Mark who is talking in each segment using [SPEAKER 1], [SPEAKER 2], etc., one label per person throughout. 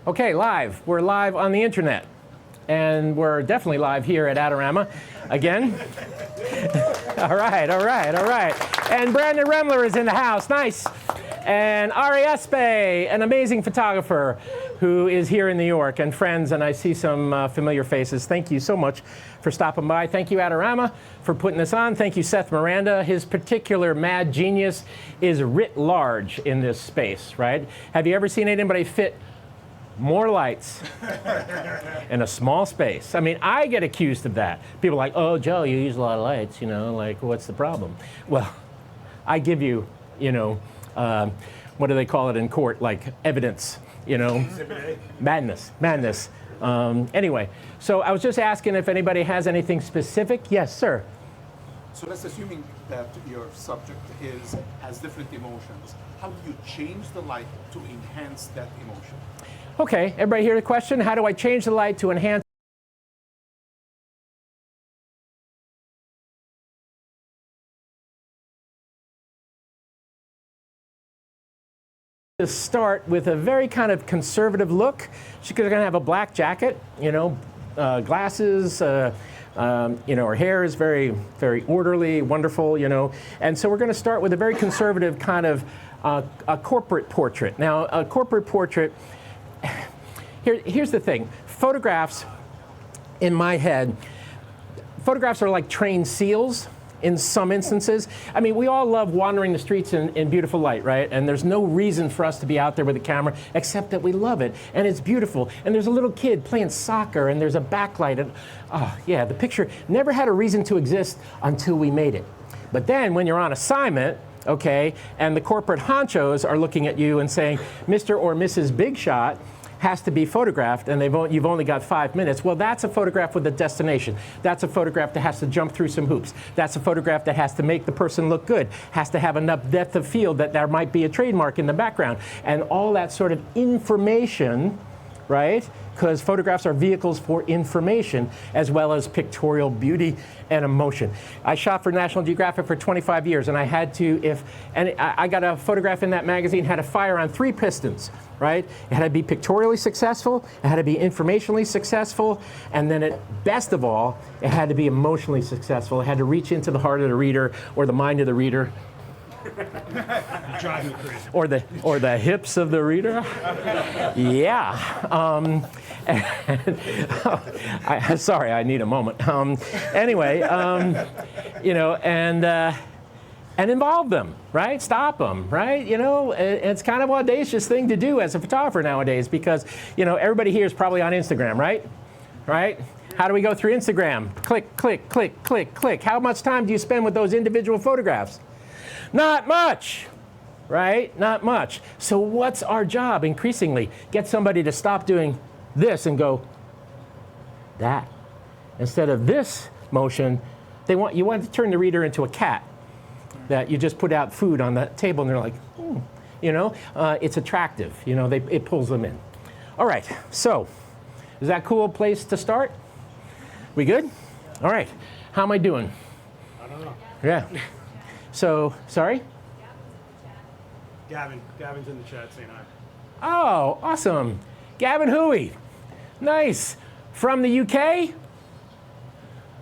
[SPEAKER 1] Okay, live. We're live on the internet. And we're definitely live here at Adorama again. All right. And Brandon Remler is in the house. Nice. And Ari Espe, an amazing photographer who is here in New York, and friends, and I see some familiar faces. Thank you so much for stopping by. Thank you, Adorama, for putting this on. Thank you, Seth Miranda. His particular mad genius is writ large in this space, right? Have you ever seen anybody fit more lights in a small space? I mean, I get accused of that. People are like, oh, Joe, you use a lot of lights, you know, like, what's the problem? Well, I give you, you know, what do they call it in court? Like evidence, you know, madness. Anyway, so I was just asking if anybody has anything specific. Yes, sir.
[SPEAKER 2] So that's assuming that your subject has different emotions. How do you change the light to enhance that emotion?
[SPEAKER 1] Okay, everybody hear the question? How do I change the light to enhance? To start with a very kind of conservative look. She's going to have a black jacket, you know, glasses, you know, her hair is very, very orderly, wonderful, you know. And so we're going to start with a very conservative kind of a corporate portrait. Now, a corporate portrait, here's the thing. Photographs, in my head, photographs are like trained seals in some instances. I mean, we all love wandering the streets in beautiful light, right? And there's no reason for us to be out there with a camera except that we love it, and it's beautiful. And there's a little kid playing soccer, and there's a backlight, and oh yeah, the picture never had a reason to exist until we made it. But then when you're on assignment, okay, and the corporate honchos are looking at you and saying, Mr. or Mrs. Big Shot has to be photographed, and you've only got 5 minutes. Well, that's a photograph with a destination. That's a photograph that has to jump through some hoops. That's a photograph that has to make the person look good, has to have enough depth of field that there might be a trademark in the background, and all that sort of information, right? Because photographs are vehicles for information as well as pictorial beauty and emotion. I shot for National Geographic for 25 years, and I had to, I got a photograph in that magazine, had to fire on 3 pistons, right? It had to be pictorially successful, it had to be informationally successful, and then best of all, it had to be emotionally successful. It had to reach into the heart of the reader or the mind of the reader.
[SPEAKER 3] Drive me crazy.
[SPEAKER 1] Or the hips of the reader. Yeah. Sorry, I need a moment. Anyway, you know, and involve them, right? Stop them, right? You know, it's kind of an audacious thing to do as a photographer nowadays because, you know, everybody here is probably on Instagram, right? Right? How do we go through Instagram? Click, click, click, click, click. How much time do you spend with those individual photographs? Not much, right? Not much. So what's our job increasingly? Get somebody to stop doing this and go that. Instead of this motion, you want to turn the reader into a cat that you just put out food on the table and they're like, you know, it's attractive. You know, it pulls them in. All right, so is that a cool place to start? We good? All right, how am I doing?
[SPEAKER 3] I don't know.
[SPEAKER 1] Yeah. So, sorry?
[SPEAKER 3] Gavin's in the chat saying hi.
[SPEAKER 1] Oh, awesome. Gavin Huey. Nice. From the UK?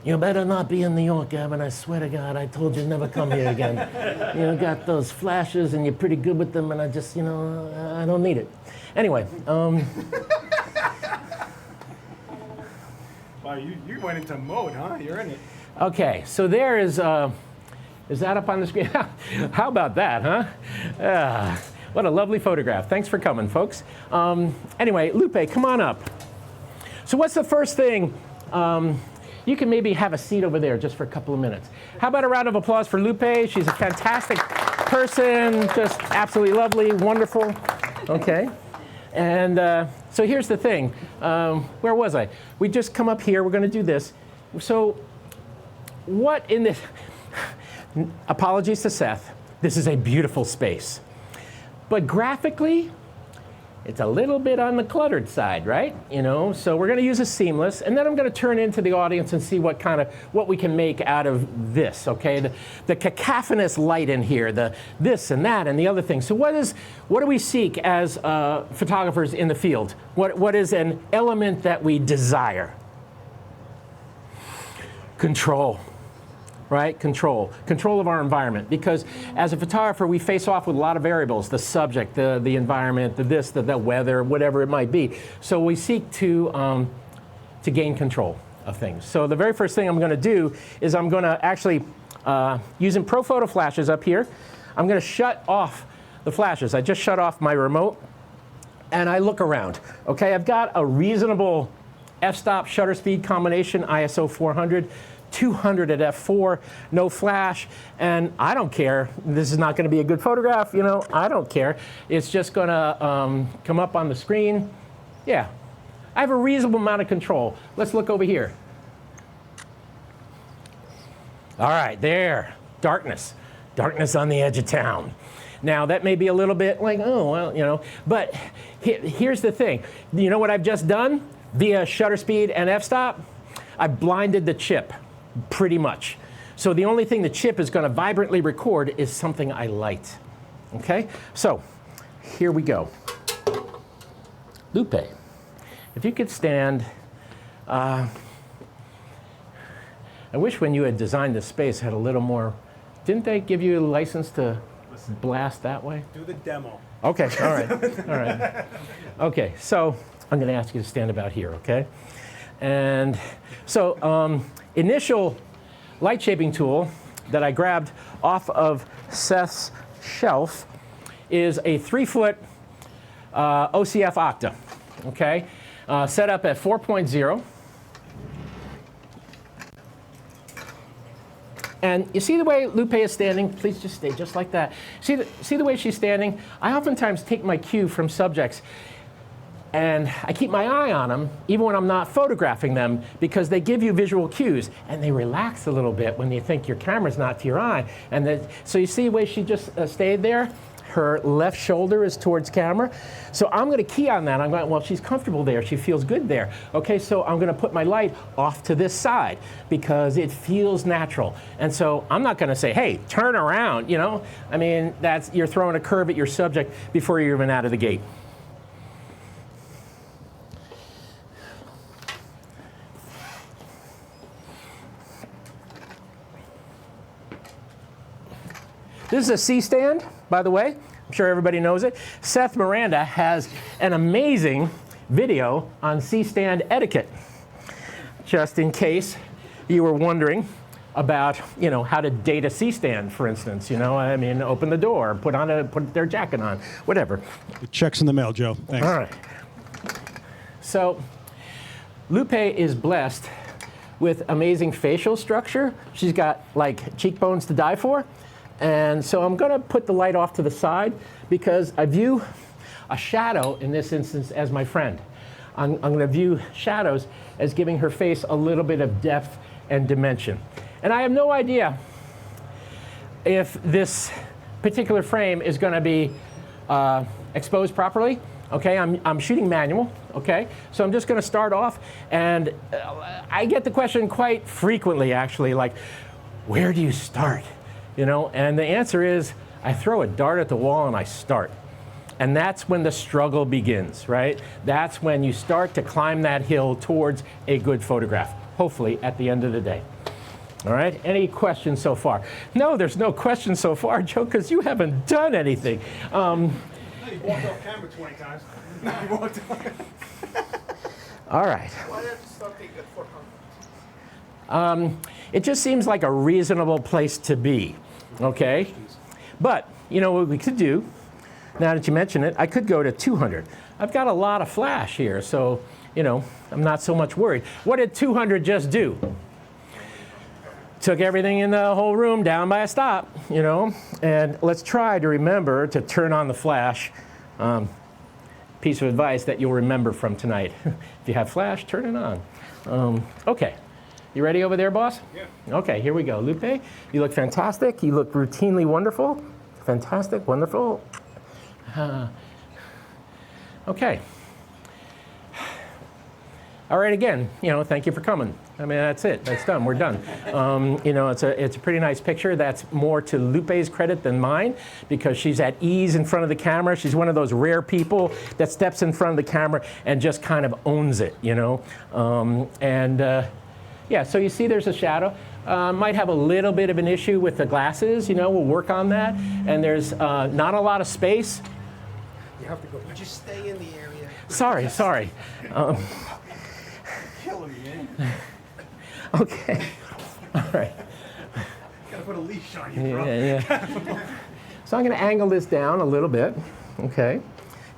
[SPEAKER 1] You better not be in New York, Gavin. I swear to God, I told you never come here again. You know, got those flashes and you're pretty good with them and I just, you know, I don't need it. Anyway.
[SPEAKER 3] Wow, you went into mode, huh? You're in it.
[SPEAKER 1] Okay, so there is that up on the screen? How about that, huh? What a lovely photograph. Thanks for coming, folks. Anyway, Lupe, come on up. So what's the first thing? You can maybe have a seat over there just for a couple of minutes. How about a round of applause for Lupe? She's a fantastic person, just absolutely lovely, wonderful. Okay. And so here's the thing. Where was I? We just come up here. We're going to do this. So what in this... Apologies to Seth. This is a beautiful space. But graphically, it's a little bit on the cluttered side, right? You know, so we're going to use a seamless, and then I'm going to turn into the audience and see what we can make out of this, okay? The cacophonous light in here, the this and that and the other thing. So what do we seek as photographers in the field? What is an element that we desire? Control. Right? Control of our environment. Because as a photographer, we face off with a lot of variables: the subject, the environment, the weather, whatever it might be. So we seek to gain control of things. So the very first thing I'm going to do is I'm going to actually, using Pro Photo flashes up here, I'm going to shut off the flashes. I just shut off my remote, and I look around. Okay, I've got a reasonable f-stop shutter speed combination, ISO 400. 200 at f4, no flash, and I don't care. This is not going to be a good photograph, you know, I don't care. It's just going to come up on the screen. Yeah, I have a reasonable amount of control. Let's look over here. All right, there, darkness on the edge of town. Now, that may be a little bit like, oh, well, you know, but here's the thing. You know what I've just done via shutter speed and f-stop? I've blinded the chip. Pretty much. So the only thing the chip is going to vibrantly record is something I light. Okay? So here we go. Lupe, if you could stand, I wish when you had designed this space had a little more, didn't they give you a license to blast that way?
[SPEAKER 3] Do the demo.
[SPEAKER 1] Okay, all right, all right. Okay, so I'm going to ask you to stand about here, okay? And so initial light shaping tool that I grabbed off of Seth's shelf is a 3-foot OCF Octa, okay? Set up at 4.0. And you see the way Lupe is standing? Please just stay just like that. See the way she's standing? I oftentimes take my cue from subjects, and I keep my eye on them even when I'm not photographing them, because they give you visual cues, and they relax a little bit when you think your camera's not to your eye. And so you see the way she just stayed there? Her left shoulder is towards camera. So I'm going to key on that. I'm going, well, she's comfortable there. She feels good there. Okay, so I'm going to put my light off to this side because it feels natural. And so I'm not going to say, hey, turn around, you know? I mean, you're throwing a curve at your subject before you're even out of the gate. This is a C-stand, by the way. I'm sure everybody knows it. Seth Miranda has an amazing video on C-stand etiquette, just in case you were wondering about, you know, how to date a C-stand, for instance. You know, I mean, open the door, put their jacket on, whatever.
[SPEAKER 4] The check's in the mail, Joe. Thanks.
[SPEAKER 1] All right. So, Lupe is blessed with amazing facial structure. She's got, like, cheekbones to die for. And so I'm going to put the light off to the side because I view a shadow in this instance as my friend. I'm going to view shadows as giving her face a little bit of depth and dimension. And I have no idea if this particular frame is going to be exposed properly. Okay, I'm shooting manual. Okay, so I'm just going to start off, and I get the question quite frequently, actually, like, where do you start? You know, and the answer is, I throw a dart at the wall and I start. And that's when the struggle begins, right? That's when you start to climb that hill towards a good photograph, hopefully at the end of the day. All right, any questions so far? No, there's no questions so far, Joe, because you haven't done anything.
[SPEAKER 3] You walked off camera 20 times. You walked off.
[SPEAKER 1] All right.
[SPEAKER 2] Why did you start taking it 400?
[SPEAKER 1] It just seems like a reasonable place to be, okay? But, you know what we could do, now that you mention it, I could go to 200. I've got a lot of flash here, so, you know, I'm not so much worried. What did 200 just do? Took everything in the whole room down by a stop, you know? And let's try to remember to turn on the flash. Piece of advice that you'll remember from tonight. If you have flash, turn it on. Okay. You ready over there, boss?
[SPEAKER 3] Yeah.
[SPEAKER 1] Okay, here we go. Lupe, you look fantastic. You look routinely wonderful. Fantastic, wonderful. All Okay. All right, again, thank you for coming. I mean, that's it. That's done. We're done. It's a pretty nice picture. That's more to Lupe's credit than mine because she's at ease in front of the camera. She's one of those rare people that steps in front of the camera and just kind of owns it, Yeah, so you see there's a shadow. Might have a little bit of an issue with the glasses. We'll work on that. And there's not a lot of space.
[SPEAKER 3] You have to go. Just stay in the area.
[SPEAKER 1] Sorry.
[SPEAKER 3] Killing me, man.
[SPEAKER 1] Okay. All right.
[SPEAKER 3] Gotta put a leash on you, bro.
[SPEAKER 1] Yeah. So I'm going to angle this down a little bit. Okay.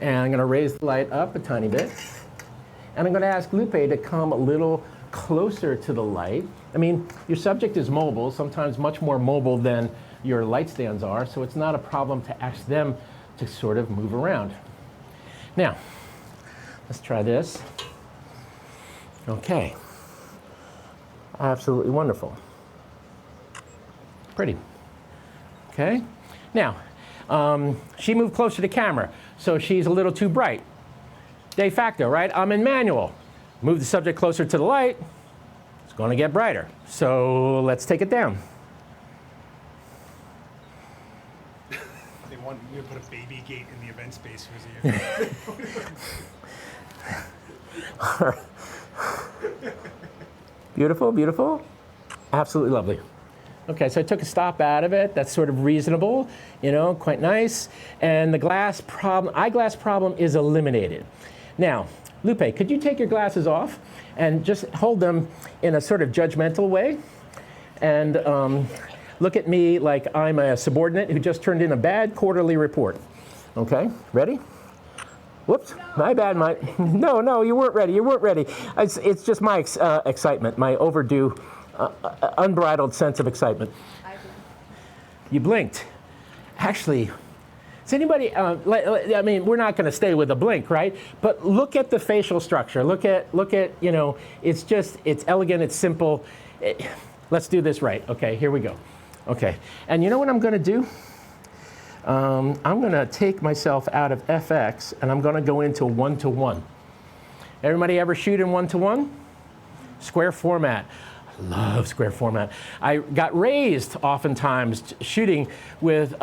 [SPEAKER 1] And I'm going to raise the light up a tiny bit. And I'm going to ask Lupe to come a little closer to the light. I mean, your subject is mobile, sometimes much more mobile than your light stands are, so it's not a problem to ask them to sort of move around. Now, let's try this. Okay. Absolutely wonderful. Pretty. Okay. Now, she moved closer to the camera, so she's a little too bright. De facto, right? I'm in manual. Move the subject closer to the light, it's going to get brighter. So let's take it down.
[SPEAKER 3] They want you to put a baby gate in the event space.
[SPEAKER 1] Beautiful, beautiful. Absolutely lovely. Okay, so I took a stop out of it. That's sort of reasonable, quite nice. And the eyeglass problem is eliminated. Now, Lupe, could you take your glasses off and just hold them in a sort of judgmental way and look at me like I'm a subordinate who just turned in a bad quarterly report. Okay, ready? Whoops, my bad. No, you weren't ready. It's just my excitement, my overdue, unbridled sense of excitement. You blinked. Actually, does anybody, I mean, we're not going to stay with a blink, right? But look at the facial structure. Look at, it's elegant, it's simple. Let's do this right. Okay, here we go. Okay, and you know what I'm going to do? I'm going to take myself out of FX, and I'm going to go into 1:1. Everybody ever shoot in 1:1? Square format. I love square format. I got raised oftentimes shooting with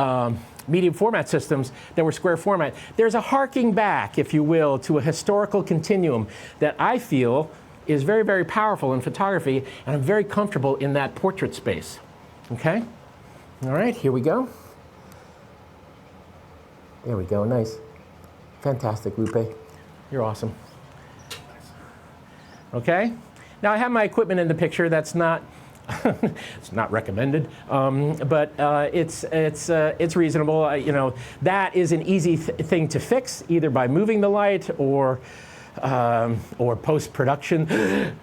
[SPEAKER 1] medium format systems that were square format. There's a harking back, if you will, to a historical continuum that I feel is very, very powerful in photography, and I'm very comfortable in that portrait space. Okay? All right, here we go. There we go, nice. Fantastic, Lupe. You're awesome. Okay? Now I have my equipment in the picture. That's not, it's not recommended, but it's reasonable. That is an easy thing to fix, either by moving the light or post-production.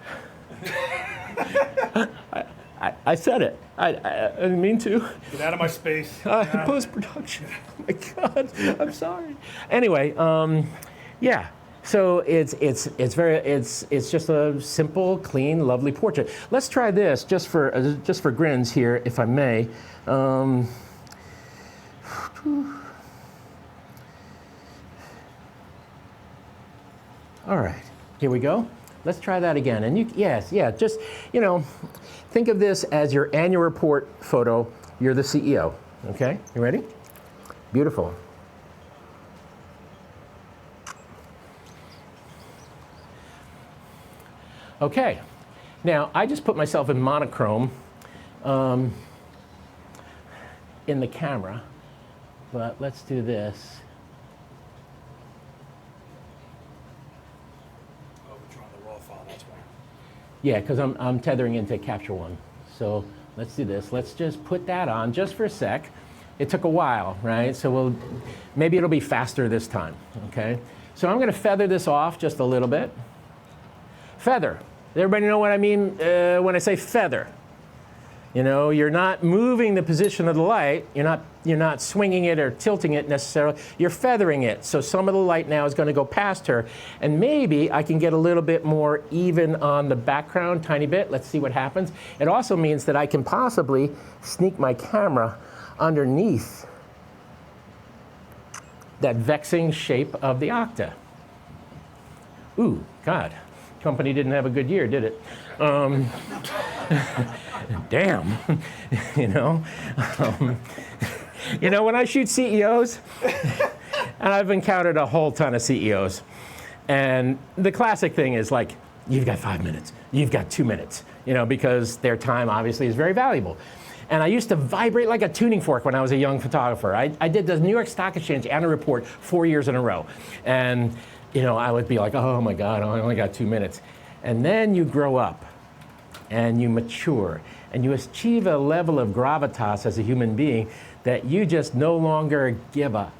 [SPEAKER 1] I said it. I didn't mean to.
[SPEAKER 3] Get out of my space.
[SPEAKER 1] Post-production. Oh my God. I'm sorry. Anyway, yeah. So it's just a simple, clean, lovely portrait. Let's try this just for grins here, if I may. All right, here we go. Let's try that again. And just think of this as your annual report photo. You're the CEO. Okay, you ready? Beautiful. Okay, now I just put myself in monochrome in the camera, but let's do this.
[SPEAKER 3] Oh, we're drawing the raw file, that's why.
[SPEAKER 1] Yeah, because I'm tethering into Capture One. So let's do this. Let's just put that on just for a sec. It took a while, right? So maybe it'll be faster this time, okay? So I'm going to feather this off just a little bit. Feather. Everybody know what I mean when I say feather? You're not moving the position of the light. You're not swinging it or tilting it necessarily. You're feathering it. So some of the light now is going to go past her. And maybe I can get a little bit more even on the background, tiny bit. Let's see what happens. It also means that I can possibly sneak my camera underneath that vexing shape of the octa. Ooh, God, company didn't have a good year, did it? Damn, you know. You know, when I shoot CEOs, and I've encountered a whole ton of CEOs, and the classic thing is like, you've got 5 minutes, you've got 2 minutes, you know, because their time obviously is very valuable. And I used to vibrate like a tuning fork when I was a young photographer. I did the New York Stock Exchange annual report 4 years in a row. And, you know, I would be like, oh my God, I only got 2 minutes. And then you grow up and you mature and you achieve a level of gravitas as a human being that you just no longer give up.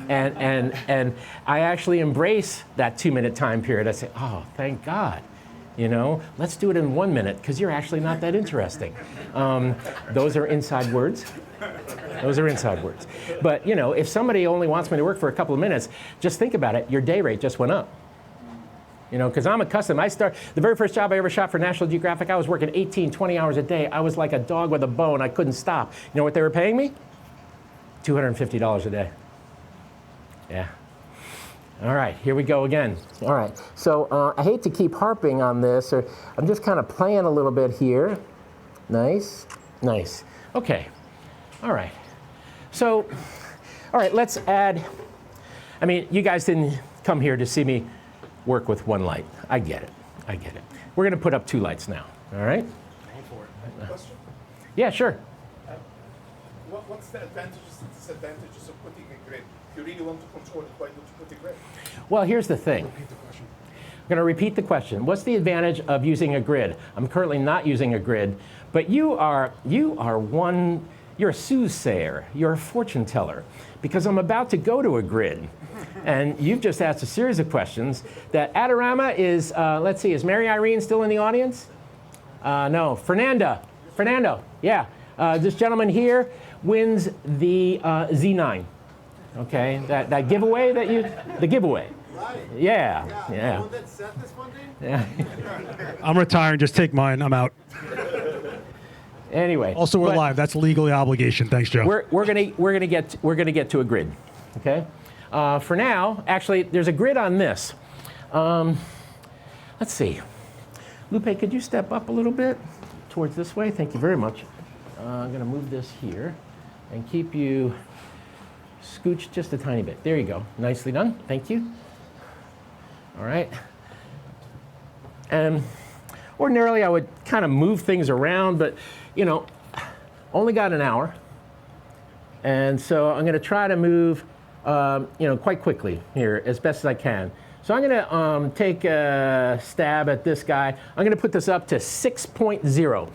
[SPEAKER 1] And I actually embrace that 2 minute time period. I say, oh, thank God. You know, let's do it in 1 minute because you're actually not that interesting. Those are inside words. Those are inside words. But, you know, if somebody only wants me to work for a couple of minutes, just think about it. Your day rate just went up. You know, because I'm accustomed. The very first job I ever shot for National Geographic, I was working 18, 20 hours a day. I was like a dog with a bone. I couldn't stop. You know what they were paying me? $250 a day. Yeah. All right, here we go again. All right, so I hate to keep harping on this, or I'm just kind of playing a little bit here. Nice, nice. Okay, all right. So, all right, let's add, I mean, you guys didn't come here to see me work with one light. I get it, I get it. We're gonna put up 2 lights now, all right?
[SPEAKER 3] Going for it.
[SPEAKER 2] Question?
[SPEAKER 1] Yeah, sure.
[SPEAKER 2] What's the advantages and disadvantages of putting a grid? If you really want to control it, why don't you put a grid?
[SPEAKER 1] Well, here's the thing.
[SPEAKER 3] Repeat the question.
[SPEAKER 1] I'm going to repeat the question. What's the advantage of using a grid? I'm currently not using a grid, but you're a soothsayer, you're a fortune teller, because I'm about to go to a grid. And you've just asked a series of questions that Adorama is, let's see, is Mary Irene still in the audience? No, Fernando, yeah. This gentleman here wins the Z9. Okay, that giveaway the giveaway.
[SPEAKER 5] Right.
[SPEAKER 1] Yeah.
[SPEAKER 5] The one that set this funding?
[SPEAKER 1] Yeah.
[SPEAKER 4] I'm retiring. Just take mine. I'm out.
[SPEAKER 1] Anyway.
[SPEAKER 4] Also, we're
[SPEAKER 1] but
[SPEAKER 4] live. That's legally obligation. Thanks, Joe.
[SPEAKER 1] We're gonna get to a grid. Okay. For now, actually, there's a grid on this. Let's see. Lupe, could you step up a little bit towards this way? Thank you very much. I'm gonna move this here and keep you scooch just a tiny bit. There you go. Nicely done. Thank you. All right. And ordinarily I would kind of move things around, but you know, only got an hour. And so I'm going to try to move, you know, quite quickly here as best as I can. So I'm going to take a stab at this guy. I'm going to put this up to 6.0.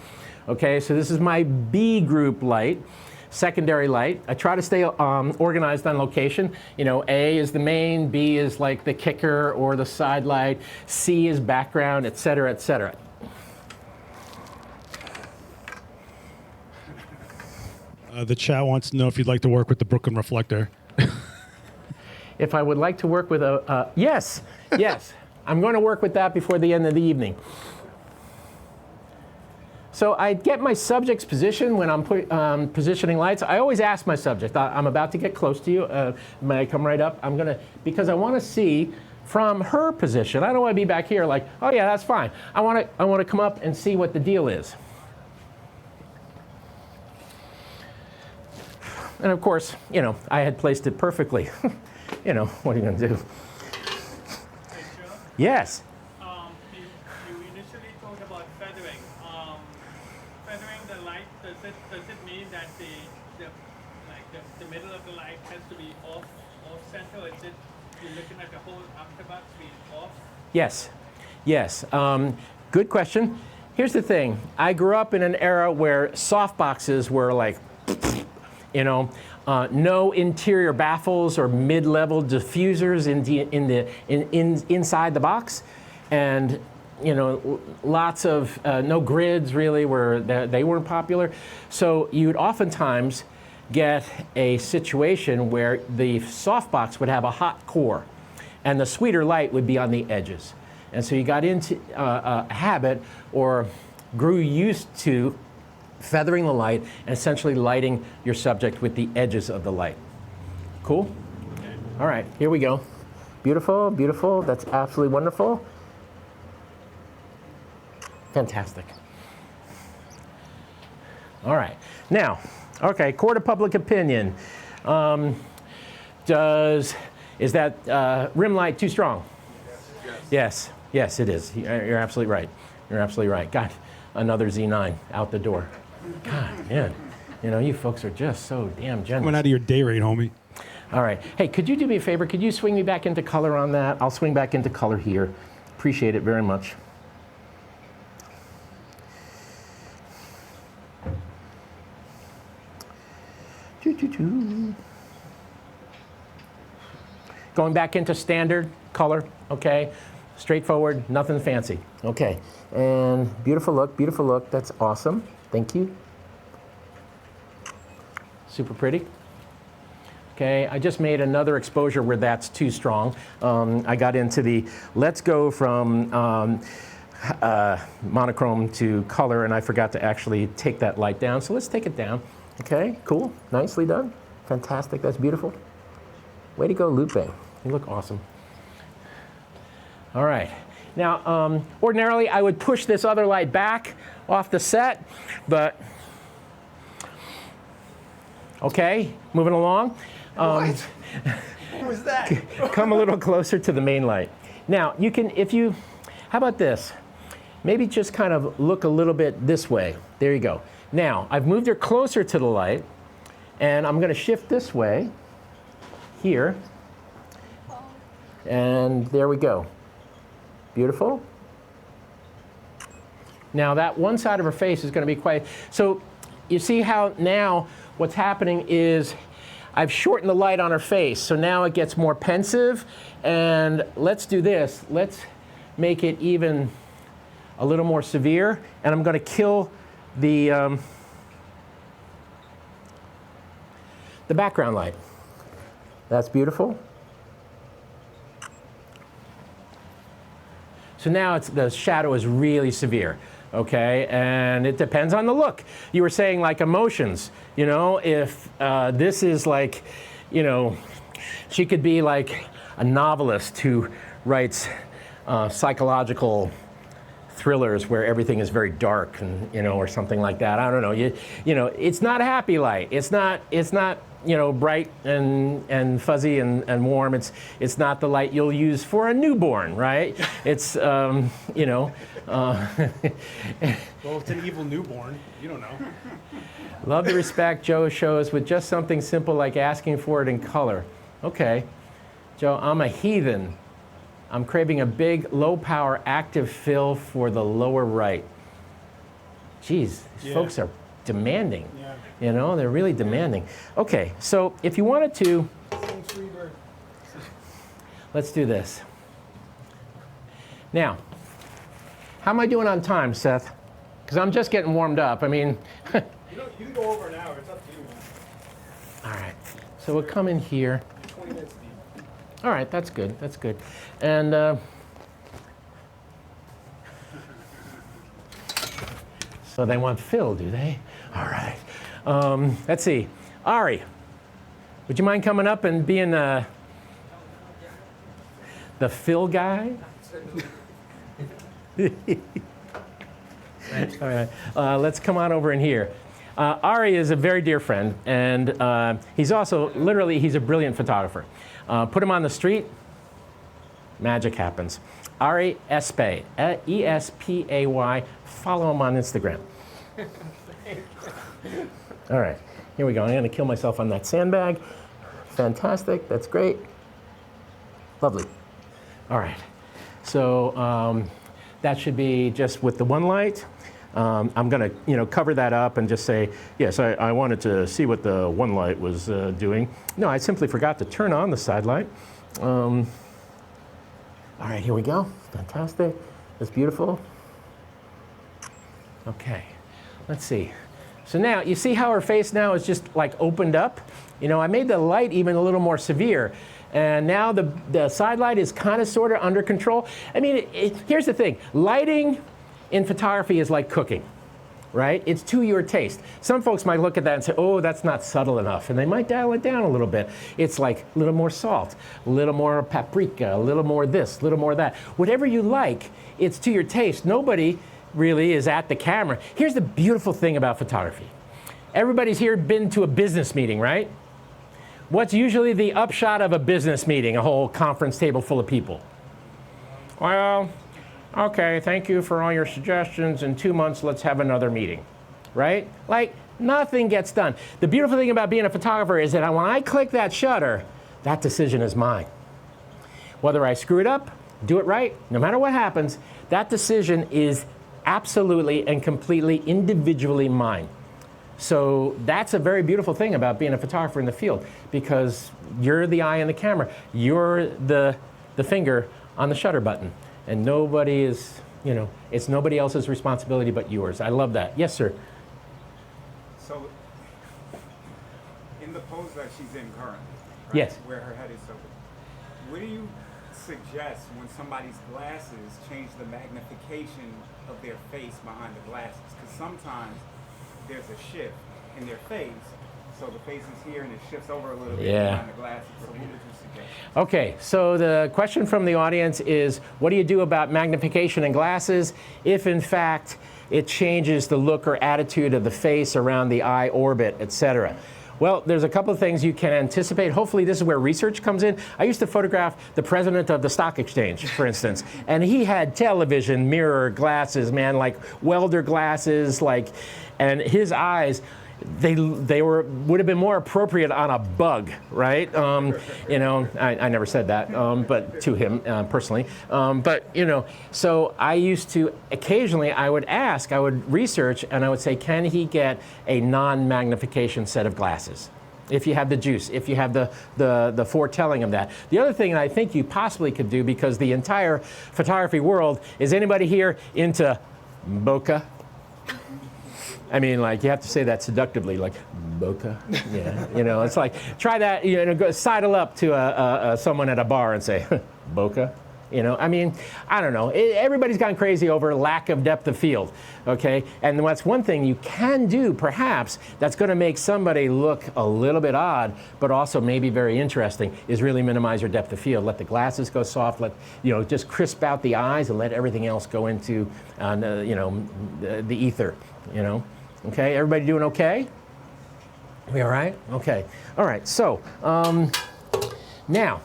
[SPEAKER 1] Okay, so this is my B group light. Secondary light. I try to stay organized on location. You know, A is the main, B is like the kicker or the side light, C is background, et cetera, et cetera.
[SPEAKER 4] The chat wants to know if you'd like to work with the Brooklyn Reflector.
[SPEAKER 1] If I would like to work with yes, yes. I'm going to work with that before the end of the evening. So I get my subject's position when I'm positioning lights. I always ask my subject, I'm about to get close to you. May I come right up? I'm going to, because I want to see from her position. I don't want to be back here like, oh yeah, that's fine. I want to come up and see what the deal is. And of course, you know, I had placed it perfectly. You know, what are you going to do? Yes.
[SPEAKER 6] You initially talked about feathering. Feathering the light, does it mean that the middle of the light has to be off center, or is it you're looking at the whole afterbox being off?
[SPEAKER 1] Yes. Yes. Good question. Here's the thing. I grew up in an era where softboxes were like, you know, no interior baffles or mid-level diffusers inside the box, and you know, lots of no grids really they weren't popular. So you'd oftentimes get a situation where the softbox would have a hot core, and the sweeter light would be on the edges, and so you got into a habit or grew used to feathering the light and essentially lighting your subject with the edges of the light. Cool? All right, here we go. Beautiful, beautiful. That's absolutely wonderful. Fantastic. All right. Now, okay, court of public opinion. Is that rim light too strong? Yes. Yes, it is. You're absolutely right. You're absolutely right. God, another Z9 out the door. God, man. You know, you folks are just so damn generous.
[SPEAKER 4] Coming out of your day rate, homie.
[SPEAKER 1] All right. Hey, could you do me a favor? Could you swing me back into color on that? I'll swing back into color here. Appreciate it very much. Going back into standard color, okay? Straightforward, nothing fancy. Okay, and beautiful look, that's awesome. Thank you. Super pretty. Okay, I just made another exposure where that's too strong. I got into the, let's go from monochrome to color, and I forgot to actually take that light down, so let's take it down. Okay, cool, nicely done. Fantastic, that's beautiful. Way to go, Lupe. You look awesome. All right. Now, ordinarily, I would push this other light back off the set, but okay, moving along.
[SPEAKER 3] What was that?
[SPEAKER 1] Come a little closer to the main light. Now, you can, how about this? Maybe just kind of look a little bit this way. There you go. Now, I've moved her closer to the light, and I'm going to shift this way, here, and there we go. Beautiful. Now, that one side of her face is going to be quite, so you see how now what's happening is I've shortened the light on her face, so now it gets more pensive, and let's do this. Let's make it even a little more severe, and I'm going to kill the background light. That's beautiful. So now the shadow is really severe, okay? And it depends on the look. You were saying like emotions, you know, if this is like, you know, she could be like a novelist who writes psychological thrillers where everything is very dark and, you know, or something like that. I don't know. You know, it's not a happy light. It's not, you know, bright and fuzzy and warm. It's not the light you'll use for a newborn, right? It's, you know.
[SPEAKER 3] Well, it's an evil newborn. You don't know.
[SPEAKER 1] Love the respect Joe shows with just something simple like asking for it in color. Okay, Joe, I'm a heathen. I'm craving a big, low-power active fill for the lower right. Geez, these folks are demanding.
[SPEAKER 3] Yeah.
[SPEAKER 1] You know, they're really demanding. Okay, so if you wanted to, let's do this. Now, how am I doing on time, Seth? Because I'm just getting warmed up. I mean,
[SPEAKER 3] You can go over an hour. It's up to you.
[SPEAKER 1] all right. So we'll come in here.
[SPEAKER 3] 20 minutes deep.
[SPEAKER 1] All right, that's good. That's good. And so they want Phil, do they? All right. Let's see. Ari, would you mind coming up and being the Phil guy? All right. Let's come on over in here. Ari is a very dear friend, and he's also, literally, he's a brilliant photographer. Put him on the street, magic happens. Ari Espay, E-S-P-A-Y. Follow him on Instagram. All right, here we go. I'm going to kill myself on that sandbag. Fantastic. That's great. Lovely. All right. So that should be just with the one light. I'm going to, cover that up and just say, yes, I wanted to see what the one light was doing. No, I simply forgot to turn on the side light. All right, here we go. Fantastic. That's beautiful. Okay, let's see. So now, you see how her face now is just like opened up? You know, I made the light even a little more severe. And now the side light is kind of sort of under control. I mean, here's the thing. Lighting in photography is like cooking. right? It's to your taste. Some folks might look at that and say, oh, that's not subtle enough, and they might dial it down a little bit. It's like a little more salt, a little more paprika, a little more this, a little more that. Whatever you like, it's to your taste. Nobody really is at the camera. Here's the beautiful thing about photography. Everybody's here been to a business meeting, right? What's usually the upshot of a business meeting, a whole conference table full of people? Well, okay, thank you for all your suggestions. In 2 months, let's have another meeting, right? Like, nothing gets done. The beautiful thing about being a photographer is that when I click that shutter, that decision is mine. Whether I screw it up, do it right, no matter what happens, that decision is absolutely and completely individually mine. So that's a very beautiful thing about being a photographer in the field, because you're the eye in the camera. You're the finger on the shutter button. And nobody is, it's nobody else's responsibility but yours. I love that. Yes, sir.
[SPEAKER 7] So, in the pose that she's in currently, right,
[SPEAKER 1] Yes.
[SPEAKER 7] where her head is so, what do you suggest when somebody's glasses change the magnification of their face behind the glasses? Because sometimes there's a shift in their face, so the face is here and it shifts over a little bit behind the glasses. So what would you suggest?
[SPEAKER 1] Okay, so the question from the audience is, what do you do about magnification in glasses if in fact it changes the look or attitude of the face around the eye orbit, etc.? Well, there's a couple of things you can anticipate. Hopefully this is where research comes in. I used to photograph the president of the stock exchange, for instance, and he had television mirror glasses, man, like welder glasses, and his eyes, they would have been more appropriate on a bug, right? I never said that, but to him personally. So I used to occasionally I would research, and I would say, can he get a non-magnification set of glasses? If you have the juice, if you have the foretelling of that. The other thing I think you possibly could do, because the entire photography world, is anybody here into bokeh? I mean, like, you have to say that seductively, like, bokeh? Yeah, it's like, try that, go sidle up to someone at a bar and say, bokeh? I mean, I don't know. Everybody's gone crazy over lack of depth of field, okay? And that's one thing you can do, perhaps, that's going to make somebody look a little bit odd, but also maybe very interesting, is really minimize your depth of field. Let the glasses go soft, just crisp out the eyes and let everything else go into, the ether, Okay, everybody doing okay? We all right? Okay. All right, so now,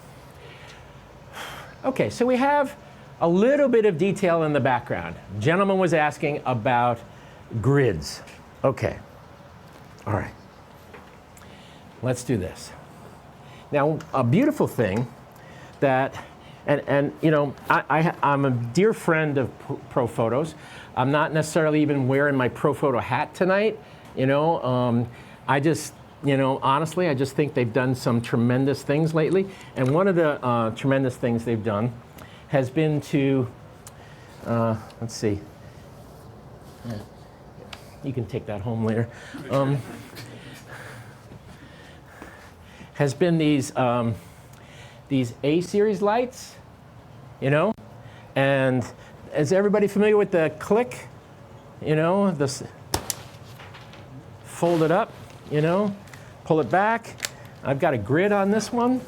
[SPEAKER 1] okay, so we have a little bit of detail in the background. Gentleman was asking about grids. Okay, all right. Let's do this. Now, a beautiful thing that, I'm a dear friend of Pro Photos. I'm not necessarily even wearing my Pro Photo hat tonight. I just, honestly, I just think they've done some tremendous things lately. And one of the tremendous things they've done has been to, let's see. You can take that home later. Has been these A-series lights, and is everybody familiar with the click? This fold it up, pull it back. I've got a grid on this one.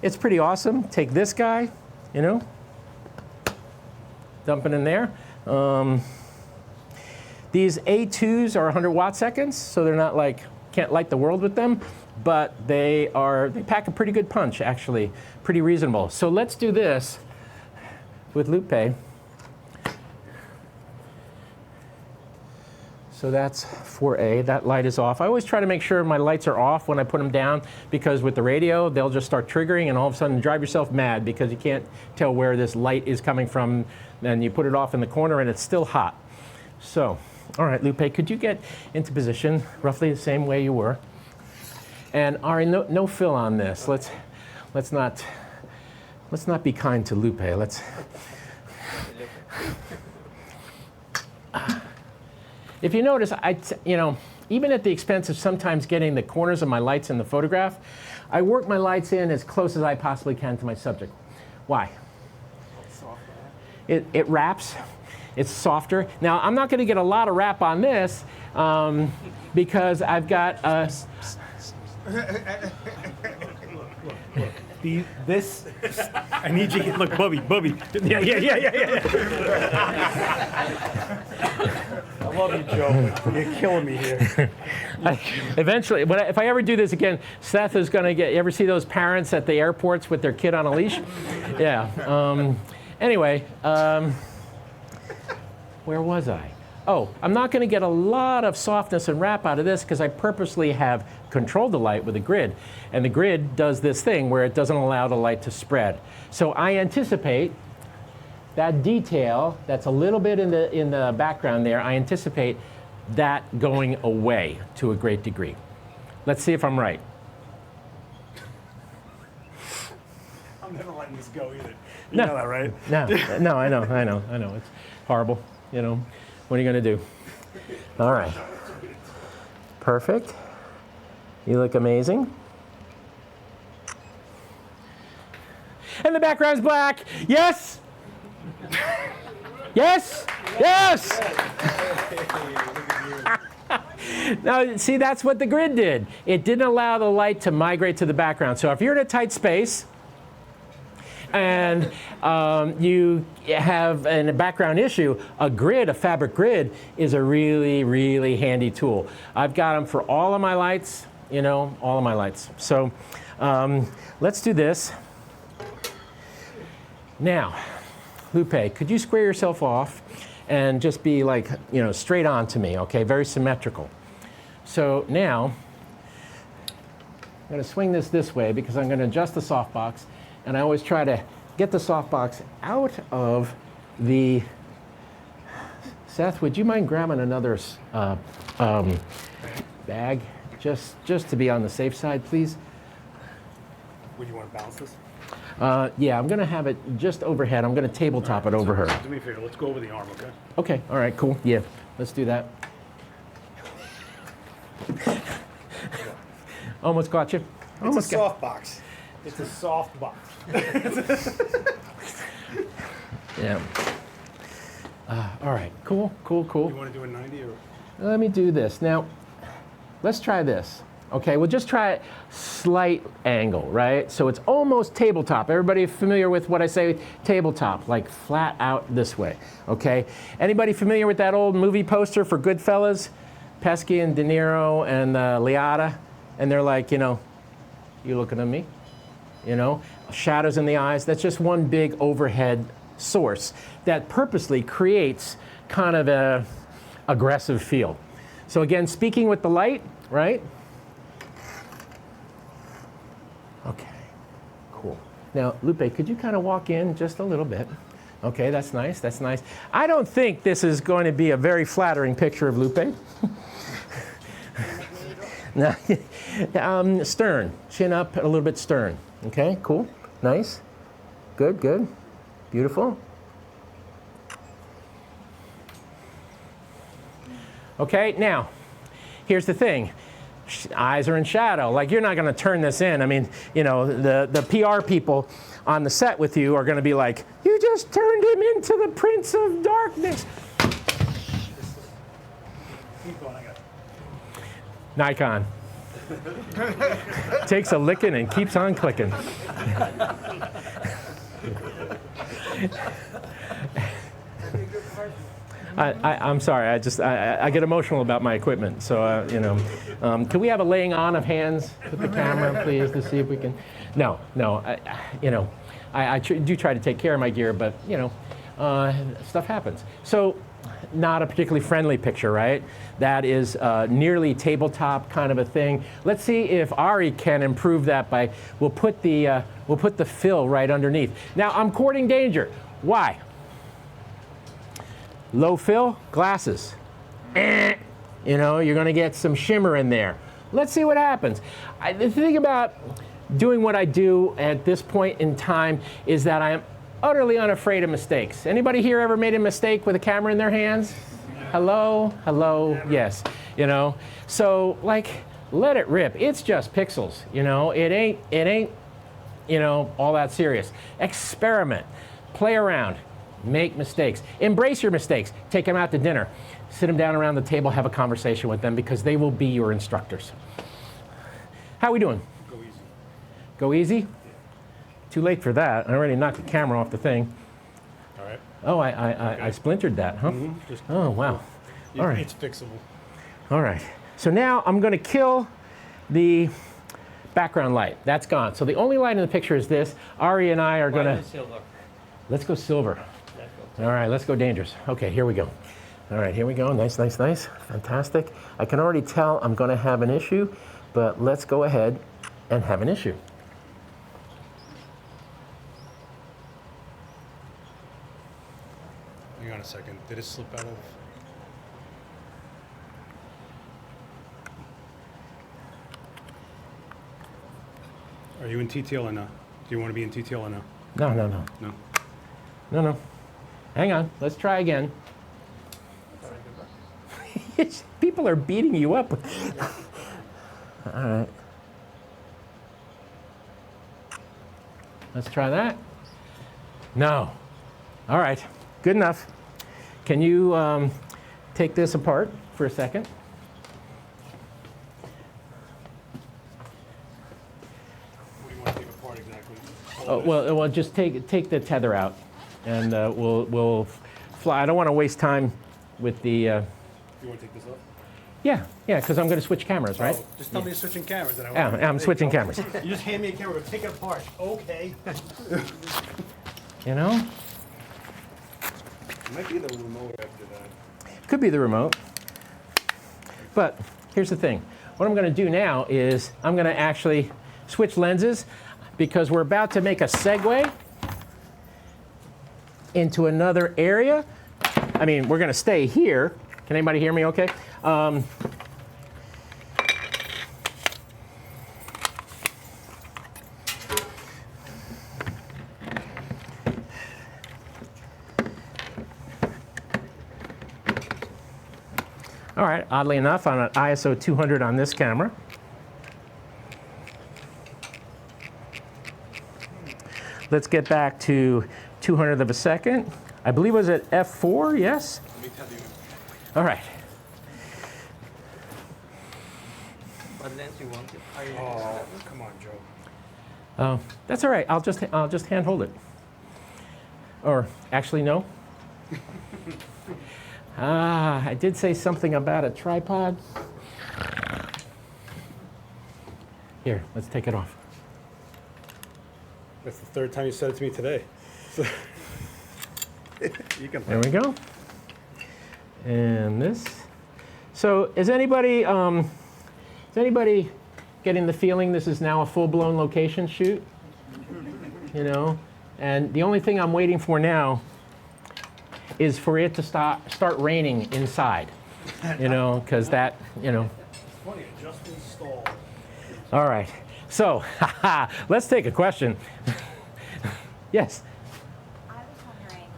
[SPEAKER 1] It's pretty awesome. Take this guy, dump it in there. These A2s are 100 watt seconds, so they're not can't light the world with them, but they pack a pretty good punch, actually, pretty reasonable. So let's do this with Lupe. So that's 4A, that light is off. I always try to make sure my lights are off when I put them down, because with the radio, they'll just start triggering and all of a sudden drive yourself mad because you can't tell where this light is coming from, and you put it off in the corner and it's still hot. So, all right, Lupe, could you get into position roughly the same way you were? And Ari, no fill on this. Let's not be kind to Lupe. If you notice, even at the expense of sometimes getting the corners of my lights in the photograph, I work my lights in as close as I possibly can to my subject. Why? It wraps. It's softer. Now, I'm not going to get a lot of wrap on this because I've got a...
[SPEAKER 3] This, I need you to look, Bubby. Yeah. I love you, Joe. You're killing me here.
[SPEAKER 1] Eventually, if I ever do this again, Seth is going to get. You ever see those parents at the airports with their kid on a leash? Yeah. Anyway, where was I? Oh, I'm not going to get a lot of softness and wrap out of this because I purposely have controlled the light with a grid. And the grid does this thing where it doesn't allow the light to spread. So I anticipate that detail that's a little bit in the background there, I anticipate that going away to a great degree. Let's see if I'm right.
[SPEAKER 3] I'm never letting this go either. You
[SPEAKER 1] No.
[SPEAKER 3] know that, right?
[SPEAKER 1] No, I know. It's horrible, you know. What are you going to do? All right. Perfect. You look amazing. And the background's black. Yes? Yes? Yes! Now, see, that's what the grid did. It didn't allow the light to migrate to the background. So if you're in a tight space, and you have a background issue, a grid, a fabric grid, is a really, really handy tool. I've got them for all of my lights, you know, all of my lights. So let's do this. Now, Lupe, could you square yourself off and just be like, you know, straight on to me, okay? Very symmetrical. So now, I'm going to swing this way because I'm going to adjust the softbox. And I always try to get the softbox out of the... Seth, would you mind grabbing another bag just to be on the safe side, please?
[SPEAKER 3] Would you want to balance this?
[SPEAKER 1] Yeah, I'm going to have it just overhead. I'm going to tabletop it over her.
[SPEAKER 3] Do me a favor. Let's go over the arm, okay?
[SPEAKER 1] Okay, all right, cool. Yeah, let's do that. Almost got you.
[SPEAKER 3] It's a soft box. It's a soft box.
[SPEAKER 1] Yeah. All right, cool.
[SPEAKER 3] You want to do a 90 or?
[SPEAKER 1] Let me do this. Now, let's try this. Okay, we'll just try it slight angle, right? So it's almost tabletop. Everybody familiar with what I say tabletop, like flat out this way, okay? Anybody familiar with that old movie poster for Goodfellas? Pesci and De Niro and Liotta? And they're like, you know, you looking at me? You know, shadows in the eyes. That's just one big overhead source that purposely creates kind of a aggressive feel. So again, speaking with the light, right? Okay, cool. Now, Lupe, could you kind of walk in just a little bit? Okay, that's nice, that's nice. I don't think this is going to be a very flattering picture of Lupe. Now, stern, chin up a little bit stern. Okay, cool, nice, good, beautiful. Okay, now, here's the thing. Eyes are in shadow. Like, you're not going to turn this in. I mean, you know, the PR people on the set with you are going to be like, you just turned him into the Prince of Darkness.
[SPEAKER 3] Keep going, I got it.
[SPEAKER 1] Nikon. Takes a licking and keeps on clicking. I'm sorry. I get emotional about my equipment. So you know, can we have a laying on of hands with the camera, please, to see if we can? No. You know, I do try to take care of my gear, but you know, stuff happens. So, not a particularly friendly picture, right? That is nearly tabletop kind of a thing. Let's see if Ari can improve that by we'll put the fill right underneath. Now I'm courting danger. Why? Low fill, glasses. You know, you're going to get some shimmer in there. Let's see what happens. The thing about doing what I do at this point in time is that I am utterly unafraid of mistakes. Anybody here ever made a mistake with a camera in their hands? Hello, yes. You know, so like, let it rip. It's just pixels. You know, it ain't, you know, all that serious. Experiment, play around. Make mistakes. Embrace your mistakes. Take them out to dinner. Sit them down around the table, have a conversation with them because they will be your instructors. How are we doing?
[SPEAKER 3] Go easy.
[SPEAKER 1] Go easy? Too late for that. I already knocked the camera off the thing.
[SPEAKER 4] All right.
[SPEAKER 1] Oh, I splintered that, huh?
[SPEAKER 4] Just,
[SPEAKER 1] Oh, wow. All right.
[SPEAKER 4] It's fixable.
[SPEAKER 1] All right. So now I'm going to kill the background light. That's gone. So the only light in the picture is this. Ari and I are going to...
[SPEAKER 6] Silver.
[SPEAKER 1] Let's go silver.
[SPEAKER 6] Let's go.
[SPEAKER 1] All right, let's go dangerous. Okay, here we go. All right, here we go. Nice, nice, nice. Fantastic. I can already tell I'm going to have an issue, but let's go ahead and have an issue.
[SPEAKER 4] Hang on a second. Did it slip out of? Are you in TTL or no? Do you want to be in TTL or no?
[SPEAKER 1] No, no, no.
[SPEAKER 4] No.
[SPEAKER 1] No, no. Hang on. Let's try again. People are beating you up. All right. Let's try that. No. All right. Good enough. Can you take this apart for a second?
[SPEAKER 4] What do you want to take apart exactly?
[SPEAKER 1] Oh, well, just take the tether out, and we'll fly. I don't want to waste time with the.
[SPEAKER 4] You want to take this off?
[SPEAKER 1] Yeah, because I'm going to switch cameras, right?
[SPEAKER 3] Oh, just tell me you're switching cameras. And
[SPEAKER 1] Yeah, I'm switching cameras.
[SPEAKER 3] You just hand me a camera, take it apart. Okay.
[SPEAKER 1] You know,
[SPEAKER 3] It might be the remote after that.
[SPEAKER 1] could be the remote. But here's the thing. What I'm going to do now is I'm going to actually switch lenses because we're about to make a segue into another area. I mean, we're going to stay here. Can anybody hear me okay? All right, oddly enough, on an ISO 200 on this camera. Let's get back to 200th of a second. I believe it was at f4, yes?
[SPEAKER 3] Let me tell you.
[SPEAKER 1] All right.
[SPEAKER 6] What lens you want?
[SPEAKER 3] Oh, come on, Joe.
[SPEAKER 1] That's all right. I'll just hand hold it. Or actually, no. I did say something about a tripod. Here, let's take it off.
[SPEAKER 4] That's the third time you said it to me today. So you can.
[SPEAKER 1] There we go. And this. So is anybody getting the feeling this is now a full-blown location shoot? You know, and the only thing I'm waiting for now is for it to start raining inside. You know, because that, you know.
[SPEAKER 3] Funny, it just installed.
[SPEAKER 1] All right. So, let's take a question. Yes.
[SPEAKER 8] I was wondering,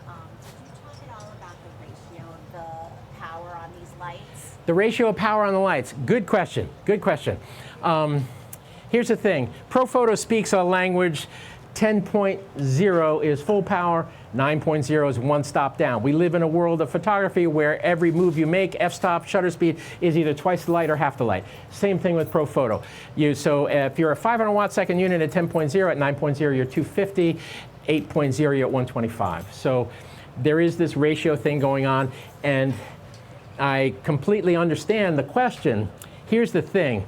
[SPEAKER 8] did you talk at all about the ratio of the power on these lights?
[SPEAKER 1] The ratio of power on the lights. Good question. Good question. Here's the thing. ProPhoto speaks a language. 10.0 is full power. 9.0 is one stop down. We live in a world of photography where every move you make, f-stop, shutter speed, is either twice the light or half the light. Same thing with ProPhoto. So if you're a 500 watt second unit at 10.0, at 9.0 you're 250, 8.0 you're at 125. So there is this ratio thing going on, and I completely understand the question. Here's the thing.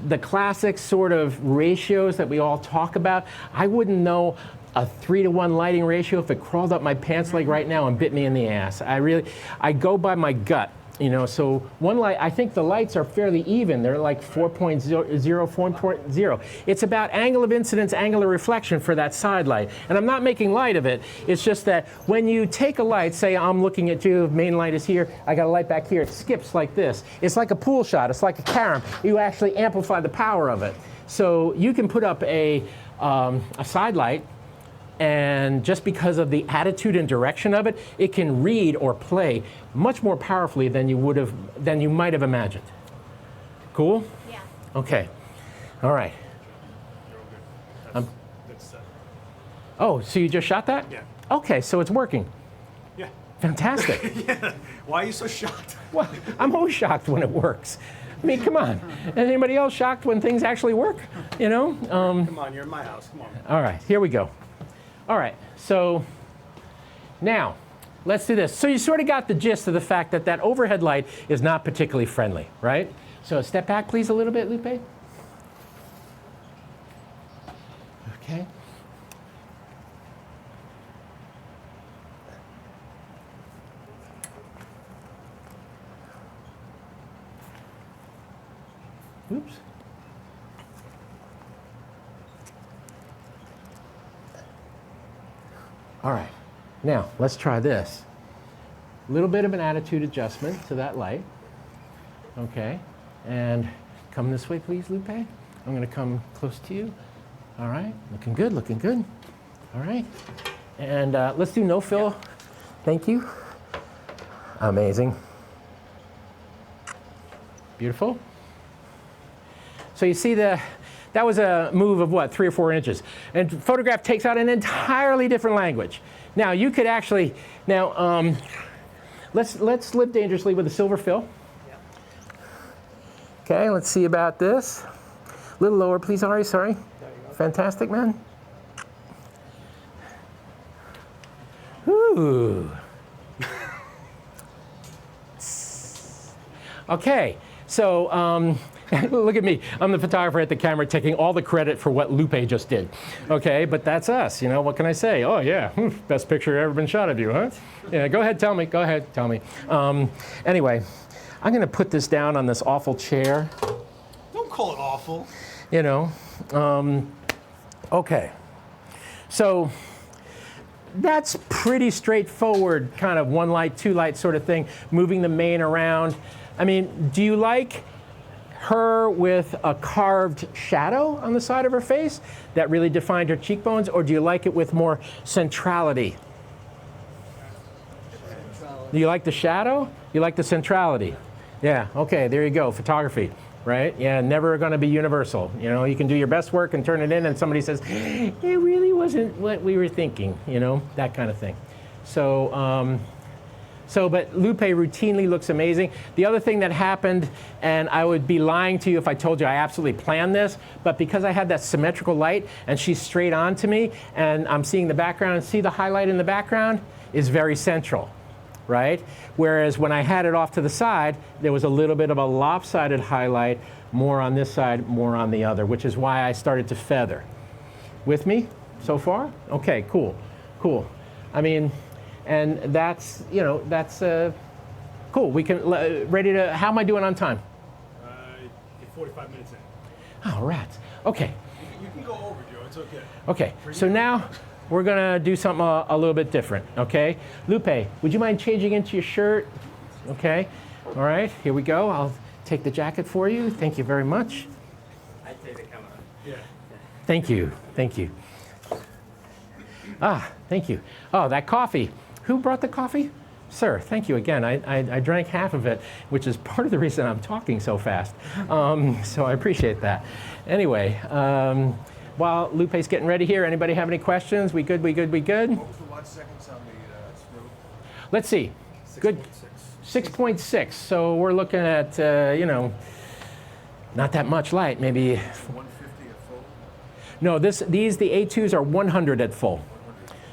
[SPEAKER 1] The classic sort of ratios that we all talk about, I wouldn't know a 3-to-1 lighting ratio if it crawled up my pants leg right now and bit me in the ass. I go by my gut, you know. So one light, I think the lights are fairly even. They're like 4.0, 4.0. It's about angle of incidence, angle of reflection for that side light. And I'm not making light of it. It's just that when you take a light, say I'm looking at you, main light is here, I got a light back here, it skips like this. It's like a pool shot, it's like a carom. You actually amplify the power of it. So you can put up a side light, and just because of the attitude and direction of it, it can read or play much more powerfully than you might have imagined. Cool?
[SPEAKER 8] Yeah.
[SPEAKER 1] Okay. All right.
[SPEAKER 3] That's set.
[SPEAKER 1] Oh, so you just shot that?
[SPEAKER 3] Yeah.
[SPEAKER 1] Okay, so it's working.
[SPEAKER 3] Yeah.
[SPEAKER 1] Fantastic.
[SPEAKER 3] Yeah. Why are you so shocked?
[SPEAKER 1] Well, I'm always shocked when it works. I mean, come on. Anybody else shocked when things actually work? You know?
[SPEAKER 3] Come on, you're in my house. Come on.
[SPEAKER 1] All right, here we go. All right, so now let's do this. So you sort of got the gist of the fact that that overhead light is not particularly friendly, right? So step back, please, a little bit, Lupe. Okay. Oops. All right, now let's try this. A little bit of an attitude adjustment to that light. Okay, and come this way, please, Lupe. I'm going to come close to you. All right, looking good, looking good. All right, and let's do no fill. Thank you. Amazing. Beautiful. So you see that was a move of what, 3 or 4 inches. And photograph takes out an entirely different language. Now you could actually, let's live dangerously with a silver fill. Okay, let's see about this. A little lower, please, Ari, sorry. Fantastic, man. Ooh. Okay, so look at me. I'm the photographer at the camera taking all the credit for what Lupe just did. Okay, but that's us, you know, what can I say? Oh yeah, best picture ever been shot of you, huh? Yeah, go ahead, tell me, go ahead, tell me. Anyway, I'm gonna put this down on this awful chair.
[SPEAKER 3] Don't call it awful.
[SPEAKER 1] You know, okay. So that's pretty straightforward, kind of 1 light, 2 light sort of thing, moving the main around. I mean, do you like her with a carved shadow on the side of her face that really defined her cheekbones, or do you like it with more centrality? Do you like the shadow? You like the centrality? Yeah, okay, there you go, photography, right? Yeah, never gonna be universal. You know, you can do your best work and turn it in and somebody says, it really wasn't what we were thinking, you know, that kind of thing. But Lupe routinely looks amazing. The other thing that happened, and I would be lying to you if I told you I absolutely planned this, but because I had that symmetrical light and she's straight on to me and I'm seeing the background, see the highlight in the background is very central, right? Whereas when I had it off to the side, there was a little bit of a lopsided highlight, more on this side, more on the other, which is why I started to feather. With me so far? Okay, cool, cool. I mean, and that's, you know, that's cool. We can, ready to, how am I doing on time?
[SPEAKER 3] You're 45 minutes in.
[SPEAKER 1] Oh, rats. Okay.
[SPEAKER 3] You can go over, Joe. It's okay.
[SPEAKER 1] Okay, so now we're gonna do something a little bit different, okay? Lupe, would you mind changing into your shirt? Okay, all right, here we go. I'll take the jacket for you. Thank you very much.
[SPEAKER 5] I take the camera.
[SPEAKER 3] Yeah.
[SPEAKER 1] Thank you, thank you. Ah, thank you. Oh, that coffee. Who brought the coffee? Sir, thank you again. I drank half of it, which is part of the reason I'm talking so fast. So I appreciate that. Anyway, while Lupe's getting ready here, anybody have any questions? We good, we good, we good?
[SPEAKER 5] What was the watch seconds on the strobe?
[SPEAKER 1] Let's see. Good. 6.6. So we're looking at, you know, not that much light, maybe.
[SPEAKER 5] 150 at full?
[SPEAKER 1] No, the A2s are 100 at full.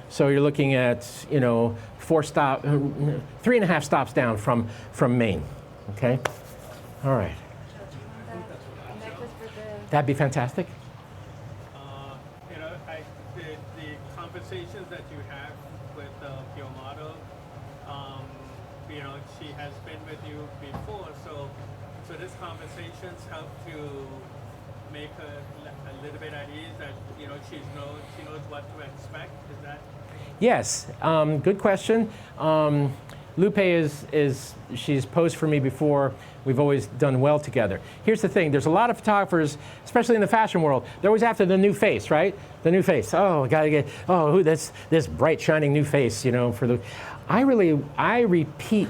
[SPEAKER 1] So you're looking at, you know, 3.5 stops down from Maine. Okay? All right. That'd be fantastic.
[SPEAKER 6] You know, the conversations that you have with your model, you know, she has been with you before, so this conversations help to make her a little bit at ease that, you know, she knows what to expect. Is that?
[SPEAKER 1] Yes, good question. Lupe she's posed for me before. We've always done well together. Here's the thing, there's a lot of photographers, especially in the fashion world, they're always after the new face, right? The new face, oh, gotta get, oh, who this bright shining new face, you know, I repeat,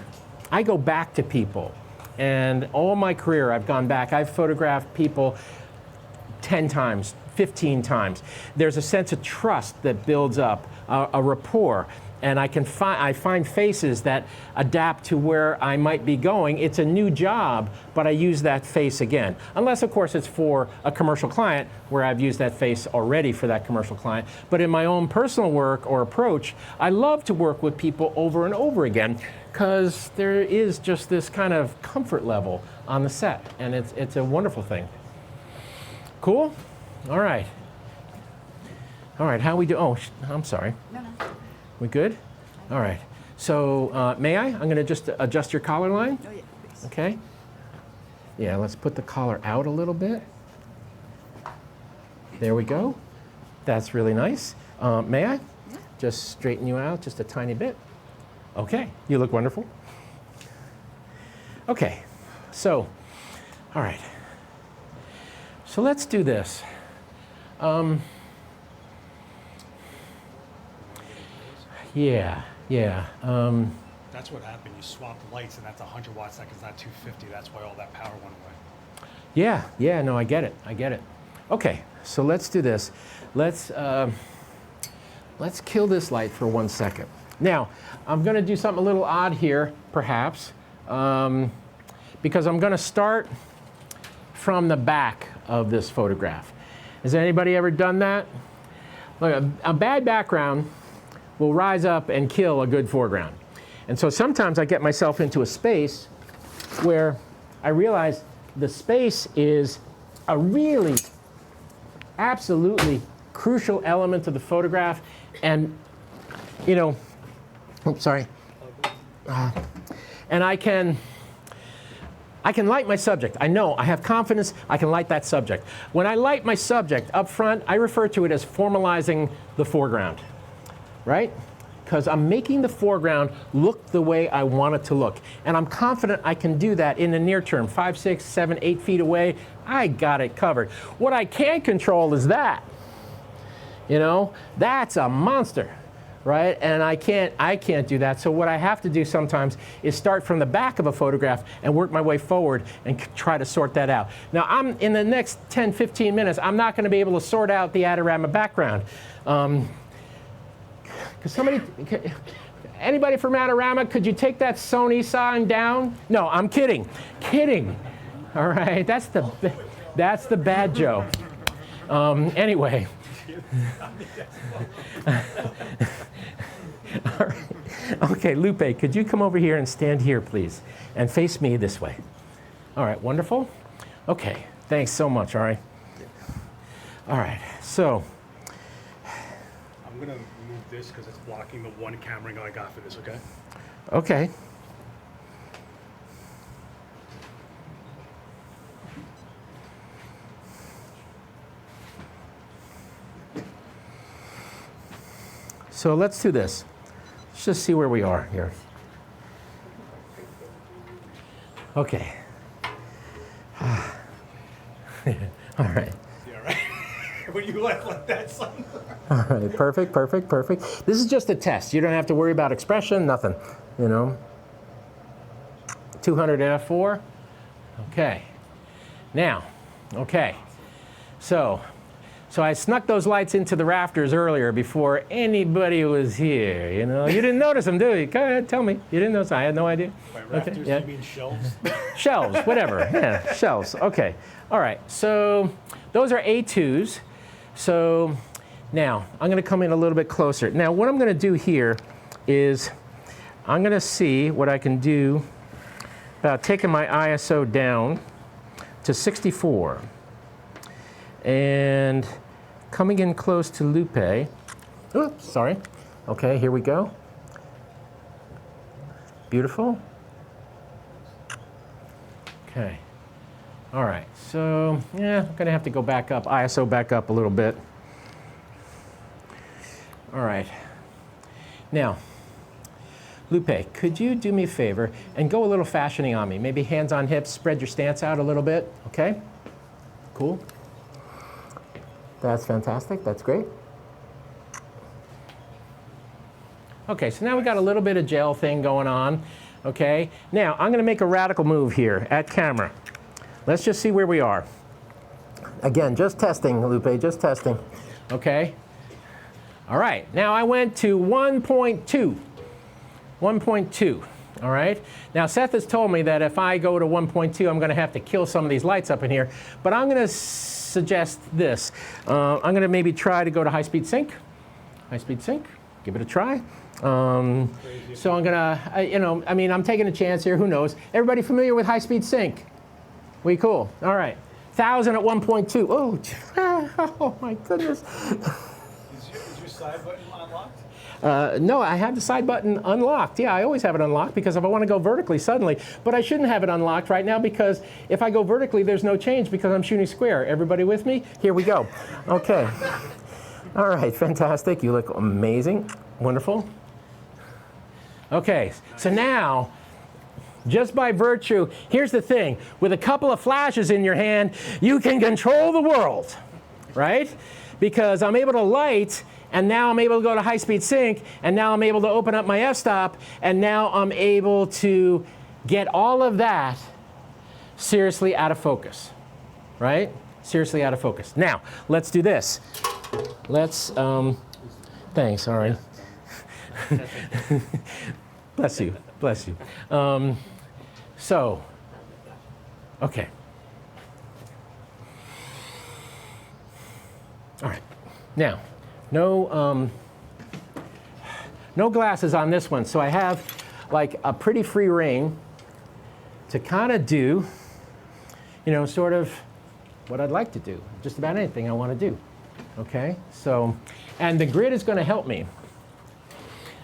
[SPEAKER 1] I go back to people. And all my career, I've gone back, I've photographed people 10 times, 15 times. There's a sense of trust that builds up, a rapport, and I find faces that adapt to where I might be going. It's a new job, but I use that face again. Unless, of course, it's for a commercial client where I've used that face already for that commercial client. But in my own personal work or approach, I love to work with people over and over again because there is just this kind of comfort level on the set, and it's a wonderful thing. Cool? All right. All right, how we do? Oh, I'm sorry.
[SPEAKER 8] No.
[SPEAKER 1] We good? All right. So may I? I'm going to just adjust your collar line.
[SPEAKER 8] Oh, yeah, please.
[SPEAKER 1] Okay. Yeah, let's put the collar out a little bit. There we go. That's really nice. May I?
[SPEAKER 8] Yeah.
[SPEAKER 1] Just straighten you out just a tiny bit. Okay, you look wonderful. Okay, so, all right. So let's do this. Yeah.
[SPEAKER 3] That's what happened. You swapped lights, and that's 100 watt seconds, not 250. That's why all that power went away.
[SPEAKER 1] Yeah, no, I get it. Okay, so let's do this. Let's kill this light for 1 second. Now, I'm going to do something a little odd here, perhaps, because I'm going to start from the back of this photograph. Has anybody ever done that? Look, a bad background will rise up and kill a good foreground. And so sometimes I get myself into a space where I realize the space is a really, absolutely crucial element of the photograph. And, you know, oops, sorry. And I can light my subject. I know, I have confidence, I can light that subject. When I light my subject up front, I refer to it as formalizing the foreground, right? Because I'm making the foreground look the way I want it to look. And I'm confident I can do that in the near term, 5, 6, 7, 8 feet away. I got it covered. What I can't control is that. You know, that's a monster, right? And I can't do that. So what I have to do sometimes is start from the back of a photograph and work my way forward and try to sort that out. Now, in the next 10, 15 minutes, I'm not going to be able to sort out the Adorama background. Anybody from Adorama, could you take that Sony sign down? No, I'm kidding. All right, that's the bad Joe. Anyway. All right. Okay, Lupe, could you come over here and stand here, please, and face me this way? All right, wonderful. Okay, thanks so much. All right. All right. So.
[SPEAKER 3] I'm gonna move this because it's blocking the one camera angle I got for this. Okay.
[SPEAKER 1] Okay. So let's do this. Let's just see where we are here. Okay. All right.
[SPEAKER 3] Yeah, right. When you laugh like that, son.
[SPEAKER 1] All right, perfect. This is just a test. You don't have to worry about expression, nothing, you know. 200 at f4. Okay. Now, okay. So I snuck those lights into the rafters earlier before anybody was here, you know. You didn't notice them, do you? Go ahead, tell me. You didn't notice? I had no idea.
[SPEAKER 3] By rafters,
[SPEAKER 1] Okay, yeah.
[SPEAKER 3] you mean shelves?
[SPEAKER 1] Shelves, whatever. Yeah, shelves. Okay. All right. So those are A2s. So now I'm going to come in a little bit closer. Now what I'm going to do here is I'm going to see what I can do about taking my ISO down to 64 and coming in close to Lupe. Oops, sorry. Okay, here we go. Beautiful. Okay. All right, so yeah, I'm gonna have to go back up, ISO back up a little bit. All right. Now, Lupe, could you do me a favor and go a little fashioning on me? Maybe hands on hips, spread your stance out a little bit, okay? Cool. That's fantastic, that's great. Okay, so now we got a little bit of gel thing going on, okay? Now, I'm gonna make a radical move here at camera. Let's just see where we are. Again, just testing, Lupe, just testing. Okay? All right, now I went to 1.2. 1.2, all right? Now Seth has told me that if I go to 1.2, I'm gonna have to kill some of these lights up in here, but I'm gonna suggest this. I'm gonna maybe try to go to high-speed sync. High-speed sync, give it a try. So I'm gonna, I'm taking a chance here, who knows? Everybody familiar with high-speed sync? We cool, all right. 1,000 at 1.2, oh my goodness.
[SPEAKER 3] Is your side button unlocked?
[SPEAKER 1] No, I have the side button unlocked. Yeah, I always have it unlocked because if I want to go vertically suddenly, but I shouldn't have it unlocked right now because if I go vertically, there's no change because I'm shooting square. Everybody with me? Here we go. Okay. All right, fantastic. You look amazing. Wonderful. Okay, so now, just by virtue, here's the thing. With a couple of flashes in your hand, you can control the world, right? Because I'm able to light, and now I'm able to go to high-speed sync, and now I'm able to open up my f-stop, and now I'm able to get all of that seriously out of focus, right? Seriously out of focus. Now, let's do this. Let's, thanks, all right. Bless you, bless you. So, okay. All right, now, no glasses on this one, so I have like a pretty free rein to kind of do, sort of what I'd like to do, just about anything I want to do, okay? So, and the grid is going to help me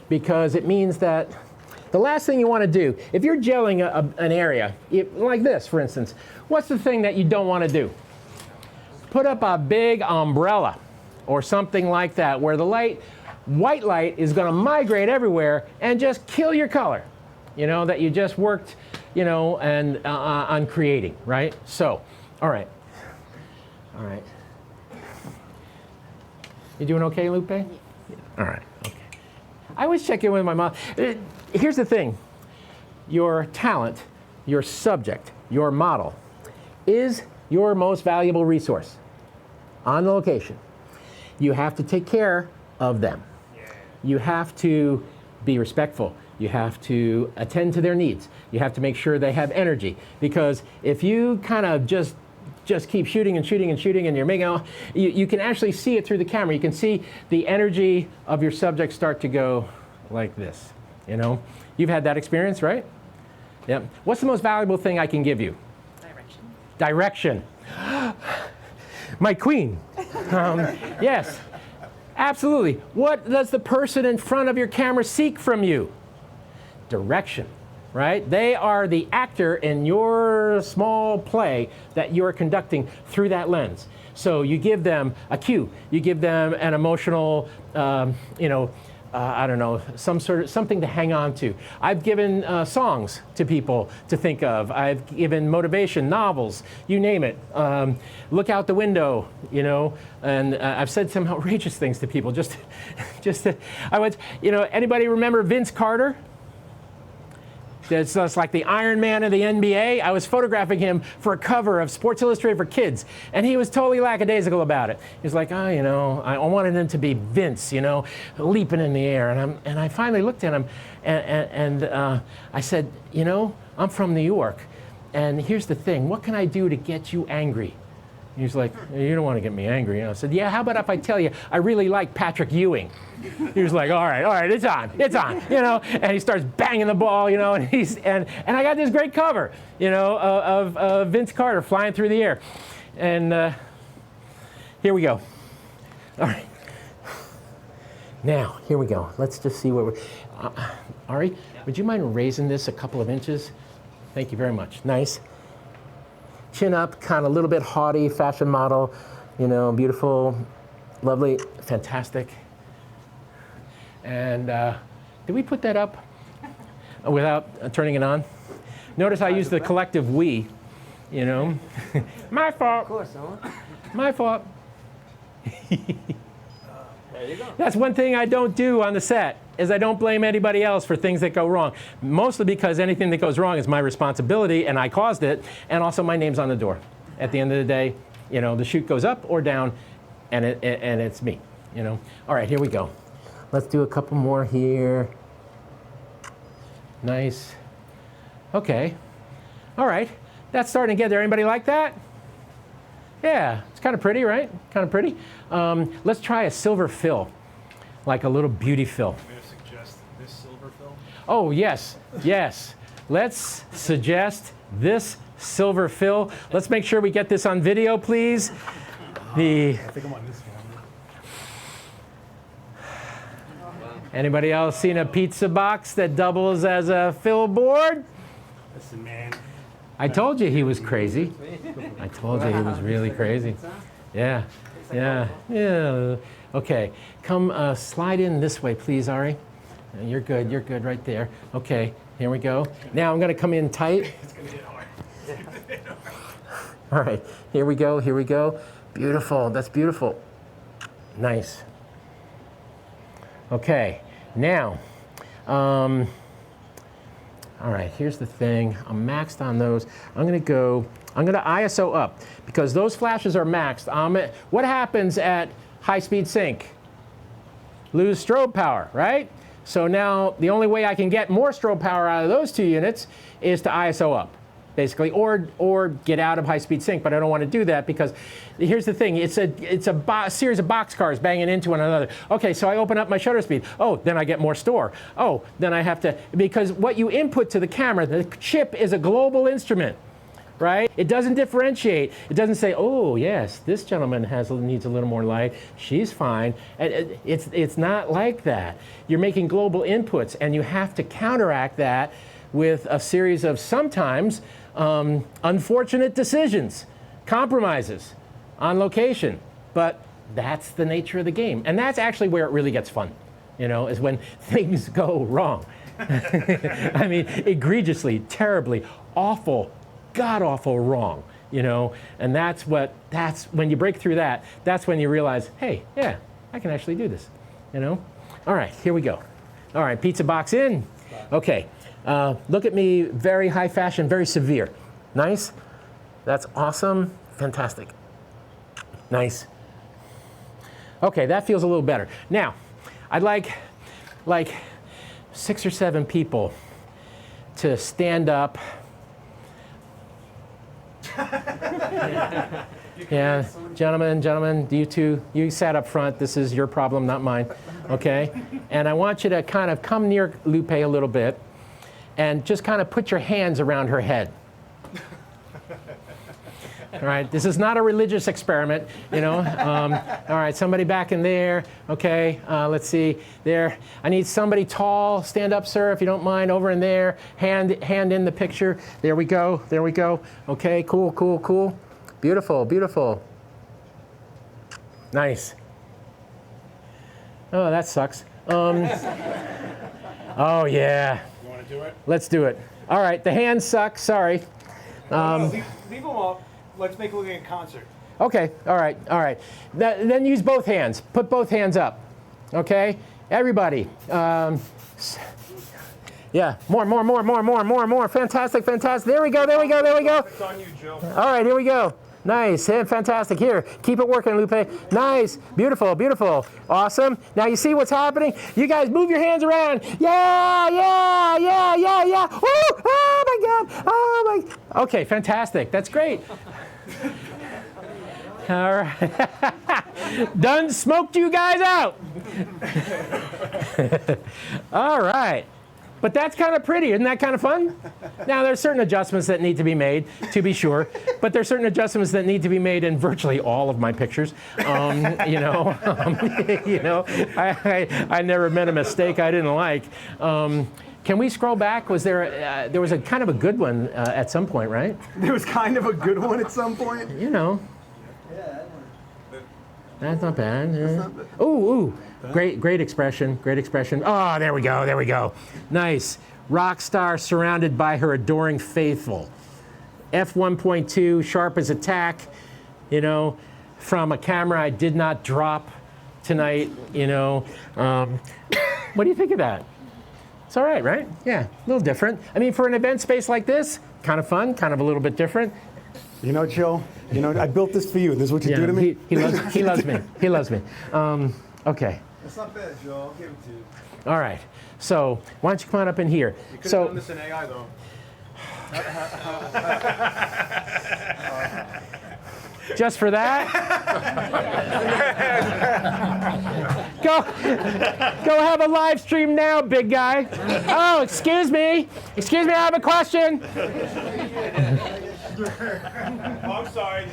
[SPEAKER 1] because it means that the last thing you want to do, if you're gelling an area, like this, for instance, what's the thing that you don't want to do? Put up a big umbrella or something like that where the white light is going to migrate everywhere and just kill your color, that you just worked, and on creating, right? So, all right. All right. You doing okay, Lupe? Yeah. All right, okay. I always check in with my mom. Here's the thing. Your talent, your subject, your model is your most valuable resource on the location. You have to take care of them. You have to be respectful. You have to attend to their needs. You have to make sure they have energy. Because if you kind of just keep shooting and shooting and shooting and you're making, you can actually see it through the camera. You can see the energy of your subject start to go like this, You've had that experience, right? Yep. What's the most valuable thing I can give you? Direction. My queen. Yes, absolutely. What does the person in front of your camera seek from you? Direction, right? They are the actor in your small play that you're conducting through that lens. So you give them a cue. You give them an emotional, I don't know, something to hang on to. I've given songs to people to think of. I've given motivation, novels, you name it. Look out the window, and I've said some outrageous things to people. Anybody remember Vince Carter? It's like the Iron Man of the NBA. I was photographing him for a cover of Sports Illustrated for Kids, and he was totally lackadaisical about it. He was like, I wanted him to be Vince, leaping in the air. And I finally looked at him, and I said, I'm from New York, and here's the thing. What can I do to get you angry? He was like, you don't want to get me angry. I said, yeah, how about if I tell you I really like Patrick Ewing? He was like, all right, it's on, and he starts banging the ball, and I got this great cover, of Vince Carter flying through the air. And here we go. All right. Now, here we go. Let's just see what we're, Ari, would you mind raising this a couple of inches? Thank you very much. Nice. Chin up, kind of a little bit haughty, fashion model, beautiful, lovely, fantastic. And did we put that up without turning it on? Notice I use the collective we, My fault. Of course, my fault.
[SPEAKER 5] There you go.
[SPEAKER 1] That's one thing I don't do on the set, is I don't blame anybody else for things that go wrong. Mostly because anything that goes wrong is my responsibility and I caused it, and also my name's on the door. At the end of the day, the shoot goes up or down, and it's me. you know. All right, here we go. Let's do a couple more here. Nice. Okay. All right. That's starting to get there. Anybody like that? Yeah, it's kind of pretty, right? Kind of pretty. Let's try a silver fill, like a little beauty fill.
[SPEAKER 3] May I suggest this silver fill?
[SPEAKER 1] Oh, yes, yes. Let's suggest this silver fill. Let's make sure we get this on video, please.
[SPEAKER 3] I think I'm on this one.
[SPEAKER 1] Anybody else seen a pizza box that doubles as a fill board?
[SPEAKER 3] Listen, man.
[SPEAKER 1] I told you he was crazy. I told you he was really crazy. Yeah, yeah, yeah. Okay, come slide in this way, please, Ari. You're good right there. Okay, here we go. Now I'm gonna come in tight.
[SPEAKER 3] It's gonna get hard.
[SPEAKER 1] All right, here we go, here we go. Beautiful, that's beautiful. Nice. Okay, now, all right, here's the thing. I'm maxed on those. I'm gonna ISO up because those flashes are maxed. What happens at high speed sync? Lose strobe power, right? So now the only way I can get more strobe power out of those two units is to ISO up, basically, or get out of high speed sync, but I don't want to do that because here's the thing, it's a series of boxcars banging into one another. Okay, so I open up my shutter speed. Oh, then I get more store. Oh, then I have to, because what you input to the camera, the chip is a global instrument, right? It doesn't differentiate. It doesn't say, oh yes, this gentleman needs a little more light. She's fine. It's not like that. You're making global inputs and you have to counteract that with a series of sometimes unfortunate decisions, compromises on location. But that's the nature of the game. And that's actually where it really gets fun, you know, is when things go wrong. I mean, egregiously, terribly, awful, god-awful wrong, you know. And that's when you break through that, that's when you realize, hey, yeah, I can actually do this, you know. All right, here we go. All right, pizza box in. Okay. Look at me, very high fashion, very severe. Nice. That's awesome. Fantastic. Nice. Okay, that feels a little better. Now, I'd like 6 or 7 people to stand up. Yeah, gentlemen, you two, you sat up front. This is your problem, not mine. Okay? And I want you to kind of come near Lupe a little bit and just kind of put your hands around her head. All right, this is not a religious experiment, you know. All right, somebody back in there. Okay, let's see, there. I need somebody tall. Stand up, sir, if you don't mind, over in there. Hand in the picture. There we go, there we go. Okay, cool, cool, cool. Beautiful, beautiful. Nice. Oh, that sucks. Oh, yeah.
[SPEAKER 3] You want to do it?
[SPEAKER 1] Let's do it. All right, the hands suck, sorry.
[SPEAKER 3] Leave them up. Let's make it look like a concert.
[SPEAKER 1] Okay, all right, all right. Then use both hands. Put both hands up, okay? Everybody. Yeah, more. Fantastic, fantastic. There we go.
[SPEAKER 3] It's on you, Joe.
[SPEAKER 1] All right, here we go. Nice, yeah, fantastic. Here, keep it working, Lupe. Nice, beautiful, beautiful. Awesome. Now you see what's happening? You guys move your hands around. Yeah. Woo! Oh my God, Okay, fantastic. That's great. All right. Done smoked you guys out. All right. But that's kind of pretty. Isn't that kind of fun? Now, there's certain adjustments that need to be made, to be sure. But there's certain adjustments that need to be made in virtually all of my pictures. You know, I never made a mistake I didn't like. Can we scroll back? Was there was a kind of a good one at some point, right?
[SPEAKER 4] There was kind of a good one at some point.
[SPEAKER 1] You know. That's not bad. Yeah. Ooh. Great expression. Oh, there we go. Nice. Rock star surrounded by her adoring faithful. F1.2, sharp as a tack, you know, from a camera I did not drop tonight, you know. What do you think of that? It's all right? Yeah, a little different. I mean, for an event space like this, kind of fun, kind of a little bit different.
[SPEAKER 4] You know, Joe, I built this for you. This is what you do to me?
[SPEAKER 1] He loves me. Okay.
[SPEAKER 5] That's not bad, Joe. I'll give it to you.
[SPEAKER 1] All right. So why don't you come on up in here?
[SPEAKER 4] You could have
[SPEAKER 1] So
[SPEAKER 4] done this in AI though.
[SPEAKER 1] just for that, go have a live stream now, big guy. Oh, excuse me, I have a question.
[SPEAKER 3] Oh, I'm sorry.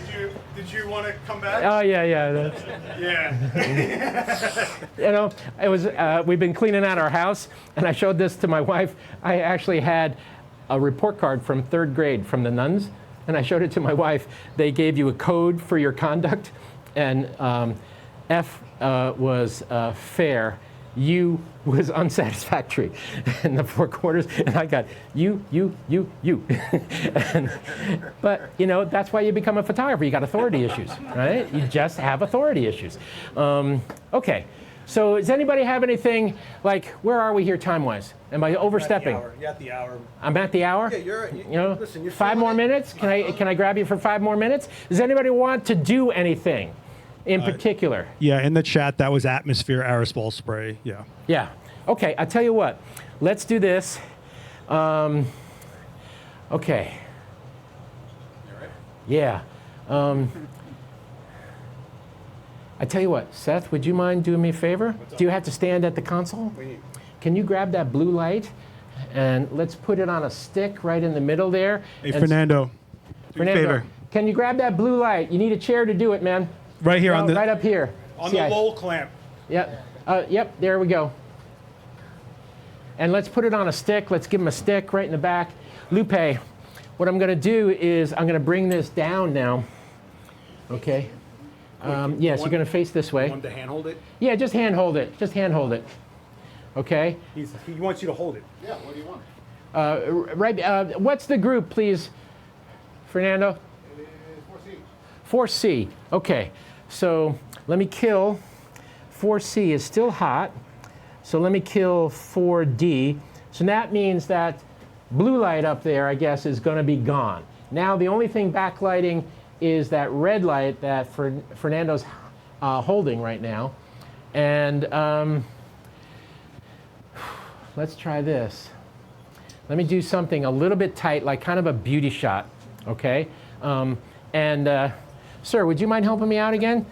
[SPEAKER 3] Did you want to come back?
[SPEAKER 1] Oh yeah.
[SPEAKER 3] Yeah.
[SPEAKER 1] You know, it was we've been cleaning out our house, and I showed this to my wife. I actually had a report card from 3rd grade from the nuns, and I showed it to my wife. They gave you a code for your conduct, and F was fair, U was unsatisfactory in the 4 quarters, and I got U. But you know, that's why you become a photographer. You got authority issues, right? You just have authority issues. Okay. So does anybody have anything, like, where are we here time-wise? Am I overstepping?
[SPEAKER 4] You're at the hour.
[SPEAKER 1] I'm at the hour?
[SPEAKER 4] Yeah,
[SPEAKER 1] You know,
[SPEAKER 4] listen, you're
[SPEAKER 1] 5 more
[SPEAKER 4] feeling it.
[SPEAKER 1] minutes? Can I grab you for 5 more minutes? Does anybody want to do anything in particular?
[SPEAKER 3] Yeah, in the chat, that was atmosphere aerosol spray. Yeah.
[SPEAKER 1] Yeah. Okay, I'll tell you what. Let's do this. Okay.
[SPEAKER 2] You all right?
[SPEAKER 1] Yeah. I tell you what, Seth, would you mind doing me a favor? Do you have to stand at the console? Can you grab that blue light and let's put it on a stick right in the middle there?
[SPEAKER 3] Hey,
[SPEAKER 1] And
[SPEAKER 3] Fernando. Do me a
[SPEAKER 1] Fernando,
[SPEAKER 3] favor.
[SPEAKER 1] can you grab that blue light? You need a chair to do it, man.
[SPEAKER 3] Right here
[SPEAKER 1] No,
[SPEAKER 3] on the
[SPEAKER 1] right up here.
[SPEAKER 3] on
[SPEAKER 1] See,
[SPEAKER 3] the Lowell clamp.
[SPEAKER 1] Yep. Yep. There we go. And let's put it on a stick. Let's give him a stick right in the back. Lupe, what I'm going to do is I'm going to bring this down now. Okay. Yes, you're going to face this way.
[SPEAKER 4] Want to handhold it?
[SPEAKER 1] Yeah, just hand hold it. Just hand hold it. Okay.
[SPEAKER 4] He wants you to hold it.
[SPEAKER 2] Yeah, what do you want?
[SPEAKER 1] Right. What's the group, please, Fernando?
[SPEAKER 2] 4C.
[SPEAKER 1] 4C. Okay. So let me kill. 4C is still hot. So let me kill 4D. So that means that blue light up there, I guess, is going to be gone. Now the only thing backlighting is that red light that Fernando's holding right now. And let's try this. Let me do something a little bit tight, like kind of a beauty shot, okay? Sir, would you mind helping me out again?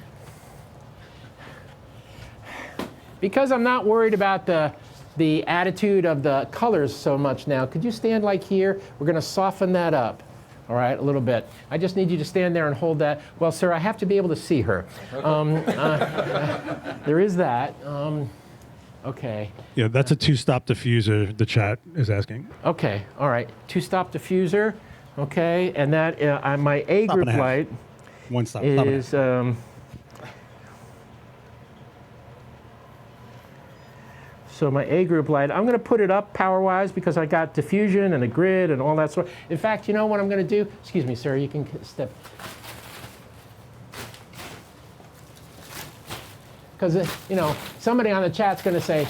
[SPEAKER 1] Because I'm not worried about the attitude of the colors so much now, could you stand like here? We're gonna soften that up. All right, a little bit. I just need you to stand there and hold that. Well, sir, I have to be able to see her. There is that. Okay.
[SPEAKER 3] Yeah, that's a 2-stop diffuser, the chat is asking.
[SPEAKER 1] Okay, all right. 2-stop diffuser. Okay, and that, my A
[SPEAKER 3] Stop
[SPEAKER 1] group
[SPEAKER 3] and a half.
[SPEAKER 1] light
[SPEAKER 3] 1 stop. Stop and a half.
[SPEAKER 1] is, so my A group light, I'm going to put it up power-wise because I got diffusion and a grid and all that sort. In fact, you know what I'm going to do? Excuse me, sir, you can step. Because, you know, somebody on the chat's going to say,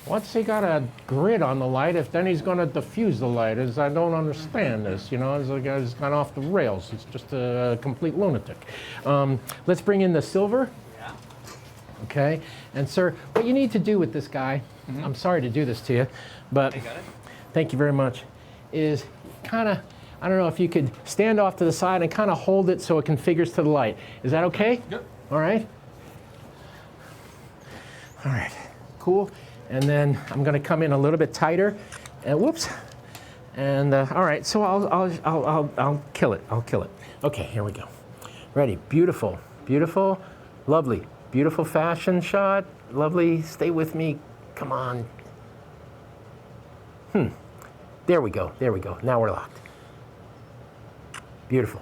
[SPEAKER 1] what's he got a grid on the light if then he's going to diffuse the light? I don't understand this, you know, it's like he's gone off the rails. It's just a complete lunatic. Let's bring in the silver.
[SPEAKER 5] Yeah.
[SPEAKER 1] Okay, and sir, what you need to do with this guy, I'm sorry to do this to you, but
[SPEAKER 5] I got it.
[SPEAKER 1] thank you very much, is kind of, I don't know if you could stand off to the side and kind of hold it so it configures to the light. Is that okay?
[SPEAKER 2] Yep.
[SPEAKER 1] All right. All right, cool. And then I'm going to come in a little bit tighter. And whoops. And all right, so I'll kill it. I'll kill it. Okay, here we go. Ready? Beautiful, beautiful, lovely, beautiful fashion shot. Lovely. Stay with me. Come on. There we go. There we go. Now we're locked. Beautiful.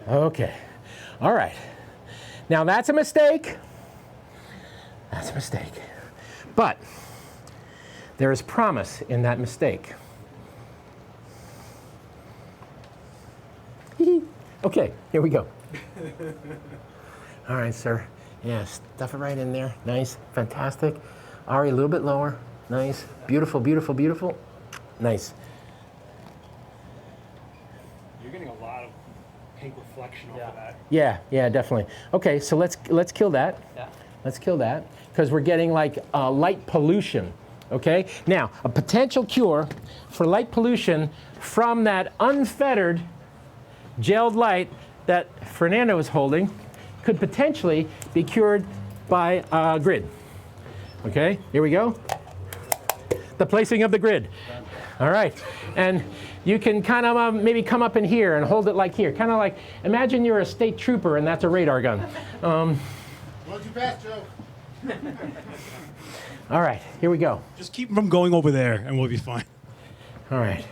[SPEAKER 1] Okay. All right. Now that's a mistake. That's a mistake. But there is promise in that mistake. Okay, here we go. All right, sir. Yeah, stuff it right in there. Nice, fantastic. Ari, a little bit lower. Nice, beautiful, beautiful, beautiful. Nice.
[SPEAKER 3] You're getting a lot of pink reflection off of that.
[SPEAKER 1] Yeah, yeah, definitely. Okay, so let's kill that.
[SPEAKER 5] Yeah.
[SPEAKER 1] Let's kill that, because we're getting like light pollution. Okay? Now, a potential cure for light pollution from that unfettered gelled light that Fernando is holding could potentially be cured by a grid. Okay, here we go. The placing of the grid. All right, and you can kind of maybe come up in here and hold it like here. Kind of like, imagine you're a state trooper and that's a radar gun.
[SPEAKER 5] What'd you pass, Joe?
[SPEAKER 1] All right, here we go.
[SPEAKER 3] Just keep from going over there, and we'll be fine.
[SPEAKER 1] All right.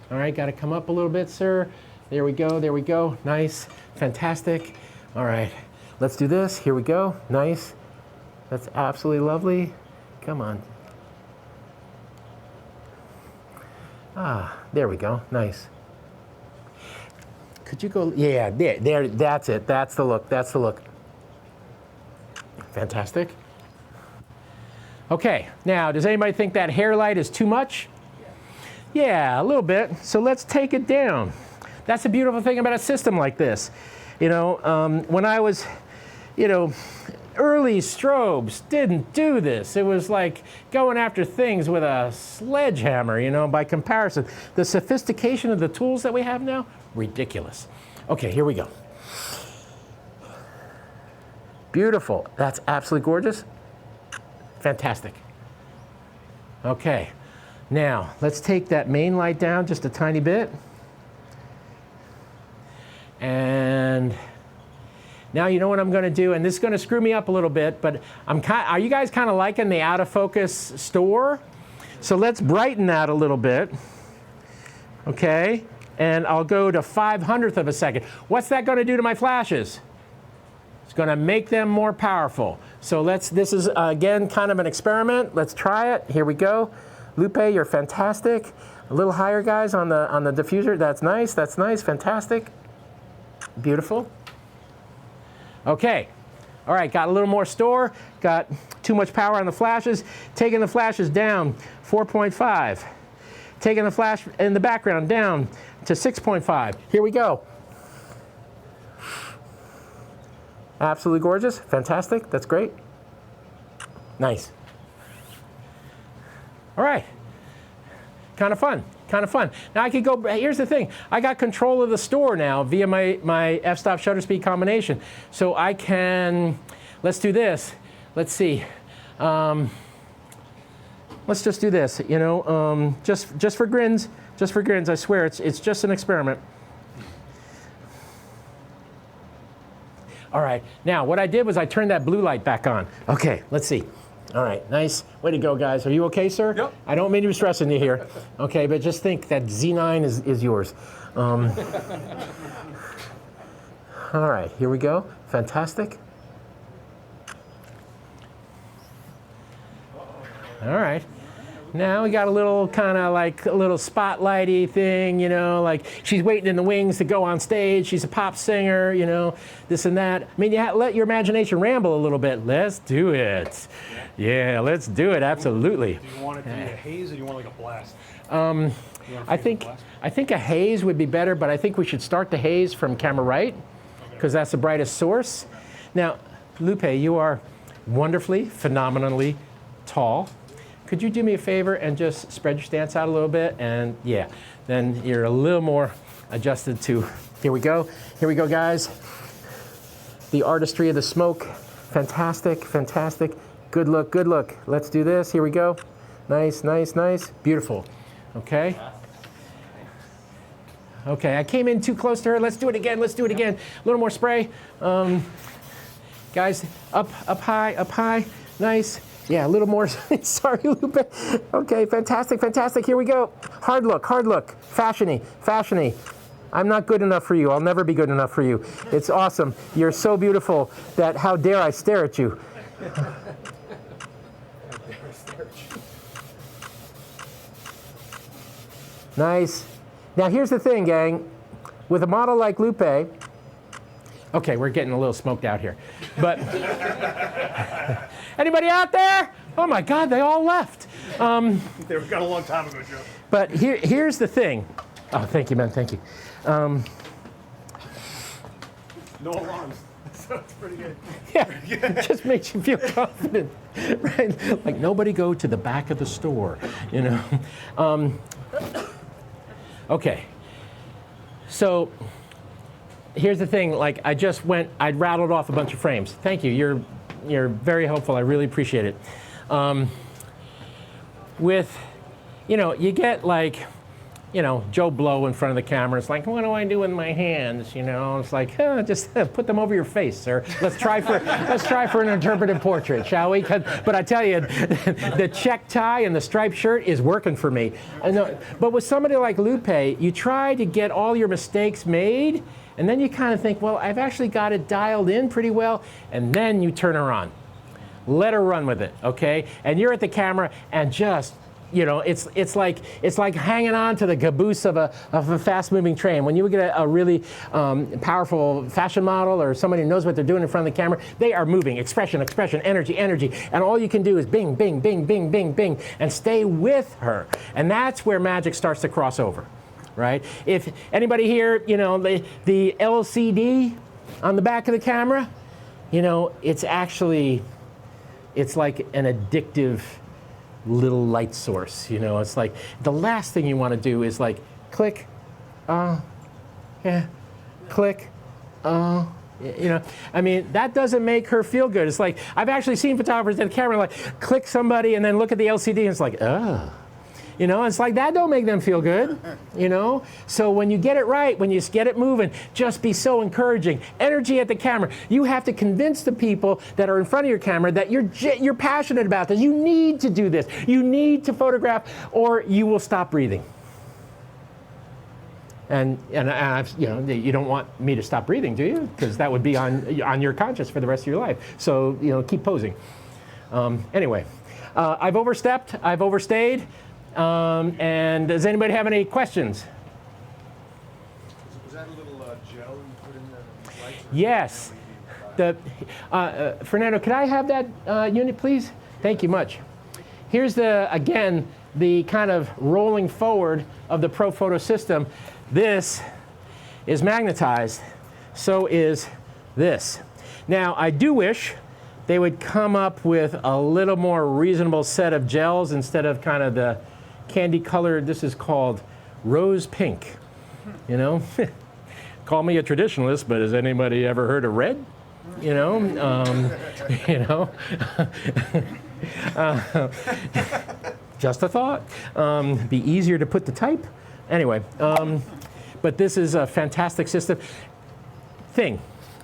[SPEAKER 1] All right, got to come up a little bit, sir. There we go, there we go. Nice, fantastic. All right, let's do this. Here we go, nice. That's absolutely lovely. Come on. Ah, there we go, nice. Could you go, yeah, there, that's it. That's the look, that's the look. Fantastic. Okay, now, does anybody think that hair light is too much? Yeah, a little bit. So let's take it down. That's the beautiful thing about a system like this. You know, when I was, you know, early strobes didn't do this. It was like going after things with a sledgehammer, you know, by comparison. The sophistication of the tools that we have now, ridiculous. Okay, here we go. Beautiful. That's absolutely gorgeous. Fantastic. Okay. Now, let's take that main light down just a tiny bit. And now you know what I'm going to do, and this is going to screw me up a little bit, but are you guys kind of liking the out of focus store? So let's brighten that a little bit. Okay, and I'll go to 5/100th of a second. What's that going to do to my flashes? It's going to make them more powerful. So this is again kind of an experiment. Let's try it. Here we go. Lupe, you're fantastic. A little higher, guys, on the diffuser. That's nice. That's nice. Fantastic. Beautiful. Okay. All right. Got a little more store. Got too much power on the flashes. Taking the flashes down 4.5. Taking the flash in the background down to 6.5. Here we go. Absolutely gorgeous. Fantastic. That's great. Nice. All right. Kind of fun. Kind of fun. Now I could go, here's the thing. I got control of the store now via my f-stop shutter speed combination. So I can, let's do this. Let's see. Let's just do this, you know, just for grins. Just for grins, I swear, it's just an experiment. All right, now what I did was I turned that blue light back on. Okay, let's see. All right, nice. Way to go, guys. Are you okay, sir?
[SPEAKER 2] Yep.
[SPEAKER 1] I don't mean to be stressing you here. Okay, but just think that Z9 is yours. All right, here we go. Fantastic. All right. Now we got a little kind of like a little spotlighty thing, you know, like she's waiting in the wings to go on stage. She's a pop singer, you know, this and that. I mean, let your imagination ramble a little bit. Let's do it. Yeah, let's do it. Absolutely.
[SPEAKER 3] Do you want it to be a haze or do you want like a blast?
[SPEAKER 1] I think a haze would be better, but I think we should start the haze from camera right because that's the brightest source. Now, Lupe, you are wonderfully, phenomenally tall. Could you do me a favor and just spread your stance out a little bit? And yeah, then you're a little more adjusted to, here we go, guys. The artistry of the smoke, fantastic, fantastic. Good look, good look. Let's do this, here we go. Nice, nice, nice, beautiful, okay. Okay, I came in too close to her. Let's do it again, let's do it again. A little more spray. Guys, up high, nice. Yeah, a little more. Sorry, Lupe. Okay, fantastic, fantastic. Here we go. Hard look, fashiony, fashiony. I'm not good enough for you. I'll never be good enough for you. It's awesome. You're so beautiful that how dare I stare at you. Nice. Now here's the thing, gang. With a model like Lupe, okay, we're getting a little smoked out here. But anybody out there? Oh my God, they all left.
[SPEAKER 3] They were gone a long time ago, Joe.
[SPEAKER 1] But here's the thing. Oh, thank you, man, thank you.
[SPEAKER 3] No alarms.
[SPEAKER 4] So it's pretty good.
[SPEAKER 1] Yeah, it just makes you feel confident, right? Like nobody go to the back of the store, you know. Okay, so here's the thing. Like I rattled off a bunch of frames. Thank you. You're very helpful. I really appreciate it. You get like, Joe Blow in front of the camera. It's like, what do I do with my hands? It's like, just put them over your face, sir. Let's try for an interpretive portrait, shall we? But I tell you, the check tie and the striped shirt is working for me. But with somebody like Lupe, you try to get all your mistakes made, and then you kind of think, well, I've actually got it dialed in pretty well, and then you turn her on. Let her run with it, okay? And you're at the camera and just, it's like hanging on to the caboose of a fast-moving train. When you get a really powerful fashion model or somebody who knows what they're doing in front of the camera, they are moving, expression, energy, and all you can do is bing, bing, bing, bing, bing, bing, and stay with her. And that's where magic starts to cross over, right? If anybody here, the LCD on the back of the camera, it's like an addictive little light source. It's like the last thing you want to do is like click, click, that doesn't make her feel good. It's like I've actually seen photographers at the camera like click somebody and then look at the LCD and it's like, it's like that don't make them feel good, So when you get it right, when you get it moving, just be so encouraging. Energy at the camera. You have to convince the people that are in front of your camera that you're passionate about this. You need to do this. You need to photograph, or you will stop breathing. And you don't want me to stop breathing, do you? Because that would be on your conscience for the rest of your life. So keep posing. Anyway, I've overstepped. I've overstayed. And does anybody have any questions?
[SPEAKER 5] Was that a little gel you put in the lights?
[SPEAKER 1] Yes. Fernando, could I have that unit, please? Thank you much. Here's again, the kind of rolling forward of the ProPhoto system. This is magnetized. So is this. Now, I do wish they would come up with a little more reasonable set of gels instead of kind of the candy colored. This is called rose pink, Call me a traditionalist, but has anybody ever heard of red? Just a thought. Be easier to put the type. Anyway, but this is a fantastic system.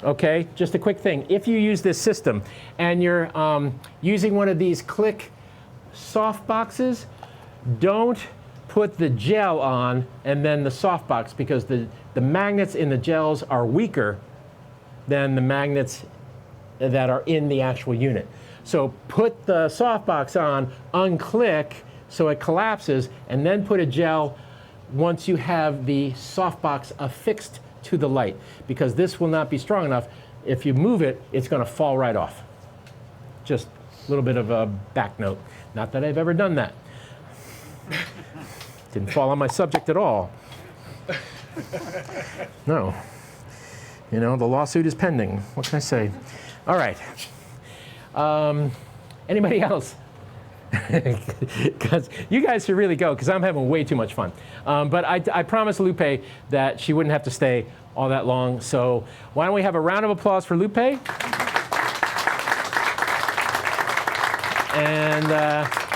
[SPEAKER 1] Okay, just a quick thing. If you use this system and you're using one of these click soft boxes, don't put the gel on and then the softbox, because the magnets in the gels are weaker than the magnets that are in the actual unit. So put the softbox on, unclick so it collapses, and then put a gel once you have the softbox affixed to the light, because this will not be strong enough. If you move it, it's going to fall right off. Just a little bit of a back note. Not that I've ever done that. Didn't fall on my subject at all. No. The lawsuit is pending. What can I say? All right. Anybody else? Because you guys should really go, because I'm having way too much fun. But I promised Lupe that she wouldn't have to stay all that long. So why don't we have a round of applause for Lupe? And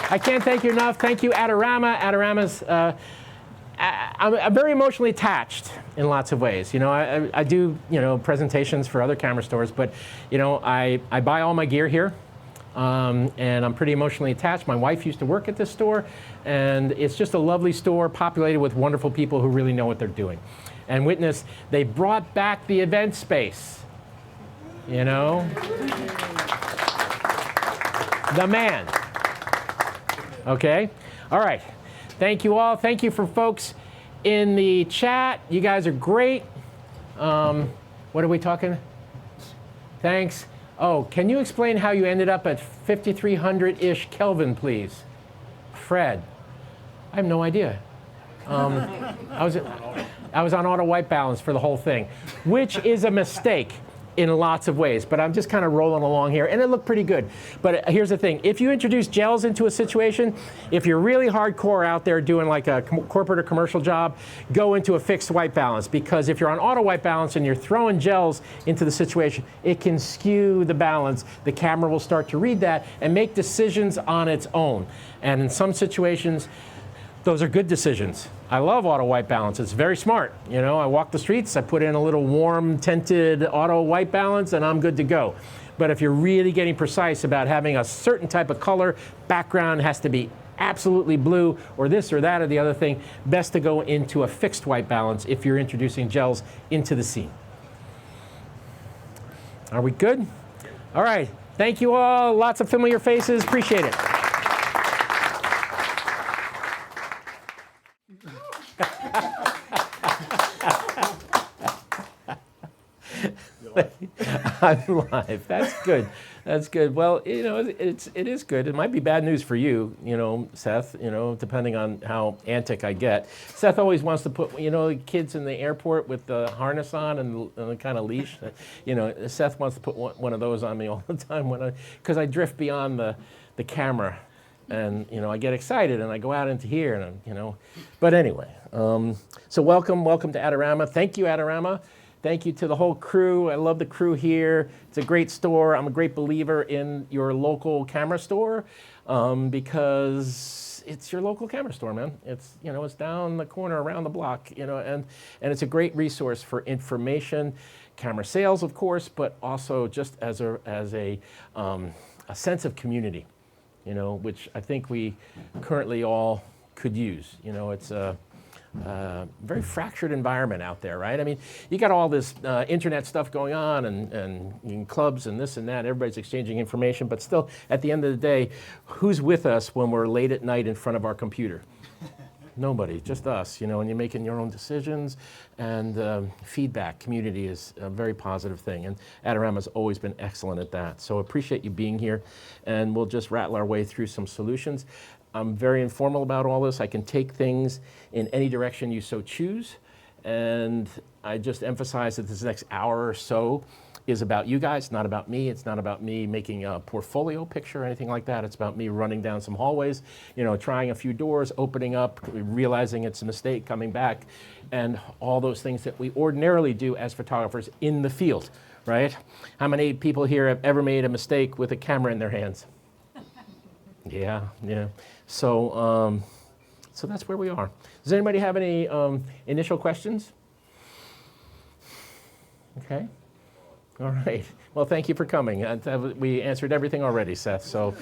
[SPEAKER 1] I can't thank you enough. Thank you, Adorama. Adorama's, I'm very emotionally attached in lots of ways. I do, presentations for other camera stores, but, I buy all my gear here. And I'm pretty emotionally attached. My wife used to work at this store, and it's just a lovely store populated with wonderful people who really know what they're doing. And witness, they brought back the event space. The man. Okay? All right. Thank you all. Thank you for folks in the chat. You guys are great. What are we talking? Thanks. Oh, can you explain how you ended up at 5,300-ish Kelvin, please? Fred. I have no idea. I was on auto white balance for the whole thing, which is a mistake. in lots of ways, but I'm just kind of rolling along here, and it looked pretty good. But here's the thing, if you introduce gels into a situation, if you're really hardcore out there doing like a corporate or commercial job, go into a fixed white balance, because if you're on auto white balance and you're throwing gels into the situation, it can skew the balance. The camera will start to read that and make decisions on its own. And in some situations, those are good decisions. I love auto white balance. It's very smart. You know, I walk the streets, I put in a little warm tinted auto white balance, and I'm good to go. But if you're really getting precise about having a certain type of color, background has to be absolutely blue, or this or that or the other thing, best to go into a fixed white balance if you're introducing gels into the scene. Are we good? All right. Thank you all. Lots of familiar faces. Appreciate it. I'm live. That's good. That's good. Well, you know, it is good. It might be bad news for you, you know, Seth, you know, depending on how antic I get. Seth always wants to put, you know, kids in the airport with the harness on and the kind of leash. You know, Seth wants to put one of those on me all the time because I drift beyond the camera. And, you know, I get excited and I go out into here and, you know. But anyway, so welcome to Adorama. Thank you, Adorama. Thank you to the whole crew. I love the crew here. It's a great store. I'm a great believer in your local camera store because it's your local camera store, man. It's, you know, it's down the corner around the block, you know, and it's a great resource for information, camera sales, of course, but also just as a sense of community, you know, which I think we currently all could use. You know, it's a very fractured environment out there, right? I mean, you got all this internet stuff going on and clubs and this and that. Everybody's exchanging information, but still, at the end of the day, who's with us when we're late at night in front of our computer? Nobody, just us, you know, and you're making your own decisions, and feedback, community is a very positive thing, and Adorama's always been excellent at that. So appreciate you being here, and we'll just rattle our way through some solutions. I'm very informal about all this. I can take things in any direction you so choose, and I just emphasize that this next hour or so is about you guys, not about me. It's not about me making a portfolio picture or anything like that. It's about me running down some hallways, you know, trying a few doors, opening up, realizing it's a mistake, coming back, and all those things that we ordinarily do as photographers in the field, right? How many people here have ever made a mistake with a camera in their hands? Yeah. So that's where we are. Does anybody have any initial questions? Okay. All right. Well, thank you for coming. We answered everything already, Seth. So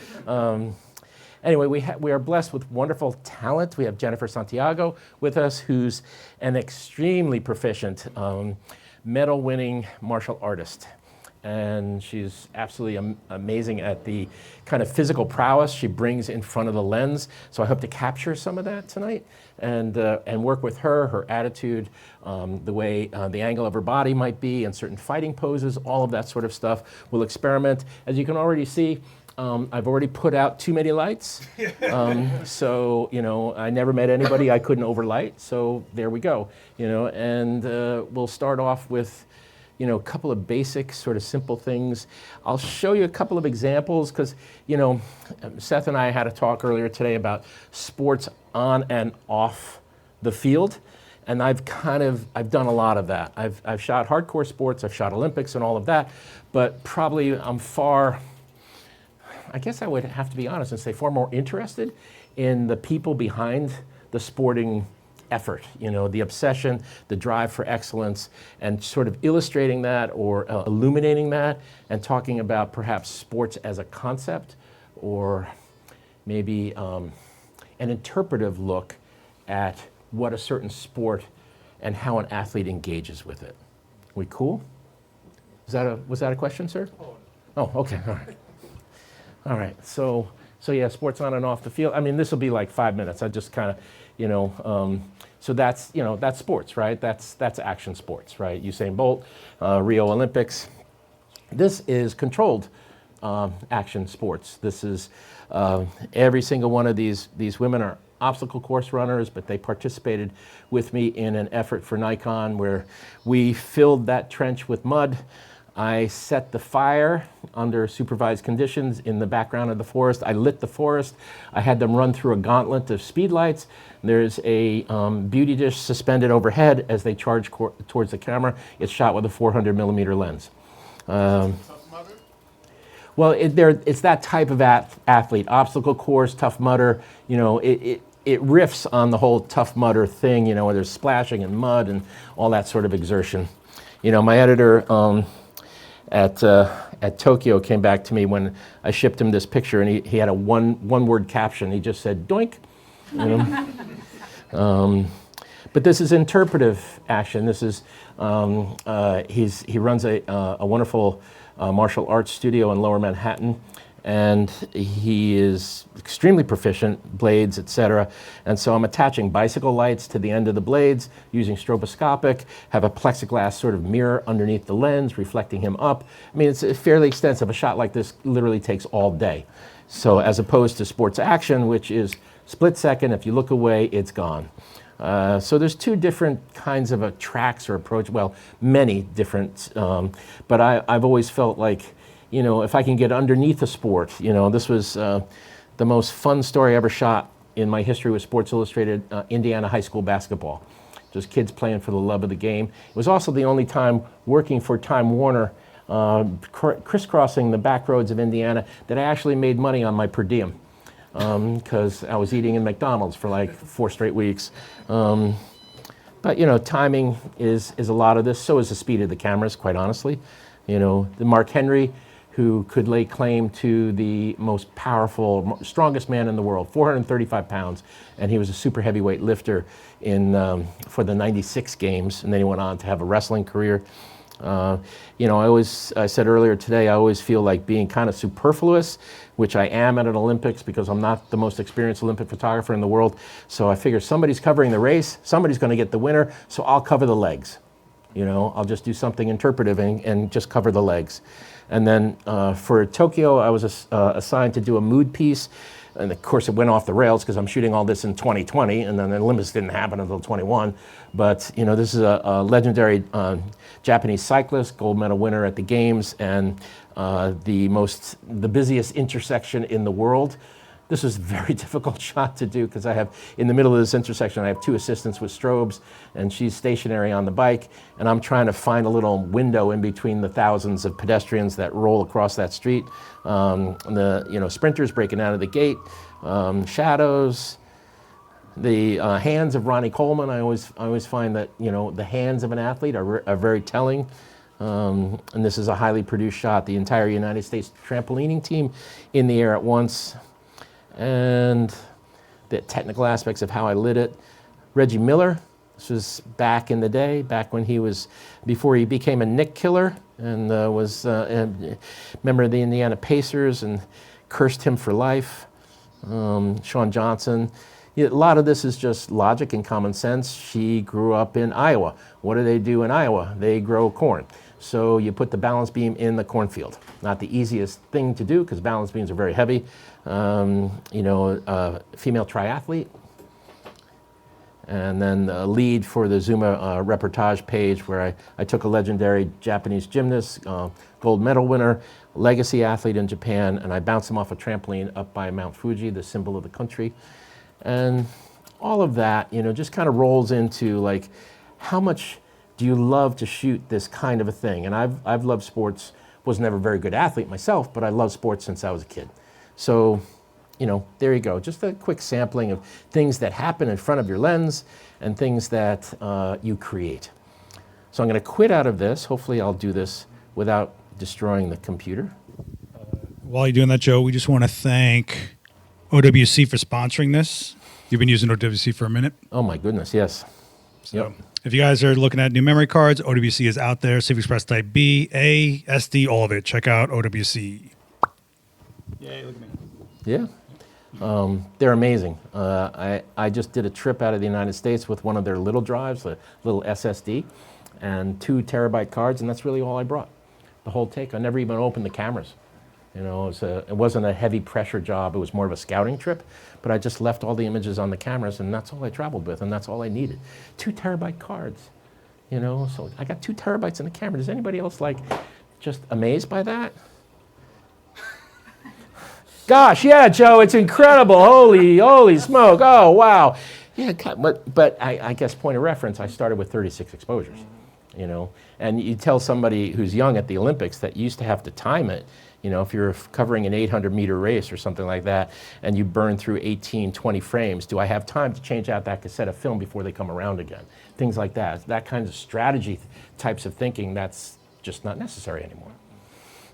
[SPEAKER 1] anyway, we are blessed with wonderful talent. We have Jennifer Santiago with us, who's an extremely proficient medal-winning martial artist. And she's absolutely amazing at the kind of physical prowess she brings in front of the lens. So I hope to capture some of that tonight and work with her attitude, the way the angle of her body might be, and certain fighting poses, all of that sort of stuff. We'll experiment. As you can already see, I've already put out too many lights. So, you know, I never met anybody I couldn't overlight. So there we go, you know, and we'll start off with, you know, a couple of basic sort of simple things. I'll show you a couple of examples because, you know, Seth and I had a talk earlier today about sports on and off the field. And I've done a lot of that. I've shot hardcore sports, I've shot Olympics and all of that, but probably I guess I would have to be honest and say far more interested in the people behind the sporting effort, you know, the obsession, the drive for excellence, and sort of illustrating that or illuminating that and talking about perhaps sports as a concept or maybe an interpretive look at what a certain sport and how an athlete engages with it. We cool? Was that a question, sir? Oh, okay, all right. All right, so yeah, sports on and off the field. I mean, this will be like 5 minutes. I just kind of, you know, so that's, you know, that's sports, right? That's action sports, right? Usain Bolt, Rio Olympics. This is controlled action sports. This is every single one of these women are obstacle course runners, but they participated with me in an effort for Nikon where we filled that trench with mud. I set the fire under supervised conditions in the background of the forest. I lit the forest. I had them run through a gauntlet of speed lights. There's a beauty dish suspended overhead as they charge towards the camera. It's shot with a 400 millimeter lens. Well, it's that type of athlete. Obstacle course, Tough Mudder. You know, it riffs on the whole Tough Mudder thing. You know, where there's splashing and mud and all that sort of exertion. You know, my editor at Tokyo came back to me when I shipped him this picture, and he had a one-word caption. He just said, "Doink." You know? But this is interpretive action. This is he runs a wonderful martial arts studio in Lower Manhattan, and he is extremely proficient, blades, etc. And so I'm attaching bicycle lights to the end of the blades using stroboscopic, have a plexiglass sort of mirror underneath the lens reflecting him up. I mean, it's fairly extensive. A shot like this literally takes all day. So as opposed to sports action, which is split second, if you look away, it's gone. So there's two different kinds of tracks or approach, well, many different, but I've always felt like, you know, if I can get underneath a sport, you know, this was the most fun story I ever shot in my history with Sports Illustrated, Indiana high school basketball. Just kids playing for the love of the game. It was also the only time working for Time Warner, crisscrossing the back roads of Indiana, that I actually made money on my per diem, because I was eating in McDonald's for like 4 straight weeks. But you know, timing is a lot of this. So is the speed of the cameras, quite honestly. You know, the Mark Henry, who could lay claim to the most powerful, strongest man in the world, 435 pounds, and he was a super heavyweight lifter for the '96 games, and then he went on to have a wrestling career. You know, I said earlier today, I always feel like being kind of superfluous, which I am at an Olympics because I'm not the most experienced Olympic photographer in the world. So I figure somebody's covering the race, somebody's going to get the winner, so I'll cover the legs. You know, I'll just do something interpretive and just cover the legs. And then for Tokyo, I was assigned to do a mood piece. And of course, it went off the rails because I'm shooting all this in 2020, and then the Olympics didn't happen until 21. But you know, this is a legendary Japanese cyclist, gold medal winner at the games, and the busiest intersection in the world. This was a very difficult shot to do because I have, in the middle of this intersection, I have 2 assistants with strobes, and she's stationary on the bike, and I'm trying to find a little window in between the thousands of pedestrians that roll across that street. The sprinters breaking out of the gate, shadows, the hands of Ronnie Coleman. I always find that, you know, the hands of an athlete are very telling. And this is a highly produced shot. The entire United States trampolining team in the air at once. And the technical aspects of how I lit it. Reggie Miller, this was back in the day, back when before he became a Nick killer, and was a member of the Indiana Pacers and cursed him for life. Sean Johnson. A lot of this is just logic and common sense. She grew up in Iowa. What do they do in Iowa? They grow corn. So you put the balance beam in the cornfield. Not the easiest thing to do because balance beams are very heavy. Female triathlete. And then a lead for the Zuma reportage page where I took a legendary Japanese gymnast, gold medal winner, legacy athlete in Japan, and I bounced him off a trampoline up by Mount Fuji, the symbol of the country. And all of that, you know, just kind of rolls into like, how much do you love to shoot this kind of a thing? And I've loved sports, was never a very good athlete myself, but I loved sports since I was a kid. So, you know, there you go. Just a quick sampling of things that happen in front of your lens and things that you create. So I'm going to quit out of this. Hopefully I'll do this without destroying the computer.
[SPEAKER 3] While you're doing that, Joe, we just want to thank OWC for sponsoring this. You've been using OWC for a minute.
[SPEAKER 1] Oh my goodness, yes.
[SPEAKER 3] So
[SPEAKER 1] Yep.
[SPEAKER 3] if you guys are looking at new memory cards, OWC is out there. Civ Express Type B, A, SD, all of it. Check out OWC. Yay, look at me.
[SPEAKER 1] Yeah. They're amazing. I just did a trip out of the United States with one of their little drives, a little SSD, and 2 terabyte cards, and that's really all I brought. The whole take. I never even opened the cameras. You know, it wasn't a heavy pressure job. It was more of a scouting trip, but I just left all the images on the cameras, and that's all I traveled with, and that's all I needed. 2 terabyte cards, you know, so I got 2 terabytes in the camera. Does anybody else like just amazed by that? Gosh, yeah, Joe, it's incredible. Holy smoke. Oh, wow. Yeah, but I guess point of reference, I started with 36 exposures, you know. And you tell somebody who's young at the Olympics that you used to have to time it, you know, if you're covering an 800-meter race or something like that, and you burn through 18, 20 frames, do I have time to change out that cassette of film before they come around again? Things like that. That kind of strategy types of thinking, that's just not necessary anymore.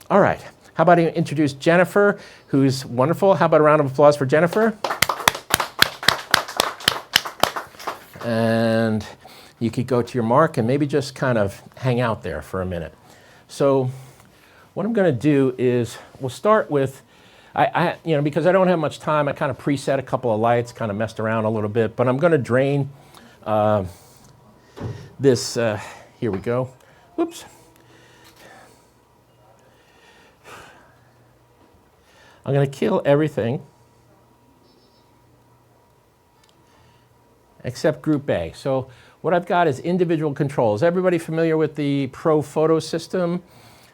[SPEAKER 1] All right. How about I introduce Jennifer, who's wonderful. How about a round of applause for Jennifer? And you could go to your mark and maybe just kind of hang out there for a minute. So what I'm going to do is we'll start with, you know, because I don't have much time, I kind of preset a couple of lights, kind of messed around a little bit, but I'm going to drain this, here we go. Whoops. I'm going to kill everything except group A. So what I've got is individual controls. Everybody familiar with the Pro Photo system?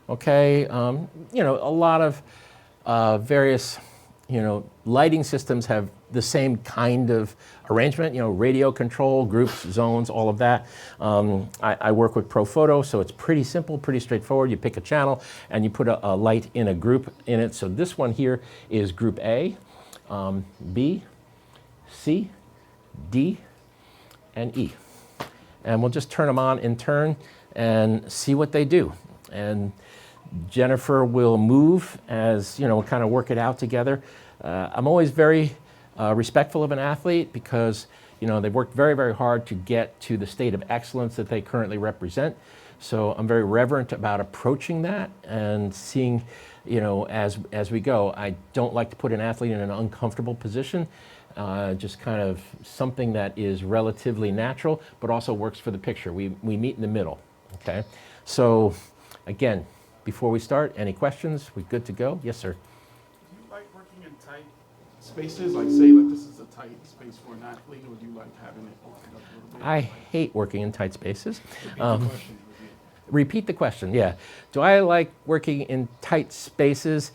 [SPEAKER 1] Okay, you know, a lot of various, you know, lighting systems have the same kind of arrangement, you know, radio control, groups, zones, all of that. I work with Pro Photo, so it's pretty simple, pretty straightforward. You pick a channel and you put a light in a group in it. So this one here is group A, B, C, D, and E. And we'll just turn them on in turn and see what they do. And Jennifer will move as, you know, we'll kind of work it out together. I'm always very respectful of an athlete because, you know, they've worked very, very hard to get to the state of excellence that they currently represent. So I'm very reverent about approaching that and seeing, you know, as we go. I don't like to put an athlete in an uncomfortable position. Just kind of something that is relatively natural, but also works for the picture. We meet in the middle, okay? So, again, before we start, any questions? We good to go? Yes, sir.
[SPEAKER 2] Do you like working in tight spaces? Like, say, like this is a tight space for an athlete, or do you like having it open up a little bit?
[SPEAKER 1] I hate working in tight spaces. Repeat the question, yeah. Do I like working in tight spaces?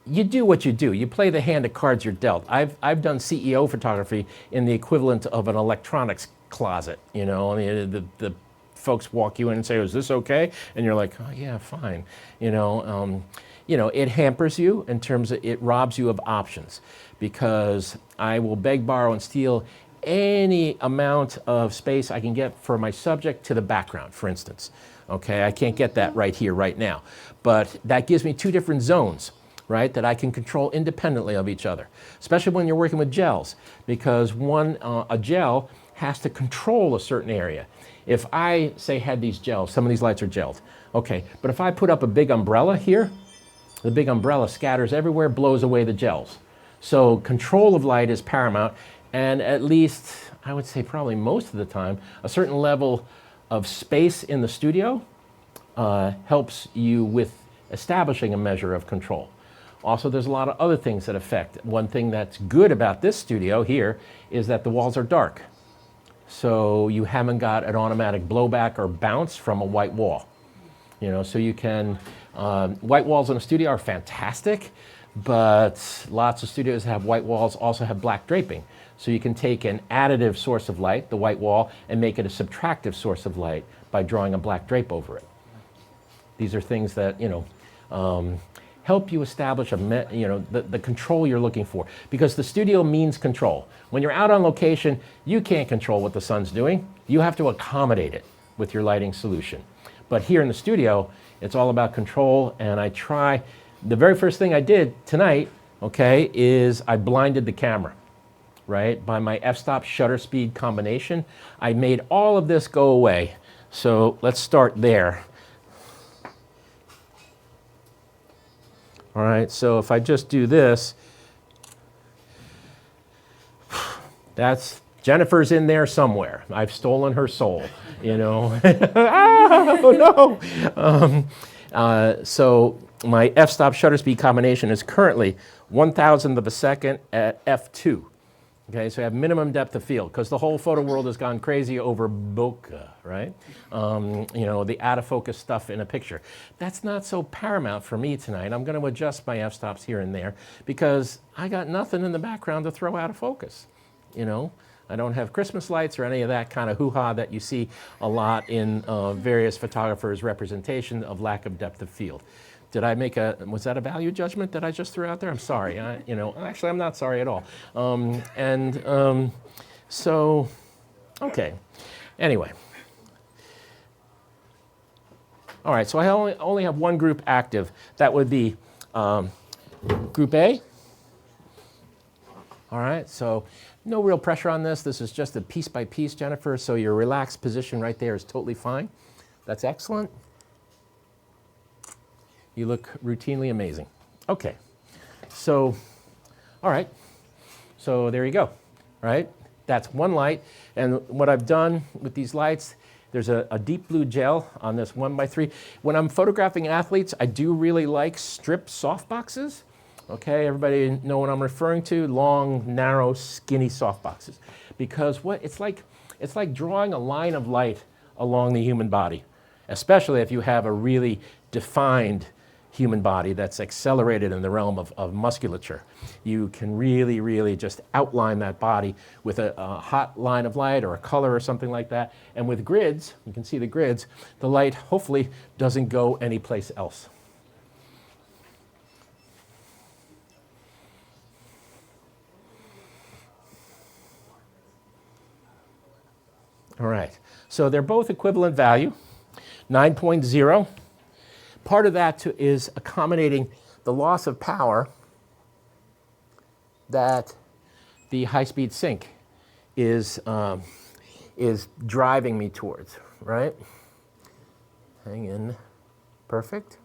[SPEAKER 1] You do what you do. You play the hand of cards you're dealt. I've done CEO photography in the equivalent of an electronics closet. You know, I mean, the folks walk you in and say, "Is this okay?" And you're like, "Oh yeah, fine." You know, it hampers you in terms of it robs you of options because I will beg, borrow, and steal any amount of space I can get for my subject to the background, for instance. Okay, I can't get that right here, right now, but that gives me two different zones, right, that I can control independently of each other, especially when you're working with gels, because a gel has to control a certain area. If I, say, had these gels, some of these lights are gelled, okay, but if I put up a big umbrella here, the big umbrella scatters everywhere, blows away the gels. So control of light is paramount, and at least, I would say probably most of the time, a certain level of space in the studio helps you with establishing a measure of control. Also, there's a lot of other things that affect. One thing that's good about this studio here is that the walls are dark. So you haven't got an automatic blowback or bounce from a white wall. You know, so you can, white walls in a studio are fantastic, but lots of studios that have white walls also have black draping. So you can take an additive source of light, the white wall, and make it a subtractive source of light by drawing a black drape over it. These are things that, you know, help you establish the control you're looking for, because the studio means control. When you're out on location, you can't control what the sun's doing. You have to accommodate it with your lighting solution. But here in the studio, it's all about control, and I try. The very first thing I did tonight, okay, is I blinded the camera, right? By my f-stop shutter speed combination, I made all of this go away. So let's start there. All right, so if I just do this, that's Jennifer's in there somewhere. I've stolen her soul, you know. Oh no! So my f-stop shutter speed combination is currently 1,000th of a second at f2. Okay, so you have minimum depth of field because the whole photo world has gone crazy over bokeh, right? You know, the out of focus stuff in a picture. That's not so paramount for me tonight. I'm going to adjust my f-stops here and there because I got nothing in the background to throw out of focus, you know? I don't have Christmas lights or any of that kind of hoo-ha that you see a lot in various photographers' representation of lack of depth of field. Did I make was that a value judgment that I just threw out there? I'm sorry. You know, actually, I'm not sorry at all. So, okay. Anyway. All right, so I only have one group active. That would be Group A. All right, so no real pressure on this. This is just a piece by piece, Jennifer, so your relaxed position right there is totally fine. That's excellent. You look routinely amazing. Okay, so, all right, so there you go, right? That's one light, and what I've done with these lights, there's a deep blue gel on this 1x3. When I'm photographing athletes, I do really like strip softboxes. Okay, everybody know what I'm referring to? Long, narrow, skinny softboxes. Because it's like drawing a line of light along the human body, especially if you have a really defined human body that's accelerated in the realm of musculature. You can really, really just outline that body with a hot line of light or a color or something like that. And with grids, you can see the grids, the light hopefully doesn't go anyplace else. All right, so they're both equivalent value, 9.0. Part of that is accommodating the loss of power that the high-speed sync is driving me towards, right? Hang in, perfect.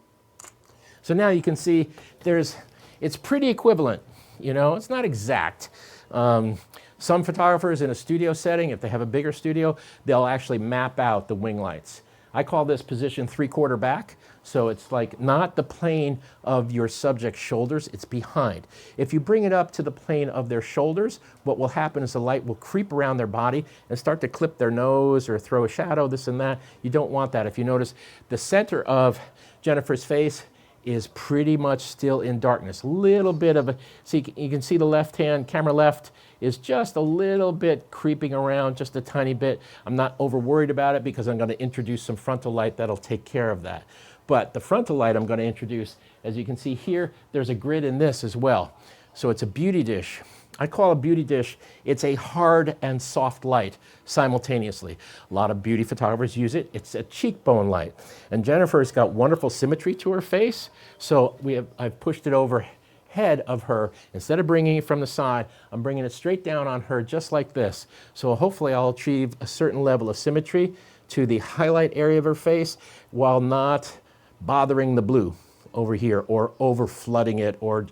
[SPEAKER 1] So now you can see it's pretty equivalent, you know, it's not exact. Some photographers in a studio setting, if they have a bigger studio, they'll actually map out the wing lights. I call this position 3/4 back, so it's like not the plane of your subject's shoulders, it's behind. If you bring it up to the plane of their shoulders, what will happen is the light will creep around their body and start to clip their nose or throw a shadow, this and that. You don't want that. If you notice, the center of Jennifer's face is pretty much still in darkness. A little bit of see, you can see the left hand, camera left, is just a little bit creeping around, just a tiny bit. I'm not over worried about it because I'm going to introduce some frontal light that'll take care of that. But the frontal light I'm going to introduce, as you can see here, there's a grid in this as well. So it's a beauty dish. I call a beauty dish, it's a hard and soft light simultaneously. A lot of beauty photographers use it. It's a cheekbone light. And Jennifer's got wonderful symmetry to her face, so I've pushed it over head of her. Instead of bringing it from the side, I'm bringing it straight down on her just like this. So hopefully I'll achieve a certain level of symmetry to the highlight area of her face while not bothering the blue over here or over flooding it or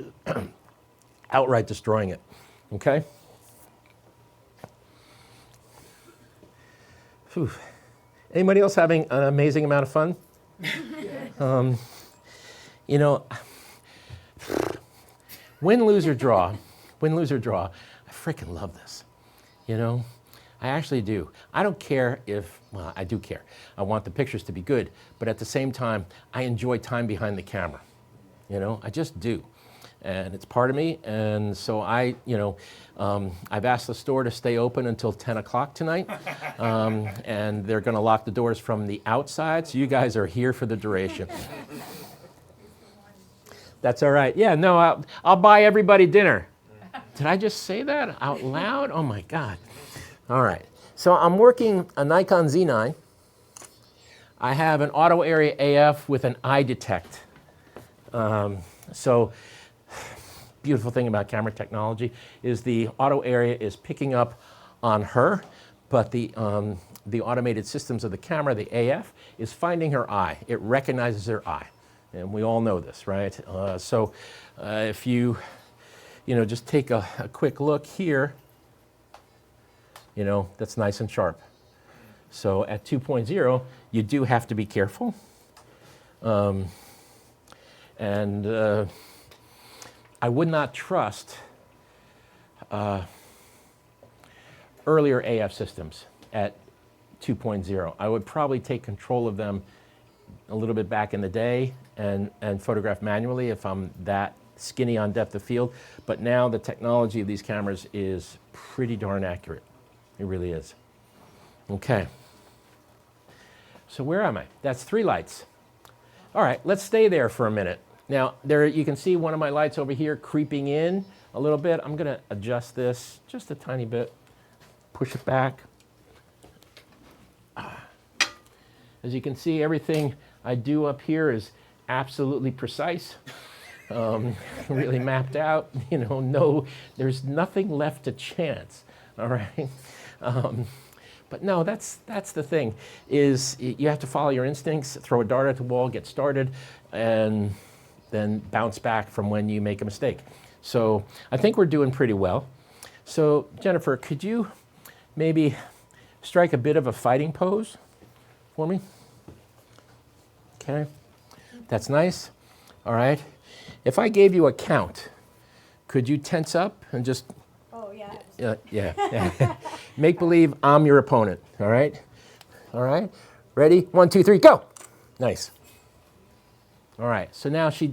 [SPEAKER 1] outright destroying it. Okay? Whew. Anybody else having an amazing amount of fun? You know, win, lose, or draw, I freaking love this. You know, I actually do. I don't care if, well, I do care. I want the pictures to be good, but at the same time, I enjoy time behind the camera. You know, I just do. And it's part of me, and so I've asked the store to stay open until 10 o'clock tonight, and they're going to lock the doors from the outside, so you guys are here for the duration. That's all right. Yeah, no, I'll buy everybody dinner. Did I just say that out loud? Oh my God. All right, so I'm working a Nikon Z9. I have an auto area AF with an eye detect. Beautiful thing about camera technology is the auto area is picking up on her, but the automated systems of the camera, the AF, is finding her eye. It recognizes her eye, and we all know this, right? If you just take a quick look here, that's nice and sharp. So at 2.0, you do have to be careful. I would not trust earlier AF systems at 2.0. I would probably take control of them a little bit back in the day and photograph manually if I'm that skinny on depth of field. But now the technology of these cameras is pretty darn accurate. It really is. Okay. So where am I? That's 3 lights. All right, let's stay there for a minute. Now, there you can see one of my lights over here creeping in a little bit. I'm going to adjust this just a tiny bit. Push it back. As you can see, everything I do up here is absolutely precise. Really mapped out. You know, no, there's nothing left to chance. All right. But no, that's the thing, is you have to follow your instincts, throw a dart at the wall, get started, and then bounce back from when you make a mistake. So I think we're doing pretty well. So Jennifer, could you maybe strike a bit of a fighting pose for me? Okay, that's nice. All right. If I gave you a count, could you tense up and just...
[SPEAKER 8] Oh, yeah.
[SPEAKER 1] Yeah. Make believe I'm your opponent, all right? All right? Ready? 1, 2, 3, go! Nice. All right, so now she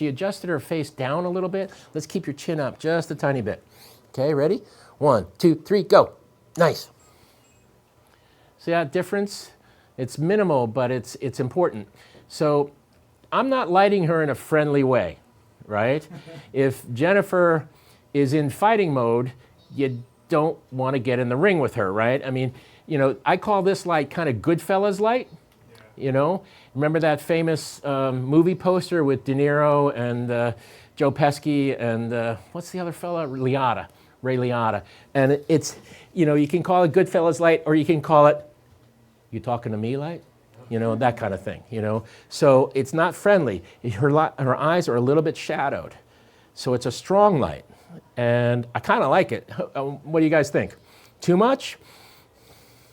[SPEAKER 1] adjusted her face down a little bit. Let's keep your chin up just a tiny bit. Okay, ready? 1, 2, 3, go! Nice. See that difference? It's minimal, but it's important. So I'm not lighting her in a friendly way, right? If Jennifer is in fighting mode, you don't want to get in the ring with her, right? I mean, you know, I call this light kind of Goodfellas light, you know? Remember that famous movie poster with De Niro and Joe Pesci and what's the other fella? Ray Liotta. And it's, you know, you can call it Goodfellas light, or you can call it, you talking to me light? You know, that kind of thing, you know? So it's not friendly. Her eyes are a little bit shadowed. So it's a strong light. And I kind of like it. What do you guys think? Too much?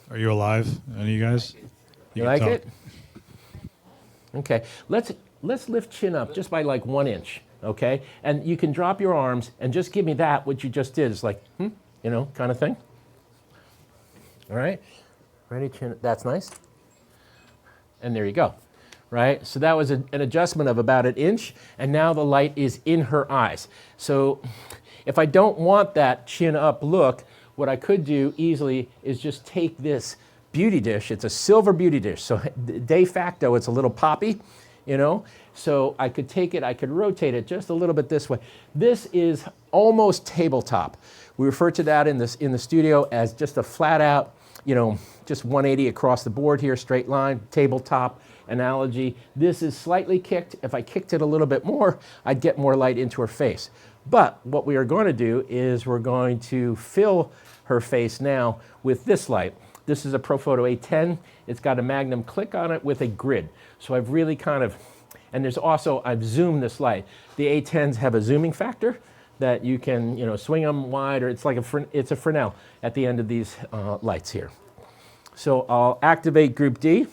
[SPEAKER 3] Are you alive? Any of you guys?
[SPEAKER 1] You like it? Okay. Let's lift chin up just by like 1 inch, okay? And you can drop your arms and just give me that, what you just did. It's like, you know, kind of thing. All right? Ready, chin. That's nice. And there you go. Right? So that was an adjustment of about 1 inch, and now the light is in her eyes. So if I don't want that chin up look, what I could do easily is just take this beauty dish. It's a silver beauty dish, so de facto it's a little poppy, you know? So I could take it, I could rotate it just a little bit this way. This is almost tabletop. We refer to that in the studio as just a flat out, you know, just 180 across the board here, straight line, tabletop analogy. This is slightly kicked. If I kicked it a little bit more, I'd get more light into her face. But what we are going to do is we're going to fill her face now with this light. This is a Profoto A10. It's got a Magnum click on it with a grid. So I've really kind of, and there's also, I've zoomed this light. The A10s have a zooming factor that you can, you know, swing them wide, or it's like it's a Fresnel at the end of these lights here. So I'll activate group D.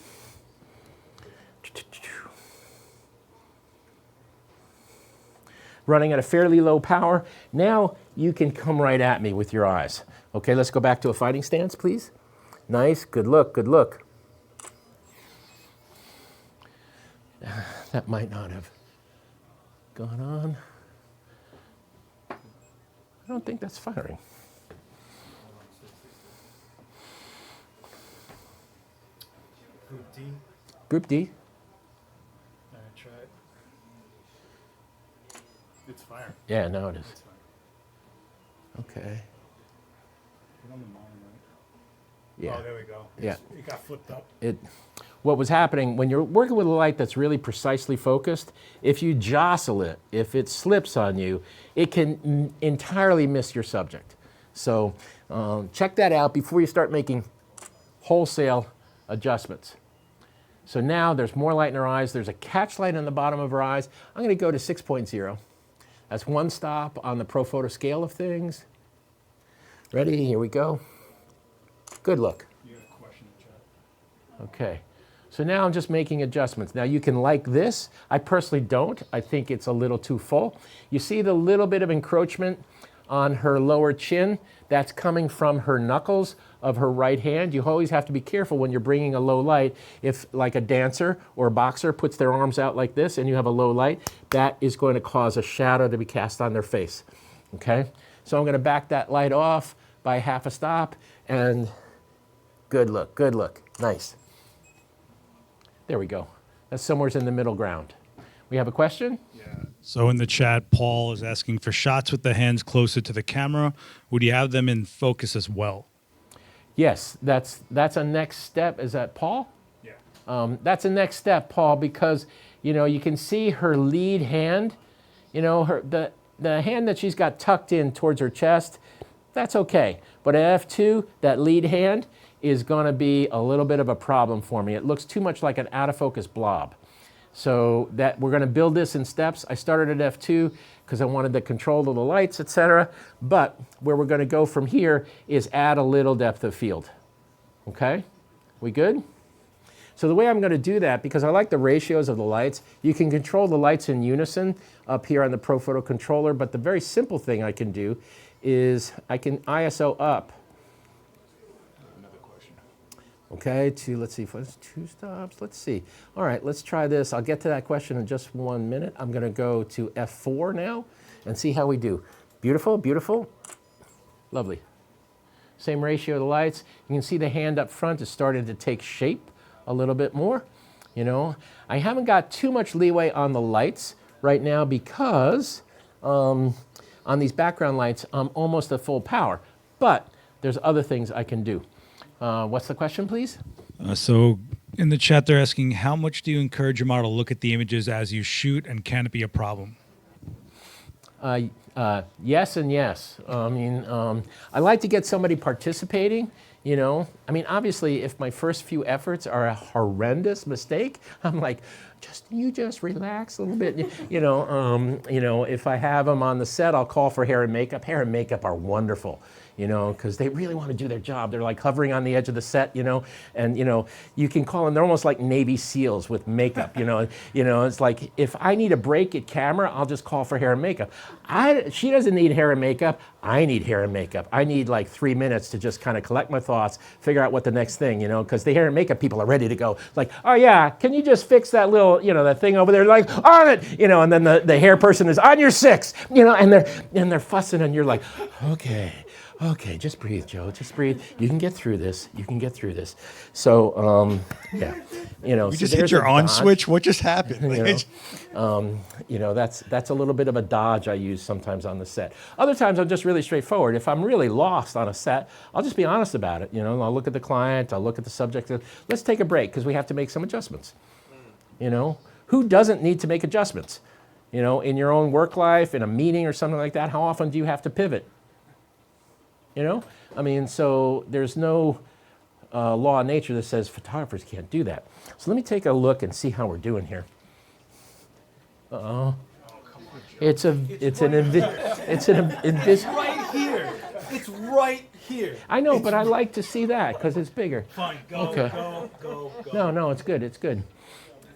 [SPEAKER 1] Running at a fairly low power. Now you can come right at me with your eyes. Okay, let's go back to a fighting stance, please. Nice, good look, good look. That might not have gone on. I don't think that's firing.
[SPEAKER 5] Group D.
[SPEAKER 1] Group D.
[SPEAKER 5] All right, try it. It's firing.
[SPEAKER 1] Yeah, now it is.
[SPEAKER 5] It's firing.
[SPEAKER 1] Okay.
[SPEAKER 5] Put on the monitor.
[SPEAKER 1] Yeah.
[SPEAKER 5] Oh, there we go.
[SPEAKER 1] Yeah.
[SPEAKER 5] It got flipped up.
[SPEAKER 1] What was happening when you're working with a light that's really precisely focused, if you jostle it, if it slips on you, it can entirely miss your subject. So check that out before you start making wholesale adjustments. So now there's more light in her eyes. There's a catch light on the bottom of her eyes. I'm going to go to 6.0. That's one stop on the Profoto scale of things. Ready? Here we go. Good look.
[SPEAKER 5] You have a question in chat.
[SPEAKER 1] Okay. So now I'm just making adjustments. Now you can like this. I personally don't. I think it's a little too full. You see the little bit of encroachment on her lower chin, that's coming from her knuckles of her right hand. You always have to be careful when you're bringing a low light. If like a dancer or a boxer puts their arms out like this and you have a low light, that is going to cause a shadow to be cast on their face, okay? So I'm going to back that light off by half a stop, and good look, nice. There we go. That's somewhere in the middle ground. We have a question?
[SPEAKER 3] So in the chat, Paul is asking for shots with the hands closer to the camera. Would you have them in focus as well?
[SPEAKER 1] Yes, that's a next step. Is that Paul?
[SPEAKER 5] Yeah.
[SPEAKER 1] That's a next step, Paul, because you can see her lead hand. The hand that she's got tucked in towards her chest. That's okay, but at F2, that lead hand is going to be a little bit of a problem for me. It looks too much like an out of focus blob. So that we're going to build this in steps. I started at F2 because I wanted the control of the lights, etc. But where we're going to go from here is add a little depth of field. Okay? We good? So the way I'm going to do that, because I like the ratios of the lights, you can control the lights in unison up here on the ProPhoto controller, but the very simple thing I can do is I can ISO up. Okay, let's see, two stops, let's see. All right, let's try this. I'll get to that question in just 1 minute. I'm gonna go to F4 now and see how we do. Beautiful, beautiful, lovely. Same ratio of the lights. You can see the hand up front is starting to take shape a little bit more. I haven't got too much leeway on the lights right now because on these background lights, I'm almost at full power, but there's other things I can do. What's the question, please?
[SPEAKER 3] So in the chat, they're asking, how much do you encourage your model to look at the images as you shoot, and can it be a problem?
[SPEAKER 1] Yes and yes. I like to get somebody participating. Obviously, if my first few efforts are a horrendous mistake, I'm like, just relax a little bit. If I have them on the set, I'll call for hair and makeup. Hair and makeup are wonderful, because they really want to do their job. They're like hovering on the edge of the set, and you can call them. They're almost like Navy SEALs with makeup. It's like if I need a break at camera, I'll just call for hair and makeup. She doesn't need hair and makeup. I need hair and makeup. I need like 3 minutes to just kind of collect my thoughts, figure out what the next thing, because the hair and makeup people are ready to go. Like, oh yeah, can you just fix that little, that thing over there? Like, on it, and then the hair person is on your 6, and they're fussing, and you're like, okay, just breathe, Joe. Just breathe. You can get through this. So, yeah,
[SPEAKER 3] You
[SPEAKER 1] so
[SPEAKER 3] just hit
[SPEAKER 1] there's
[SPEAKER 3] your
[SPEAKER 1] a
[SPEAKER 3] on
[SPEAKER 1] dodge.
[SPEAKER 3] switch. What just happened?
[SPEAKER 1] That's a little bit of a dodge I use sometimes on the set. Other times I'm just really straightforward. If I'm really lost on a set, I'll just be honest about it. I'll look at the client, I'll look at the subject. Let's take a break because we have to make some adjustments. Who doesn't need to make adjustments? In your own work life, in a meeting or something like that, how often do you have to pivot? So there's no law of nature that says photographers can't do that. So let me take a look and see how we're doing here. Uh-oh. It's an invisible.
[SPEAKER 4] Right here. It's right here.
[SPEAKER 1] I know, but I like to see that because it's bigger.
[SPEAKER 5] Fine, go,
[SPEAKER 1] Okay.
[SPEAKER 5] go.
[SPEAKER 1] No, it's good. It's good.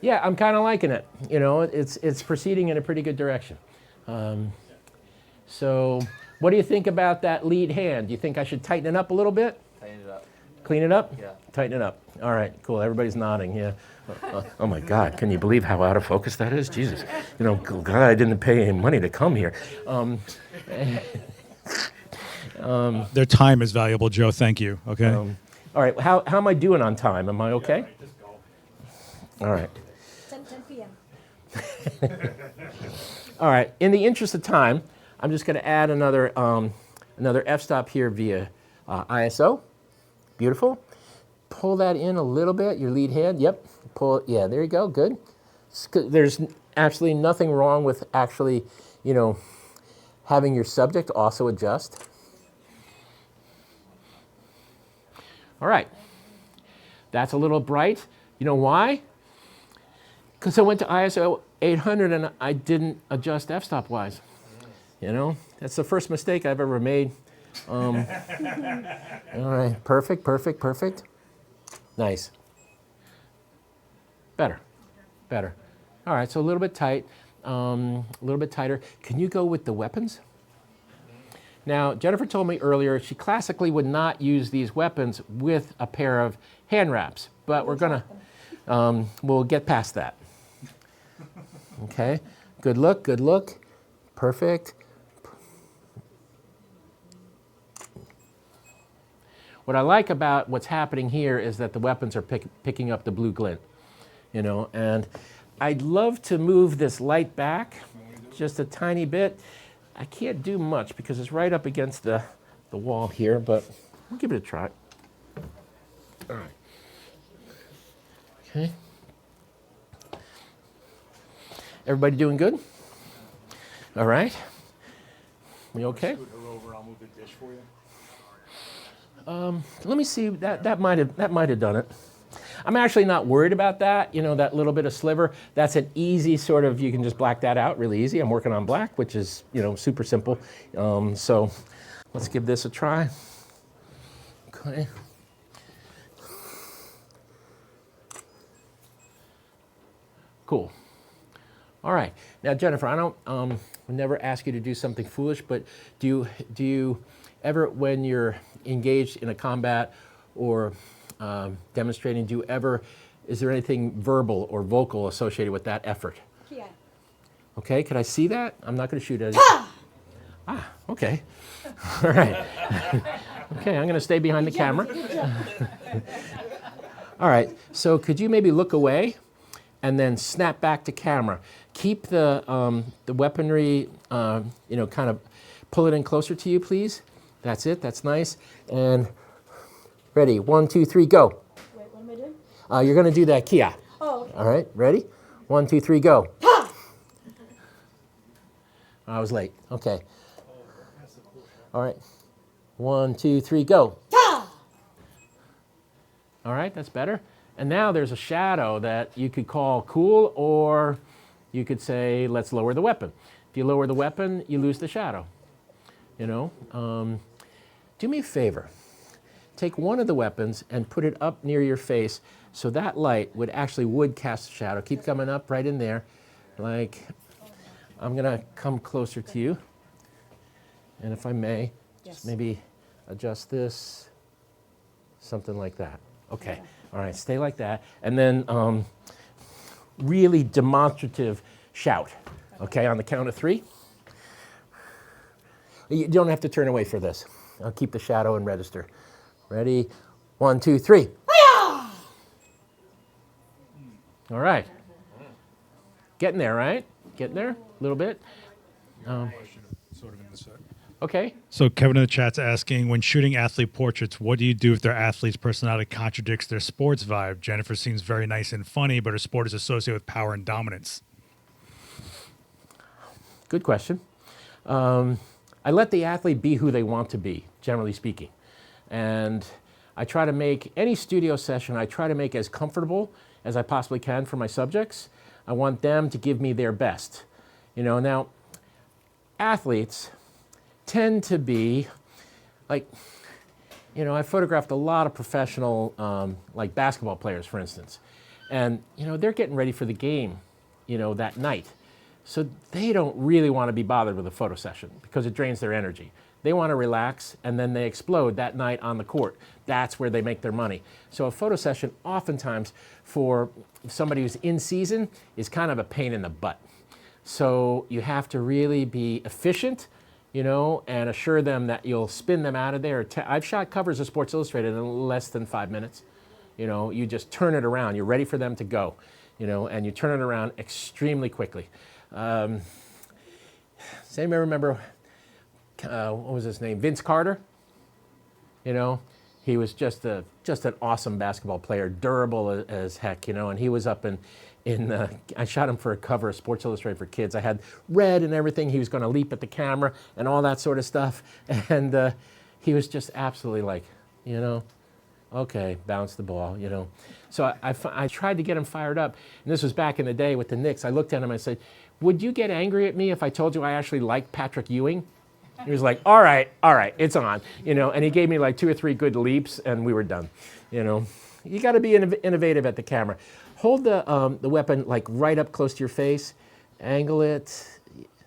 [SPEAKER 1] Yeah, I'm kind of liking it. It's proceeding in a pretty good direction. So, what do you think about that lead hand? Do you think I should tighten it up a little bit?
[SPEAKER 9] Tighten it up.
[SPEAKER 1] Clean it up?
[SPEAKER 9] Yeah.
[SPEAKER 1] Tighten it up. All right, cool. Everybody's nodding. Yeah. Oh my God! Can you believe how out of focus that is? Jesus. God, I didn't pay any money to come here.
[SPEAKER 3] Their time is valuable, Joe. Thank you. Okay.
[SPEAKER 1] All right. How am I doing on time? Am I okay? All right.
[SPEAKER 8] 10 p.m.
[SPEAKER 1] All right. In the interest of time, I'm just going to add another f-stop here via ISO. Beautiful. Pull that in a little bit. Your lead hand. Yep. Pull. Yeah. There you go. Good. There's absolutely nothing wrong with actually, having your subject also adjust. All right. That's a little bright. You know why? Because I went to ISO 800 and I didn't adjust f-stop wise. That's the first mistake I've ever made. All right, perfect. Nice. Better. All right, so a little bit tight, a little bit tighter. Can you go with the weapons? Now, Jennifer told me earlier she classically would not use these weapons with a pair of hand wraps, but we'll get past that. Okay, good look, good look. Perfect. What I like about what's happening here is that the weapons are picking up the blue glint, you know, and I'd love to move this light back just a tiny bit. I can't do much because it's right up against the wall here, but we'll give it a try. All right. Okay. Everybody doing good? All right. We okay?
[SPEAKER 5] Scoot her over, I'll move the dish for you.
[SPEAKER 1] Let me see. That might have done it. I'm actually not worried about that. You know, that little bit of sliver. That's an easy sort of. You can just black that out really easy. I'm working on black, which is super simple. So let's give this a try. Okay. Cool. All right. Now, Jennifer, I don't never ask you to do something foolish, but do you ever, when you're engaged in a combat or demonstrating, is there anything verbal or vocal associated with that effort?
[SPEAKER 8] Yeah.
[SPEAKER 1] Okay, could I see that? I'm not going to shoot at you. Ah, okay. All right. Okay, I'm going to stay behind the camera. All right, so could you maybe look away and then snap back to camera? Keep the weaponry, kind of pull it in closer to you, please. That's it, that's nice. And ready, 1, 2, 3, go.
[SPEAKER 8] Wait, what am I doing?
[SPEAKER 1] You're going to do that Kia.
[SPEAKER 8] Oh, okay.
[SPEAKER 1] All right, ready? 1, 2, 3, go. I was late. Okay. All right. 1, 2, 3, go. All right, that's better. And now there's a shadow that you could call cool, or you could say, let's lower the weapon. If you lower the weapon, you lose the shadow. Do me a favor. Take one of the weapons and put it up near your face so that light would cast a shadow. Keep coming up right in there. Like, I'm gonna come closer to you. And if I may, just maybe adjust this, something like that. Okay, all right, stay like that. And then really demonstrative shout, okay, on the count of 3. You don't have to turn away for this. I'll keep the shadow and register. Ready? 1, 2, 3. All right. Getting there, right? Getting there a little bit.
[SPEAKER 3] Sort of in the set.
[SPEAKER 1] Okay.
[SPEAKER 3] So Kevin in the chat's asking, when shooting athlete portraits, what do you do if their athlete's personality contradicts their sports vibe? Jennifer seems very nice and funny, but her sport is associated with power and dominance.
[SPEAKER 1] Good question. I let the athlete be who they want to be, generally speaking. And I try to make any studio session, I try to make as comfortable as I possibly can for my subjects. I want them to give me their best. Now, athletes tend to be like, I photographed a lot of professional, like basketball players, for instance. And, they're getting ready for the game, that night. So they don't really want to be bothered with a photo session because it drains their energy. They want to relax, and then they explode that night on the court. That's where they make their money. So a photo session, oftentimes, for somebody who's in season, is kind of a pain in the butt. So you have to really be efficient, and assure them that you'll spin them out of there. I've shot covers of Sports Illustrated in less than 5 minutes. You just turn it around. You're ready for them to go, and you turn it around extremely quickly. Does anybody remember, what was his name? Vince Carter? He was just an awesome basketball player, durable as heck, and he was up I shot him for a cover of Sports Illustrated for Kids. I had red and everything. He was going to leap at the camera and all that sort of stuff. And he was just absolutely like, okay, bounce the ball, So I tried to get him fired up. And this was back in the day with the Knicks. I looked at him and I said, would you get angry at me if I told you I actually liked Patrick Ewing? He was like, all right, it's on. And he gave me like 2 or 3 good leaps and we were done. You got to be innovative at the camera. Hold the weapon like right up close to your face. Angle it.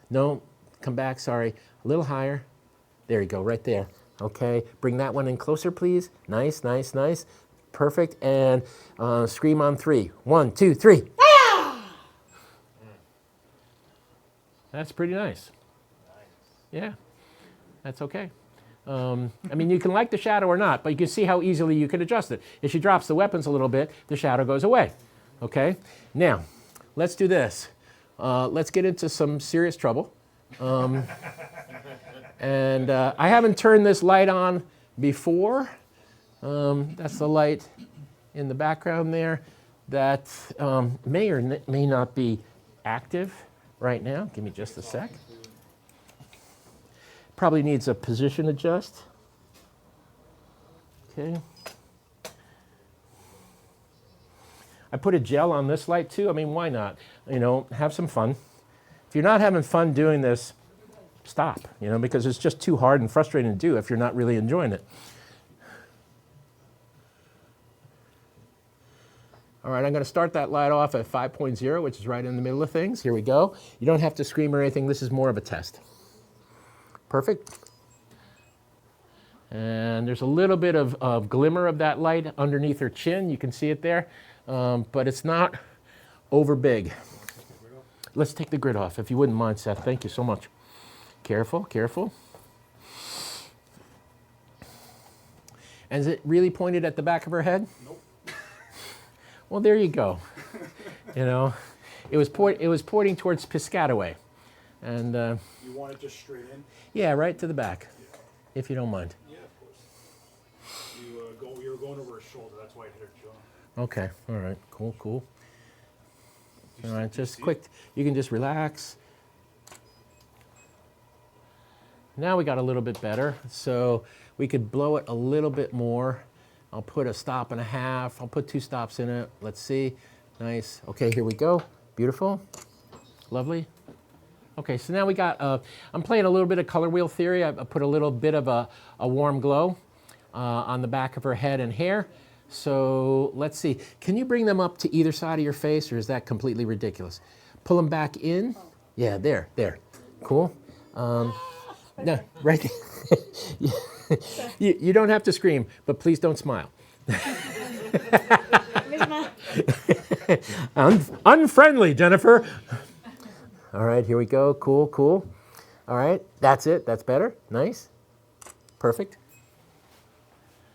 [SPEAKER 1] No, come back, sorry. A little higher. There you go, right there. Okay, bring that one in closer, please. Nice, nice, nice. Perfect. And scream on 3. 1, 2, 3. That's pretty nice. Yeah, that's okay. I mean, you can like the shadow or not, but you can see how easily you can adjust it. If she drops the weapons a little bit, the shadow goes away. Okay? Now, let's do this. Let's get into some serious trouble. And I haven't turned this light on before. That's the light in the background there that may or may not be active right now. Give me just a sec. Probably needs a position adjust. Okay. I put a gel on this light too. I mean, why not? You know, have some fun. If you're not having fun doing this, stop, you know, because it's just too hard and frustrating to do if you're not really enjoying it. All right, I'm going to start that light off at 5.0, which is right in the middle of things. Here we go. You don't have to scream or anything. This is more of a test. Perfect. And there's a little bit of glimmer of that light underneath her chin. You can see it there, but it's not over big. Let's take the grid off, if you wouldn't mind, Seth. Thank you so much. Careful, careful. And is it really pointed at the back of her head?
[SPEAKER 2] Nope.
[SPEAKER 1] Well, there you go. You know, it was pointing towards Piscataway. And
[SPEAKER 5] You want it just straight in?
[SPEAKER 1] yeah, right to the back, if you don't mind.
[SPEAKER 5] Yeah, of course. You were going over her shoulder. That's why it hit her jaw.
[SPEAKER 1] Okay, all right, cool, cool. All right, just quick, you can just relax. Now we got a little bit better, so we could blow it a little bit more. I'll put a stop and a half. I'll put 2 stops in it. Let's see. Nice. Okay, here we go. Beautiful. Lovely. Okay, so now we got, I'm playing a little bit of color wheel theory. I put a little bit of a warm glow on the back of her head and hair. So let's see. Can you bring them up to either side of your face, or is that completely ridiculous? Pull them back in. Yeah, there. Cool. No, right. You don't have to scream, but please don't smile. Unfriendly, Jennifer. All right, here we go. Cool, cool. All right, that's it. That's better. Nice. Perfect.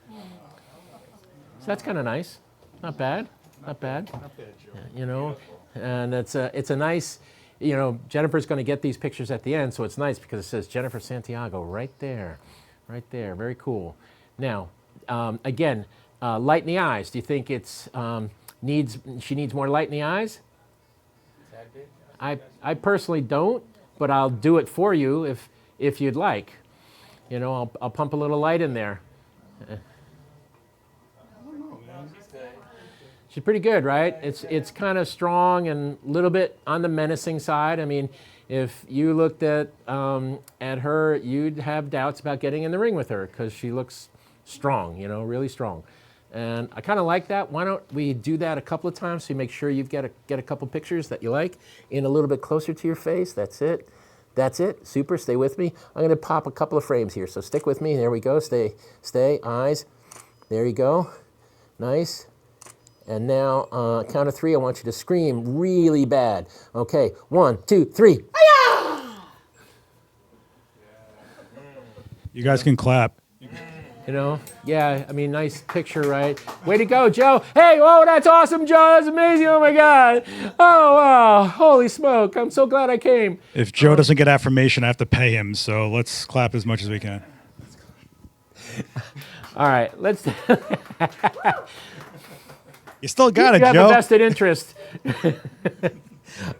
[SPEAKER 1] So that's kind of nice. Not bad. Not bad.
[SPEAKER 5] Not bad, Joe.
[SPEAKER 1] You know, and it's a nice, you know, Jennifer's going to get these pictures at the end, so it's nice because it says Jennifer Santiago right there. Right there. Very cool. Now, again, light in the eyes. Do you think it's she needs more light in the eyes? I personally don't, but I'll do it for you if you'd like. You know, I'll pump a little light in there. She's pretty good, right? It's kind of strong and a little bit on the menacing side. I mean, if you looked at her, you'd have doubts about getting in the ring with her because she looks strong, you know, really strong. And I kind of like that. Why don't we do that a couple of times so you make sure you get a couple pictures that you like in a little bit closer to your face. That's it. That's it. Super. Stay with me. I'm going to pop a couple of frames here, so stick with me. There we go. Stay. Eyes. There you go. Nice. And now, count of 3, I want you to scream really bad. Okay, 1, 2, 3.
[SPEAKER 3] You guys can clap.
[SPEAKER 1] You know, yeah, I mean, nice picture, right? Way to go, Joe. Hey, whoa, that's awesome, Joe. That's amazing. Oh, my God. Oh, wow. Holy smoke. I'm so glad I came.
[SPEAKER 3] If Joe doesn't get affirmation, I have to pay him. So let's clap as much as we can.
[SPEAKER 1] All right, let's...
[SPEAKER 3] You still got it,
[SPEAKER 1] You have
[SPEAKER 3] Joe.
[SPEAKER 1] a vested interest.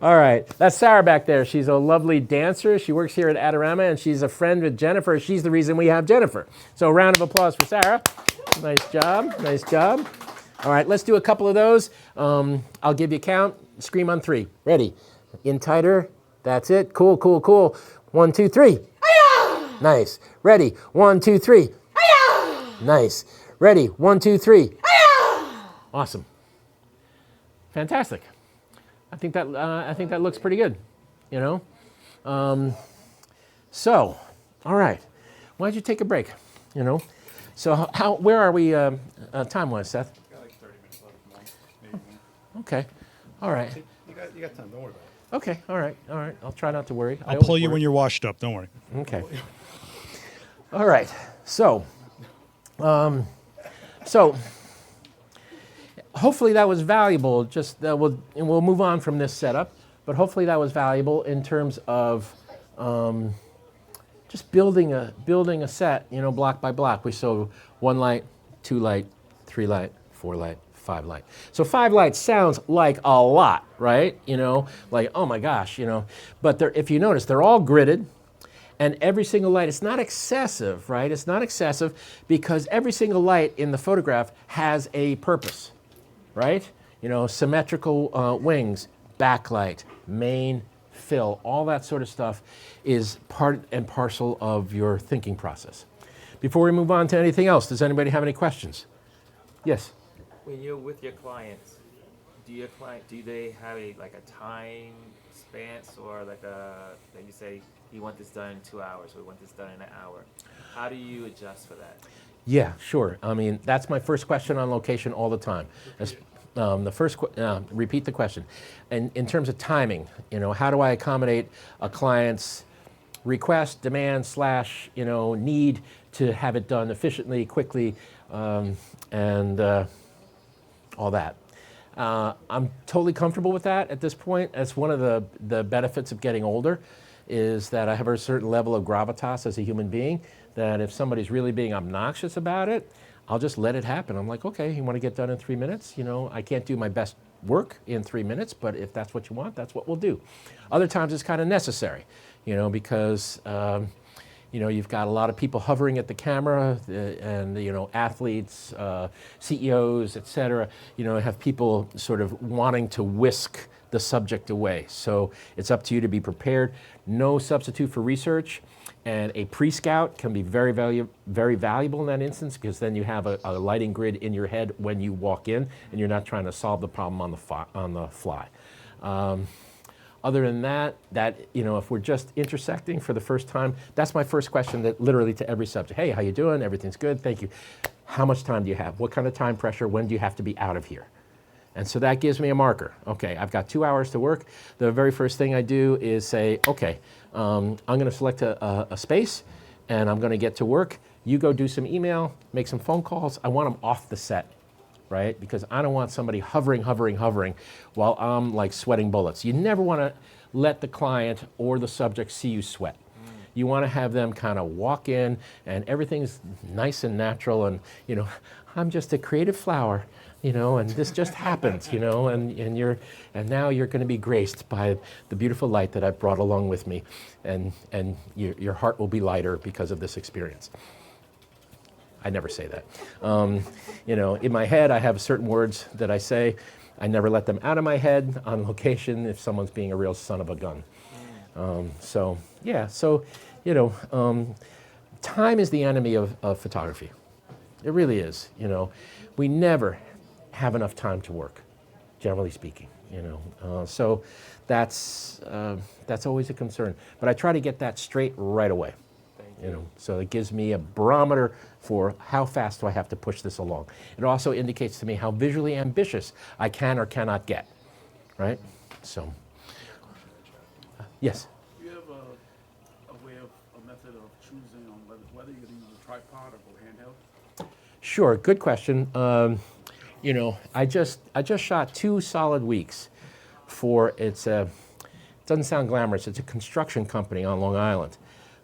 [SPEAKER 1] All right, that's Sarah back there. She's a lovely dancer. She works here at Adorama, and she's a friend with Jennifer. She's the reason we have Jennifer. So a round of applause for Sarah. Nice job, nice job. All right, let's do a couple of those. I'll give you a count. Scream on 3. Ready? In tighter. That's it. Cool, cool, cool. 1, 2, 3. Nice. Ready? 1, 2, 3. Nice. Ready? 1, 2, 3. Awesome. Fantastic. I think that looks pretty good, you know. So, all right. why don't you take a break? You know, so where are we time-wise, Seth?
[SPEAKER 5] Got like 30 minutes left, more, maybe more.
[SPEAKER 1] Okay, all right.
[SPEAKER 4] You got time. Don't worry about it.
[SPEAKER 1] Okay, all right. I'll try not to worry.
[SPEAKER 3] I'll pull you when you're washed up. Don't worry.
[SPEAKER 1] Okay. All right. So hopefully that was valuable. Just we'll move on from this setup, but hopefully that was valuable in terms of just building a set, you know, block by block. We saw 1 light, 2 light, 3 light, 4 light, 5 light. So 5 lights sounds like a lot, right? You know, like, oh my gosh, you know. But if you notice, they're all gridded, and every single light, it's not excessive, right? It's not excessive because every single light in the photograph has a purpose, right? You know, symmetrical wings, backlight, main, fill, all that sort of stuff is part and parcel of your thinking process. Before we move on to anything else, does anybody have any questions? Yes?
[SPEAKER 9] When you're with your clients, do they have a time span, or like you say, you want this done in 2 hours, or you want this done in an hour? How do you adjust for that?
[SPEAKER 1] Yeah, sure. I mean, that's my first question on location all the time. Repeat the question. And in terms of timing, you know, how do I accommodate a client's request, demand / need to have it done efficiently, quickly, and all that. I'm totally comfortable with that at this point. That's one of the benefits of getting older, is that I have a certain level of gravitas as a human being, that if somebody's really being obnoxious about it, I'll just let it happen. I'm like, okay, you want to get done in 3 minutes? You know, I can't do my best work in 3 minutes, but if that's what you want, that's what we'll do. Other times it's kind of necessary, you know, because you've got a lot of people hovering at the camera, and athletes, CEOs, et cetera, have people sort of wanting to whisk the subject away. So it's up to you to be prepared. No substitute for research, and a pre-scout can be very valuable in that instance, because then you have a lighting grid in your head when you walk in, and you're not trying to solve the problem on the fly. Other than that, if we're just intersecting for the first time, that's my first question, that literally to every subject. Hey, how you doing? Everything's good, thank you. How much time do you have? What kind of time pressure? When do you have to be out of here? And so that gives me a marker. Okay, I've got 2 hours to work. The very first thing I do is say, okay, I'm gonna select a space, and I'm gonna get to work. You go do some email, make some phone calls. I want them off the set, right? Because I don't want somebody hovering while I'm like sweating bullets. You never want to let the client or the subject see you sweat. You want to have them kind of walk in, and everything's nice and natural, and I'm just a creative flower, and this just happens, and now you're going to be graced by the beautiful light that I've brought along with me, and your heart will be lighter because of this experience. I never say that. In my head, I have certain words that I say. I never let them out of my head on location if someone's being a real son of a gun. Time is the enemy of photography. It really is. We never have enough time to work, generally speaking. So that's always a concern. But I try to get that straight right away. So it gives me a barometer for how fast do I have to push this along. It also indicates to me how visually ambitious I can or cannot get, right? So, yes?
[SPEAKER 2] Do you have a way of, a method of choosing on whether you're going to use a tripod or go handheld?
[SPEAKER 1] Sure, good question. I just shot 2 solid weeks for, it doesn't sound glamorous, it's a construction company on Long Island.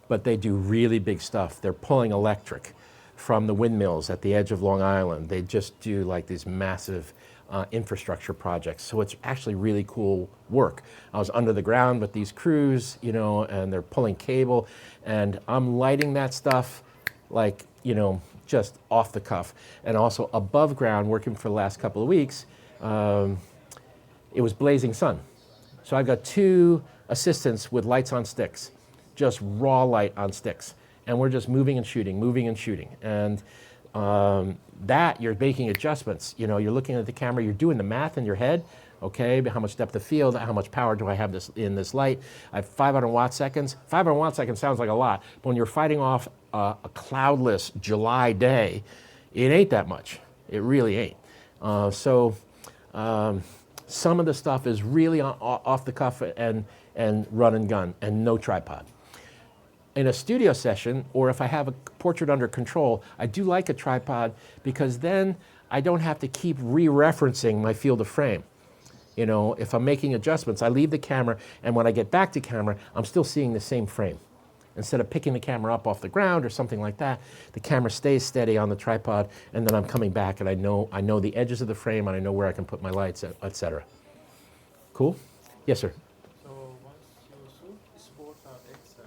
[SPEAKER 1] But they do really big stuff. They're pulling electric from the windmills at the edge of Long Island. They just do like these massive infrastructure projects. So it's actually really cool work. I was under the ground with these crews, and they're pulling cable, and I'm lighting that stuff like, just off the cuff. And also above ground, working for the last couple of weeks, it was blazing sun. So I've got 2 assistants with lights on sticks, just raw light on sticks. And we're just moving and shooting. And that you're making adjustments. You know, you're looking at the camera, you're doing the math in your head. Okay, how much depth of field, how much power do I have in this light? I have 500 watt seconds. 500 watt seconds sounds like a lot, but when you're fighting off a cloudless July day, it ain't that much. It really ain't. Some of the stuff is really off the cuff and run and gun and no tripod. In a studio session, or if I have a portrait under control, I do like a tripod because then I don't have to keep re-referencing my field of frame. You know, if I'm making adjustments, I leave the camera, and when I get back to camera, I'm still seeing the same frame. Instead of picking the camera up off the ground or something like that, the camera stays steady on the tripod, and then I'm coming back, and I know the edges of the frame, and I know where I can put my lights, etc. Cool? Yes, sir.
[SPEAKER 10] So once you shoot sport or Excel,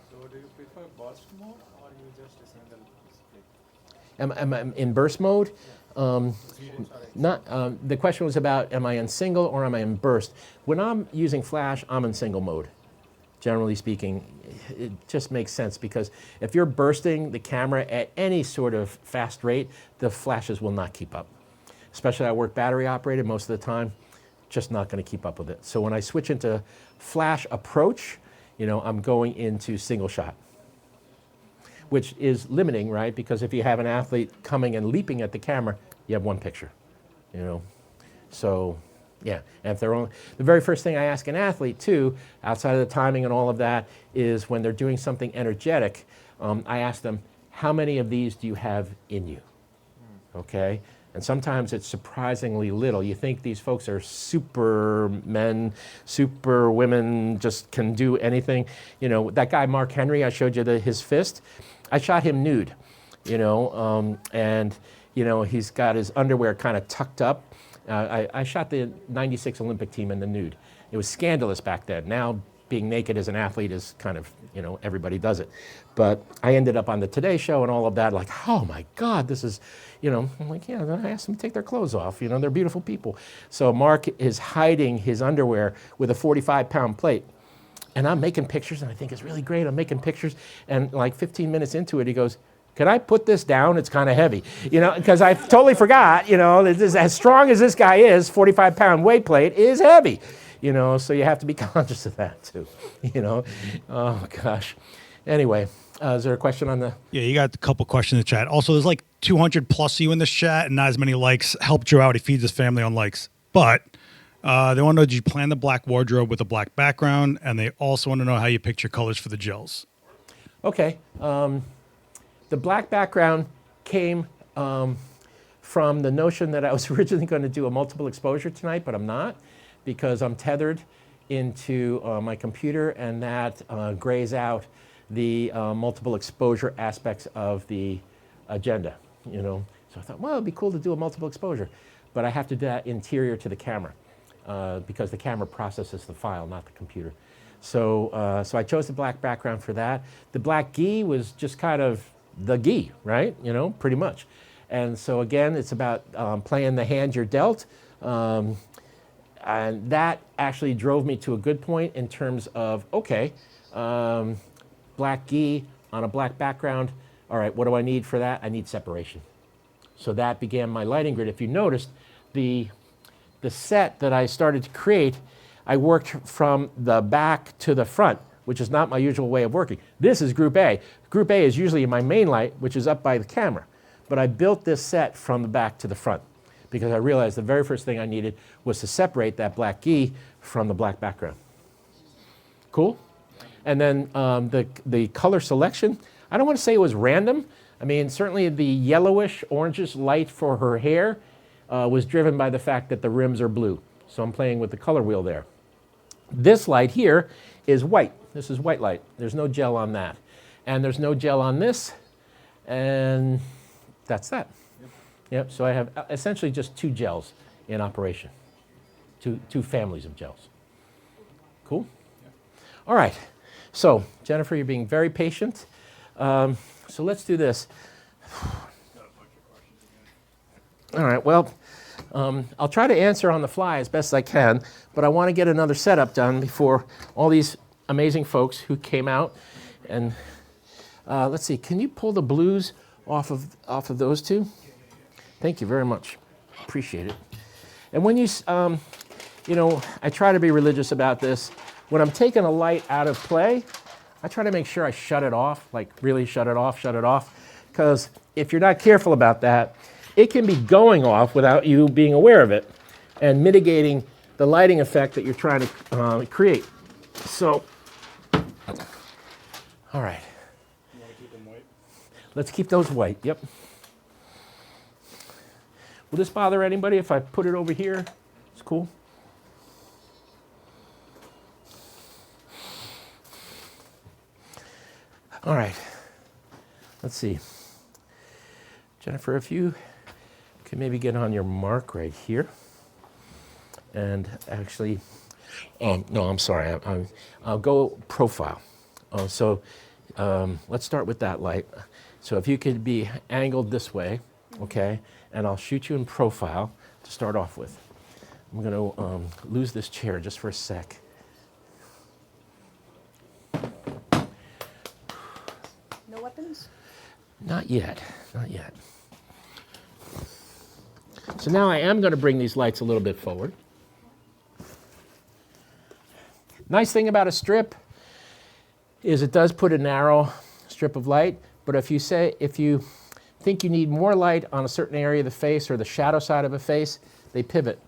[SPEAKER 10] so do you prefer burst mode or you just a single split?
[SPEAKER 1] Am I in burst mode? The question was about, am I in single or am I in burst? When I'm using flash, I'm in single mode. Generally speaking, it just makes sense because if you're bursting the camera at any sort of fast rate, the flashes will not keep up. Especially I work battery operated most of the time, just not going to keep up with it. So when I switch into flash approach, you know, I'm going into single shot, which is limiting, right? Because if you have an athlete coming and leaping at the camera, you have one picture, you know. So, yeah, and if they're only, the very first thing I ask an athlete too, outside of the timing and all of that, is when they're doing something energetic, I ask them, how many of these do you have in you? Okay, and sometimes it's surprisingly little. You think these folks are supermen, super women, just can do anything. You know, that guy Mark Henry, I showed you his fist. I shot him nude, you know, and you know, he's got his underwear kind of tucked up. I shot the '96 Olympic team in the nude. It was scandalous back then. Now, being naked as an athlete is kind of, you know, everybody does it. But I ended up on the Today Show and all of that, like, oh my God, this is, you know, I'm like, yeah, then I asked them to take their clothes off. You know, they're beautiful people. So Mark is hiding his underwear with a 45-pound plate. And I'm making pictures, and I think it's really great. I'm making pictures, and like 15 minutes into it, he goes, can I put this down? It's kind of heavy. You know, because I totally forgot, you know, as strong as this guy is, 45-pound weight plate is heavy. You know, so you have to be conscious of that too, you know. Oh, gosh. Anyway, is there a question on the?
[SPEAKER 3] Yeah, you got a couple questions in the chat. Also, there's like 200 plus you in this chat and not as many likes. Help Joe out. He feeds his family on likes. But they want to know, did you plan the black wardrobe with a black background? And they also want to know how you picked your colors for the gels.
[SPEAKER 1] Okay. The black background came from the notion that I was originally going to do a multiple exposure tonight, but I'm not, because I'm tethered into my computer, and that grays out the multiple exposure aspects of the agenda, you know. So I thought, well, it'd be cool to do a multiple exposure, but I have to do that interior to the camera because the camera processes the file, not the computer. So, so I chose the black background for that. The black gi was just kind of the gi, right? You know, pretty much. And so again, it's about playing the hand you're dealt. And that actually drove me to a good point in terms of, okay, black gi on a black background. All right, what do I need for that? I need separation. So that began my lighting grid. If you noticed, the set that I started to create, I worked from the back to the front, which is not my usual way of working. This is Group A. Group A is usually my main light, which is up by the camera. But I built this set from the back to the front because I realized the very first thing I needed was to separate that black gi from the black background. Cool? And then the color selection, I don't want to say it was random. I mean, certainly the yellowish, orangish light for her hair was driven by the fact that the rims are blue. So I'm playing with the color wheel there. This light here is white. This is white light. There's no gel on that. And there's no gel on this. And that's that. Yep, so I have essentially just two gels in operation. Two families of gels. Cool? All right. So, Jennifer, you're being very patient. So let's do this. All right, well, I'll try to answer on the fly as best I can, but I want to get another setup done before all these amazing folks who came out. And let's see, can you pull the blues off of those two. Thank you very much. Appreciate it. And when you know, I try to be religious about this. When I'm taking a light out of play, I try to make sure I shut it off, like really shut it off. Because if you're not careful about that, it can be going off without you being aware of it and mitigating the lighting effect that you're trying to create. So, all right.
[SPEAKER 5] You want to keep them white?
[SPEAKER 1] Let's keep those white, yep. Will this bother anybody if I put it over here? It's cool. All right, let's see. Jennifer, if you could maybe get on your mark right here. And actually, no, I'm sorry, I'll go profile. Let's start with that light. So if you could be angled this way, okay, and I'll shoot you in profile to start off with. I'm gonna lose this chair just for a sec.
[SPEAKER 8] No weapons?
[SPEAKER 1] Not yet, not yet. So now I am going to bring these lights a little bit forward. Nice thing about a strip is it does put a narrow strip of light, but if you think you need more light on a certain area of the face or the shadow side of a face, they pivot.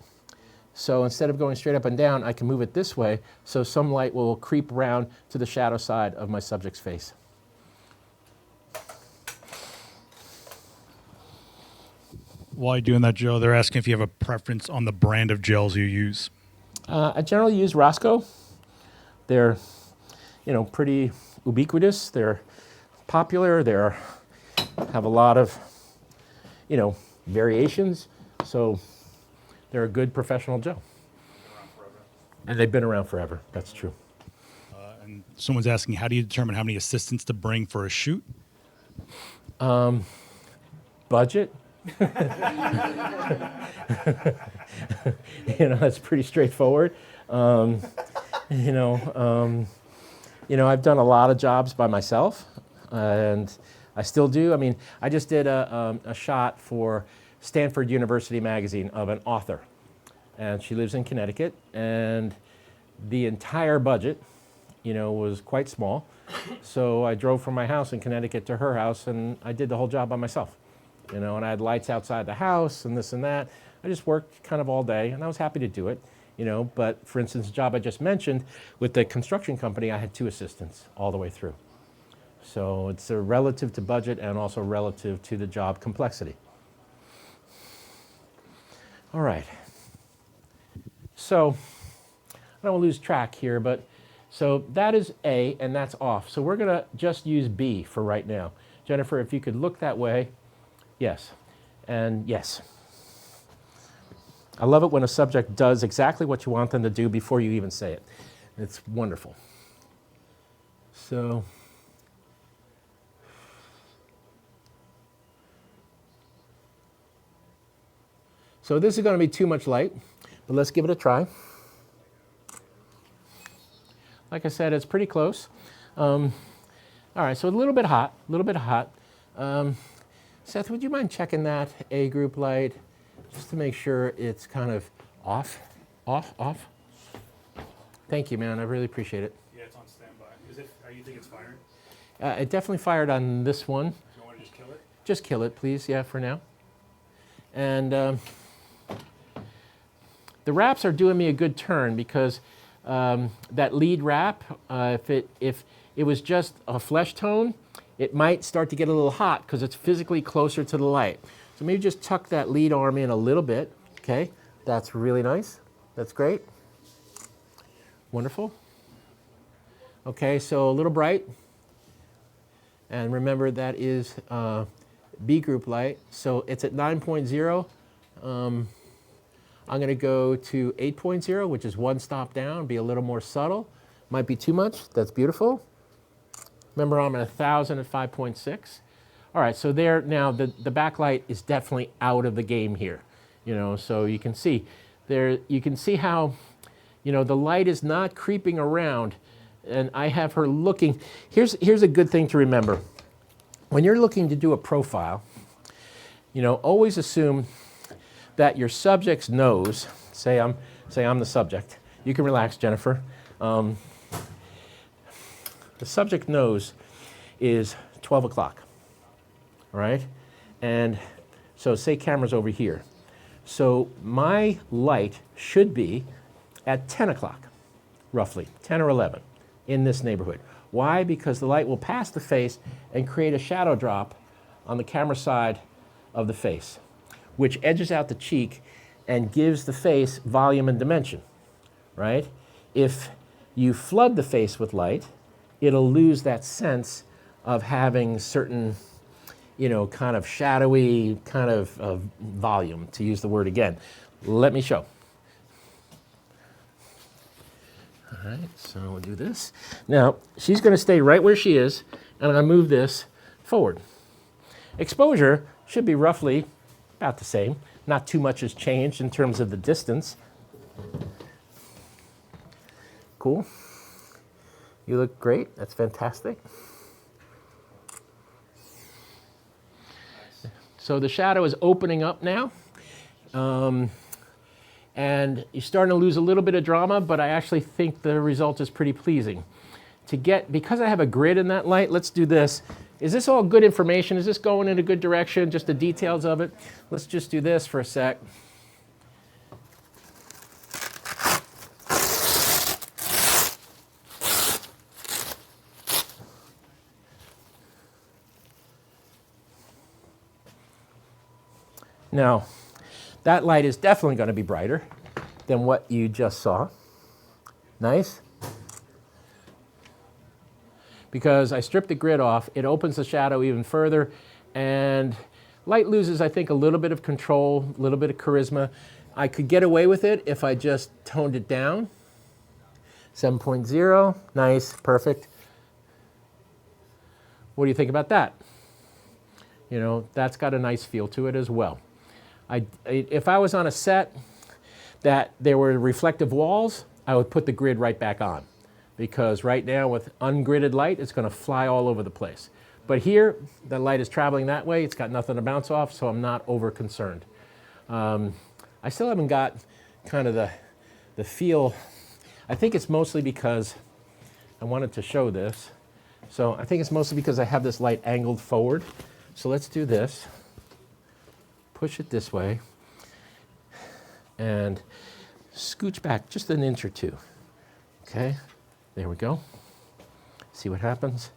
[SPEAKER 1] So instead of going straight up and down, I can move it this way, so some light will creep around to the shadow side of my subject's face.
[SPEAKER 3] While you're doing that, Joe, they're asking if you have a preference on the brand of gels you use.
[SPEAKER 1] I generally use Roscoe. They're, pretty ubiquitous. They're popular. They have a lot of, variations. So they're a good professional gel. And they've been around forever. That's true.
[SPEAKER 3] And someone's asking, how do you determine how many assistants to bring for a shoot?
[SPEAKER 1] Budget. That's pretty straightforward. I've done a lot of jobs by myself, and I still do. I mean, I just did a shot for Stanford University magazine of an author, and she lives in Connecticut, and the entire budget, was quite small. So I drove from my house in Connecticut to her house, and I did the whole job by myself. And I had lights outside the house and this and that. I just worked kind of all day, and I was happy to do it, But for instance, the job I just mentioned with the construction company, I had 2 assistants all the way through. So it's relative to budget and also relative to the job complexity. All right. So I don't want to lose track here, but so that is A, and that's off. So we're going to just use B for right now. Jennifer, if you could look that way. Yes, and yes. I love it when a subject does exactly what you want them to do before you even say it. It's wonderful. So this is going to be too much light, but let's give it a try. Like I said, it's pretty close. All right, so a little bit hot, Seth, would you mind checking that A group light just to make sure it's kind of off? Thank you, man. I really appreciate it.
[SPEAKER 5] Yeah, it's on standby. You think it's firing?
[SPEAKER 1] It definitely fired on this one.
[SPEAKER 5] Do you want to just kill it?
[SPEAKER 1] Just kill it, please. Yeah, for now. And the wraps are doing me a good turn because that lead wrap, if it was just a flesh tone, it might start to get a little hot because it's physically closer to the light. So maybe just tuck that lead arm in a little bit. Okay, that's really nice. That's great. Wonderful. Okay, so a little bright. And remember that is B group light. So it's at 9.0. I'm going to go to 8.0, which is 1 stop down, be a little more subtle. Might be too much. That's beautiful. Remember, I'm at 1,000 at 5.6. All right, so there now the backlight is definitely out of the game here. So you can see there. You can see how, the light is not creeping around, and I have her looking. Here's a good thing to remember. when you're looking to do a profile, always assume that your subject's nose, say I'm the subject. You can relax, Jennifer. The subject nose is 12 o'clock, all right? And so say camera's over here. So my light should be at 10 o'clock, roughly, 10 or 11, in this neighborhood. Why? Because the light will pass the face and create a shadow drop on the camera side of the face, which edges out the cheek and gives the face volume and dimension, right? If you flood the face with light, it'll lose that sense of having certain, kind of shadowy kind of volume, to use the word again. Let me show. All right, so we'll do this. Now, she's going to stay right where she is, and I'm going to move this forward. Exposure should be roughly about the same. Not too much has changed in terms of the distance. Cool. You look great. That's fantastic. So the shadow is opening up now. And you're starting to lose a little bit of drama, but I actually think the result is pretty pleasing. Because I have a grid in that light, let's do this. Is this all good information? Is this going in a good direction? Just the details of it? Let's just do this for a sec. Now, that light is definitely going to be brighter than what you just saw. Nice. Because I stripped the grid off, it opens the shadow even further, and light loses, I think, a little bit of control, a little bit of charisma. I could get away with it if I just toned it down. 7.0, nice, perfect. What do you think about that? That's got a nice feel to it as well. If I was on a set that there were reflective walls, I would put the grid right back on, because right now with ungridded light, it's going to fly all over the place. But here, the light is traveling that way. It's got nothing to bounce off, so I'm not over concerned. I still haven't got kind of the feel. I think it's mostly because I wanted to show this. So I think it's mostly because I have this light angled forward. So let's do this. Push it this way and scooch back just an inch or two. Okay, there we go. See what happens.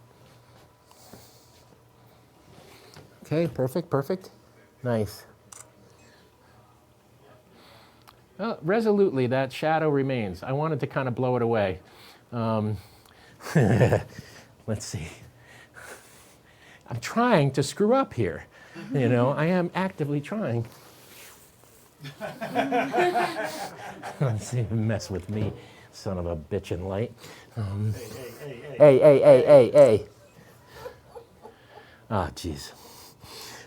[SPEAKER 1] Okay, perfect, perfect. Nice. Well, resolutely, that shadow remains. I wanted to kind of blow it away. Let's see. I'm trying to screw up here. I am actively trying. Let's see, mess with me, son of a bitchin' light. Hey. Ah, jeez.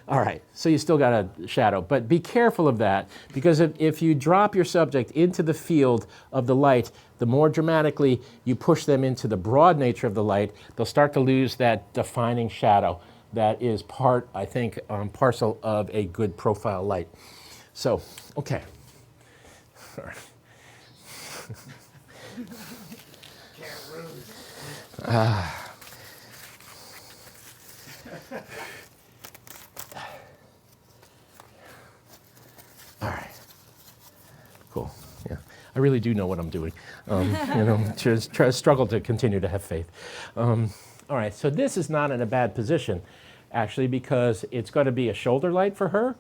[SPEAKER 1] All right, so you still got a shadow, but be careful of that, because if you drop your subject into the field of the light, the more dramatically you push them into the broad nature of the light, they'll start to lose that defining shadow that is part, I think, parcel of a good profile light. So, okay. All right. All right. Cool. Yeah. I really do know what I'm doing. Struggle to continue to have faith. All right, so this is not in a bad position, actually, because it's going to be a shoulder light for her,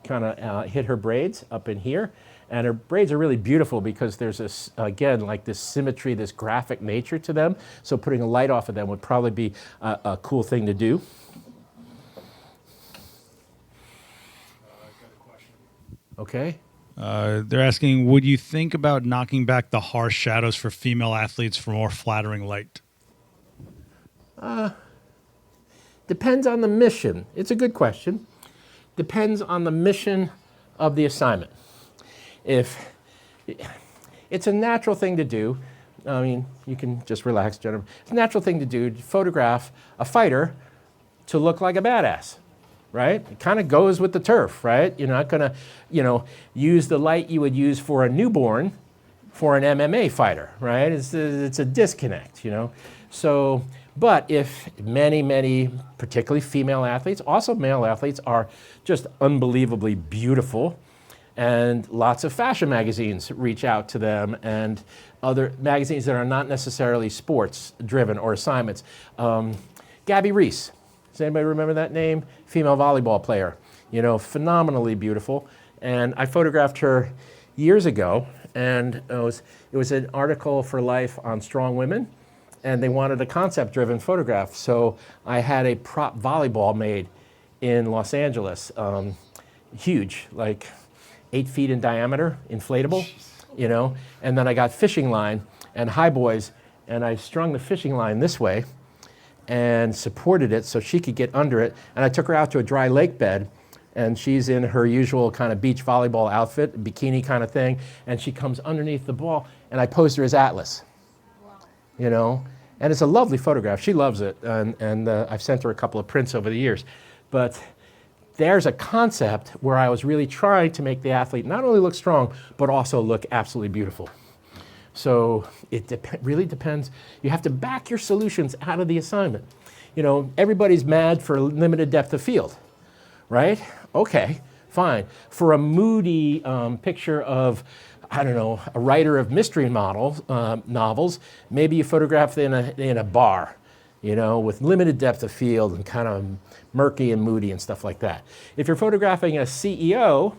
[SPEAKER 1] kind of hit her braids up in here. And her braids are really beautiful because there's this, again, like this symmetry, this graphic nature to them. So putting a light off of them would probably be a cool thing to do. Okay.
[SPEAKER 3] They're asking, would you think about knocking back the harsh shadows for female athletes for more flattering light?
[SPEAKER 1] Depends on the mission. It's a good question. Depends on the mission of the assignment. If it's a natural thing to do, I mean, you can just relax, Jennifer. It's a natural thing to do to photograph a fighter to look like a badass, right? It kind of goes with the turf, right? You're not going to, use the light you would use for a newborn for an MMA fighter, right? It's a disconnect, So, but if many, particularly female athletes, also male athletes, are just unbelievably beautiful, and lots of fashion magazines reach out to them, and other magazines that are not necessarily sports driven or assignments. Gabby Reese, does anybody remember that name? Female volleyball player, phenomenally beautiful. And I photographed her years ago, and it was an article for Life on strong women, and they wanted a concept-driven photograph. So I had a prop volleyball made in Los Angeles, huge, like 8 feet in diameter, inflatable, and then I got fishing line and high buoys, and I strung the fishing line this way and supported it so she could get under it, and I took her out to a dry lake bed, and she's in her usual kind of beach volleyball outfit, bikini kind of thing, and she comes underneath the ball, and I posed her as Atlas, and it's a lovely photograph. She loves it, and I've sent her a couple of prints over the years, but there's a concept where I was really trying to make the athlete not only look strong, but also look absolutely beautiful. So it really depends. You have to back your solutions out of the assignment. Everybody's mad for limited depth of field, right? Okay, fine. For a moody picture of, I don't know, a writer of mystery novels, maybe you photograph in a bar, with limited depth of field and kind of murky and moody and stuff like that. If you're photographing a CEO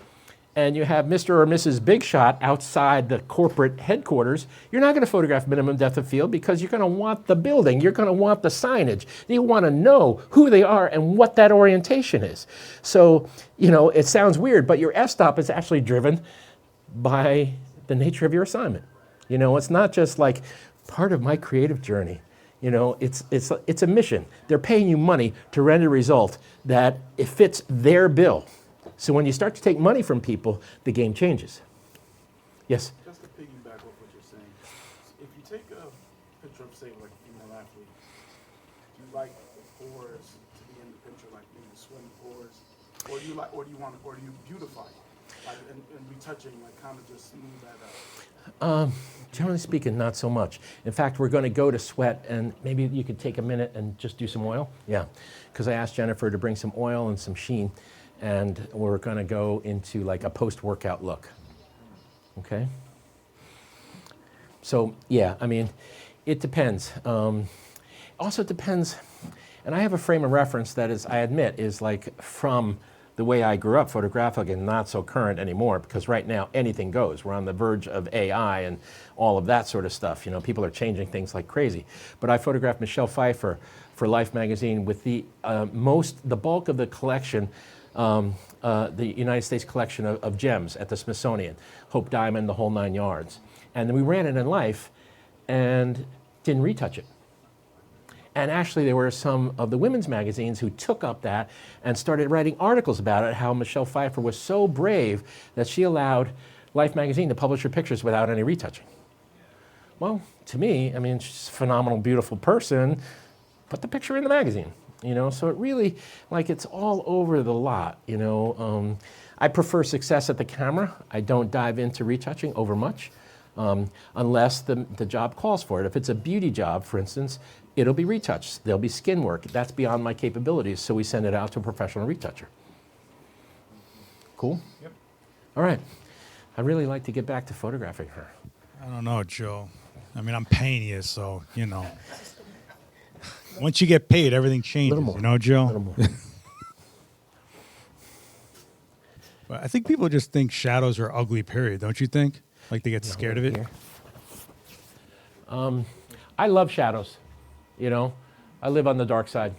[SPEAKER 1] and you have Mr. or Mrs. Big Shot outside the corporate headquarters, you're not going to photograph minimum depth of field because you're going to want the building, you're going to want the signage, you want to know who they are and what that orientation is. So, it sounds weird, but your f-stop is actually driven by the nature of your assignment. It's not just like part of my creative journey. It's a mission. They're paying you money to render a result that it fits their bill. So when you start to take money from people, the game changes. Yes?
[SPEAKER 11] Just to piggyback off what you're saying, if you take a picture of, say, like a female athlete, do you like the pores to be in the picture, like the sweaty pores, or do you beautify it, like and retouching, like kind of just smooth that out?
[SPEAKER 1] Generally speaking, not so much. In fact, we're going to go to sweat, and maybe you could take a minute and just do some oil. Yeah, because I asked Jennifer to bring some oil and some sheen, and we're going to go into like a post-workout look. Okay? So, yeah, it depends. Also depends, and I have a frame of reference that is, I admit, is like from the way I grew up photographically and not so current anymore, because right now anything goes. We're on the verge of AI and all of that sort of stuff. People are changing things like crazy. But I photographed Michelle Pfeiffer for Life magazine with the bulk of the collection, the United States collection of gems at the Smithsonian, Hope Diamond, the whole 9 yards. And then we ran it in Life and didn't retouch it. And actually, there were some of the women's magazines who took up that and started writing articles about it, how Michelle Pfeiffer was so brave that she allowed Life magazine to publish her pictures without any retouching. Well, to me, she's a phenomenal, beautiful person. Put the picture in the magazine, So it really, it's all over the lot, I prefer success at the camera. I don't dive into retouching over much, unless the job calls for it. If it's a beauty job, for instance, it'll be retouched. There'll be skin work. That's beyond my capabilities, so we send it out to a professional retoucher. Cool?
[SPEAKER 5] Yep.
[SPEAKER 1] All right. I'd really like to get back to photographing her.
[SPEAKER 3] I don't know, Joe. I'm paying you, so, Once you get paid, everything changes, Joe?
[SPEAKER 1] A little more.
[SPEAKER 3] But I think people just think shadows are ugly, period, don't you think? Like they get scared of it?
[SPEAKER 1] I love shadows. I live on the dark side.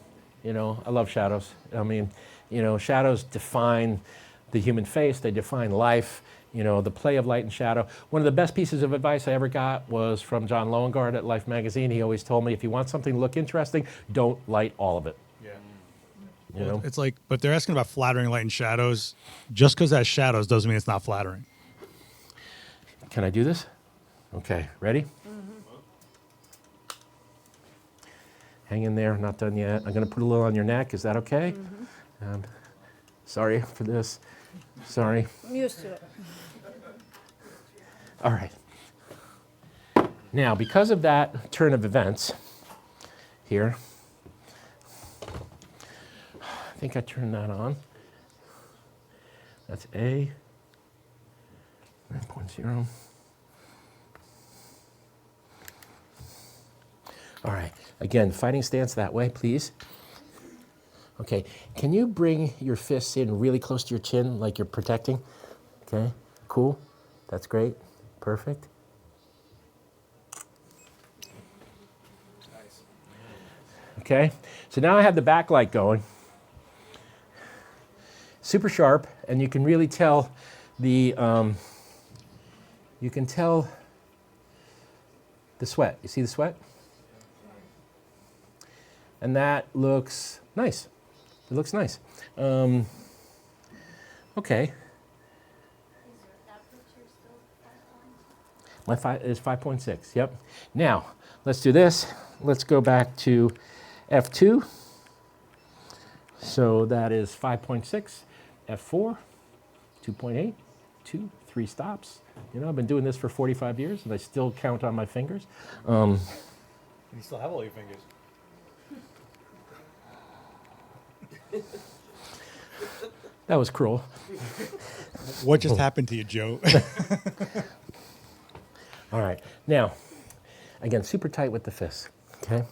[SPEAKER 1] I love shadows. Shadows define the human face. They define life. The play of light and shadow. One of the best pieces of advice I ever got was from John Loengard at Life magazine. He always told me, if you want something to look interesting, don't light all of it.
[SPEAKER 3] Yeah. It's like, but they're asking about flattering light and shadows. Just because that shadows doesn't mean it's not flattering.
[SPEAKER 1] Can I do this? Okay, ready? Hang in there, not done yet. I'm gonna put a little on your neck, is that okay? Sorry for this, sorry.
[SPEAKER 12] I'm used to it.
[SPEAKER 1] All right. Now, because of that turn of events here, I think I turned that on. That's A, 9.0. All right, again, fighting stance that way, please. Okay, can you bring your fists in really close to your chin like you're protecting? Okay, cool, that's great, perfect. Okay, so now I have the backlight going. Super sharp, and you can really tell the, the sweat. You see the sweat? And that looks nice. It looks nice. Okay. My is 5.6, yep. Now, let's do this. Let's go back to F2. So that is 5.6, F4, 2.8, 2, 3 stops. You know, I've been doing this for 45 years, and I still count on my fingers.
[SPEAKER 4] You still have all your fingers.
[SPEAKER 1] That was cruel.
[SPEAKER 3] What just happened to you, Joe?
[SPEAKER 1] All right. Now, again, super tight with the fists, okay?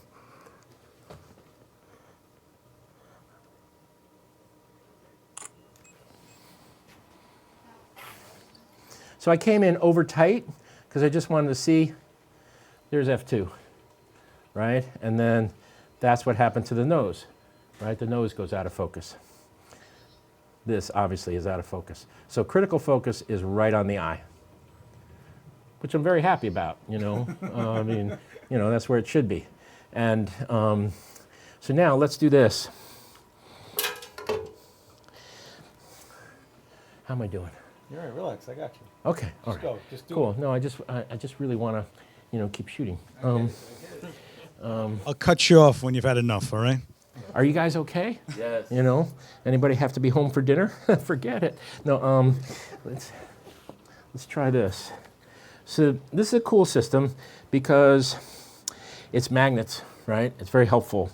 [SPEAKER 1] So I came in over tight because I just wanted to see, there's F2, right? And then that's what happened to the nose, right? The nose goes out of focus. This obviously is out of focus. So critical focus is right on the eye, which I'm very happy about, you know. I mean, you know, that's where it should be. And so now let's do this. How am I doing?
[SPEAKER 4] You're all right, relax, I got you.
[SPEAKER 1] Okay, all right.
[SPEAKER 4] Go, just do
[SPEAKER 1] cool.
[SPEAKER 4] it.
[SPEAKER 1] No, I just really want to, you know, keep shooting.
[SPEAKER 3] I'll cut you off when you've had enough, all right?
[SPEAKER 1] Are you guys okay?
[SPEAKER 9] Yes.
[SPEAKER 1] You know, anybody have to be home for dinner? Forget it. No, let's try this. So this is a cool system because it's magnets, right? It's very helpful.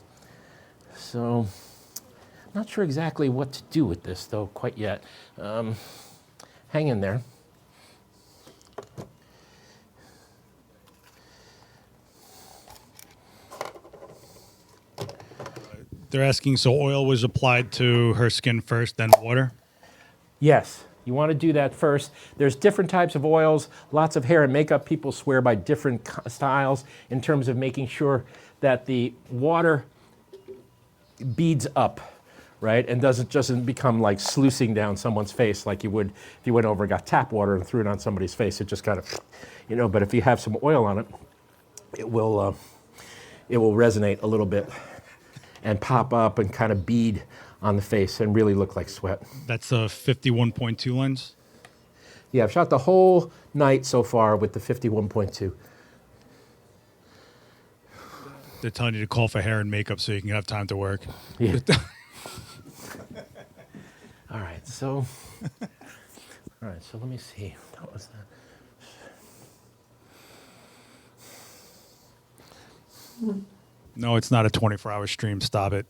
[SPEAKER 1] So I'm not sure exactly what to do with this though, quite yet. Hang in there.
[SPEAKER 3] They're asking, so oil was applied to her skin first, then water?
[SPEAKER 1] Yes, you want to do that first. There's different types of oils. Lots of hair and makeup people swear by different styles in terms of making sure that the water beads up, right? And doesn't become like sluicing down someone's face like you would if you went over and got tap water and threw it on somebody's face. It just kind of, you know, but if you have some oil on it, it will resonate a little bit and pop up and kind of bead on the face and really look like sweat.
[SPEAKER 3] That's a 51.2 lens?
[SPEAKER 1] Yeah, I've shot the whole night so far with the 51.2.
[SPEAKER 3] They're telling you to call for hair and makeup so you can have time to work.
[SPEAKER 1] Yeah. All right, so let me see. What was that?
[SPEAKER 3] No, it's not a 24-hour stream. Stop it.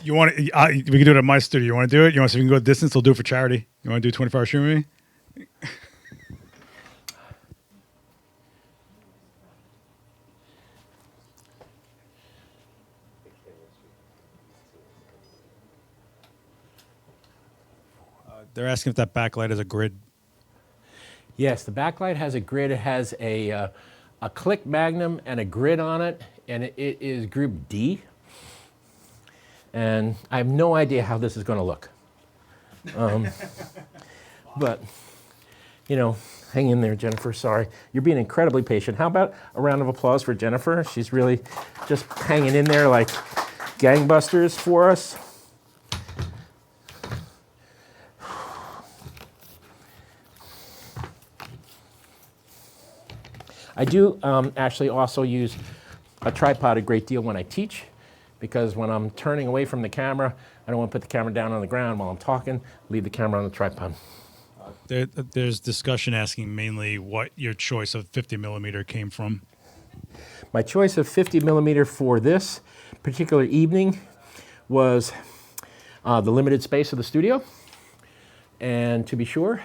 [SPEAKER 3] You want to? We can do it at my studio. You want to do it? You want to see if we can go distance? We'll do it for charity. You want to do 24-hour stream with me? They're asking if that backlight has a grid.
[SPEAKER 1] Yes, the backlight has a grid. It has a click magnum and a grid on it, and it is group D. And I have no idea how this is going to look. But, you know, hang in there, Jennifer. Sorry. You're being incredibly patient. How about a round of applause for Jennifer? She's really just hanging in there like gangbusters for us. I do actually also use a tripod a great deal when I teach, because when I'm turning away from the camera, I don't want to put the camera down on the ground while I'm talking, leave the camera on the tripod.
[SPEAKER 3] There's discussion asking mainly what your choice of 50 millimeter came from.
[SPEAKER 1] My choice of 50 millimeter for this particular evening was the limited space of the studio, and to be sure,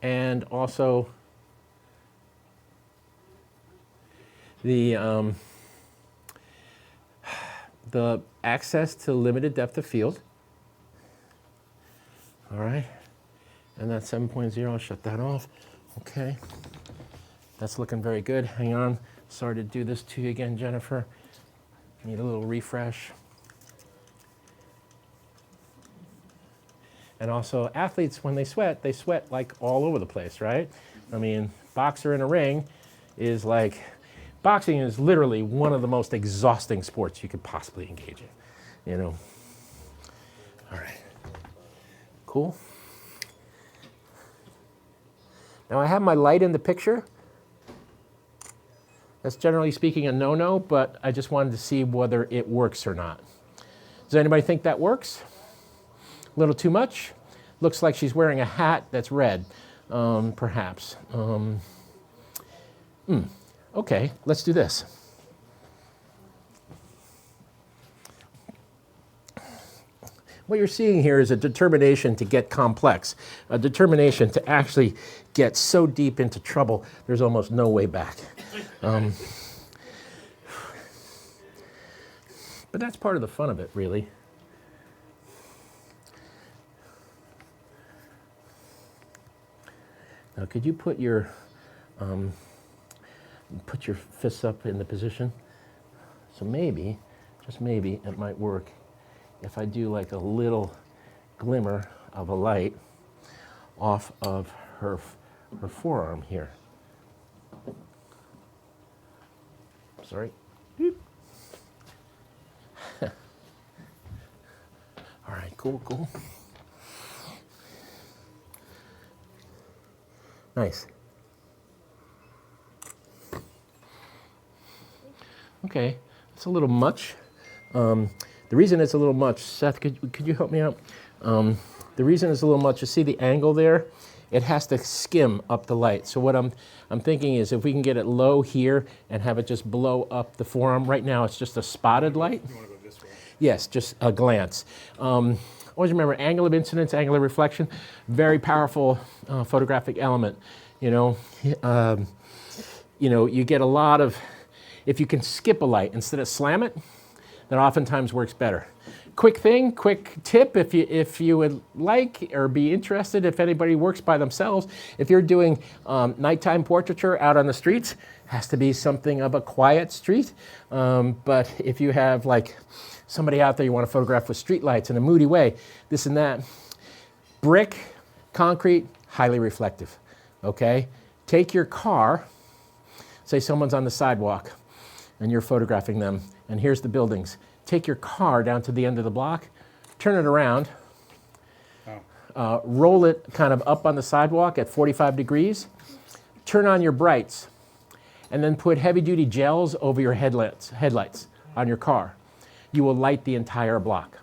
[SPEAKER 1] and also the access to limited depth of field. All right, and that's 7.0, I'll shut that off. Okay, that's looking very good. Hang on, sorry to do this to you again, Jennifer. Need a little refresh. And also, athletes, when they sweat like all over the place, right? I mean, boxer in a ring is like, boxing is literally one of the most exhausting sports you could possibly engage in, you know? All right, cool. Now I have my light in the picture. That's generally speaking a no-no, but I just wanted to see whether it works or not. Does anybody think that works? A little too much? Looks like she's wearing a hat that's red, perhaps. Okay, let's do this. What you're seeing here is a determination to get complex, a determination to actually get so deep into trouble, there's almost no way back. But that's part of the fun of it, really. Now, could you put your fists up in the position? So maybe, just maybe, it might work if I do like a little glimmer of a light off of her forearm here. Sorry. All right, cool. Nice. Okay, it's a little much. The reason it's a little much, Seth, could you help me out? The reason it's a little much, you see the angle there? It has to skim up the light. So what I'm thinking is if we can get it low here and have it just blow up the forearm. Right now it's just a spotted light.
[SPEAKER 5] You want to go this way?
[SPEAKER 1] Yes, just a glance. Always remember angle of incidence, angle of reflection, very powerful photographic element. You know, you get a lot of, if you can skip a light instead of slam it, that oftentimes works better. Quick tip, if you would like or be interested, if anybody works by themselves, if you're doing nighttime portraiture out on the streets, has to be something of a quiet street. But if you have like somebody out there you want to photograph with street lights in a moody way, this and that, brick, concrete, highly reflective, okay? Take your car, say someone's on the sidewalk and you're photographing them, and here's the buildings. Take your car down to the end of the block, turn it around, roll it kind of up on the sidewalk at 45 degrees, turn on your brights, and then put heavy-duty gels over your headlights on your car. You will light the entire block,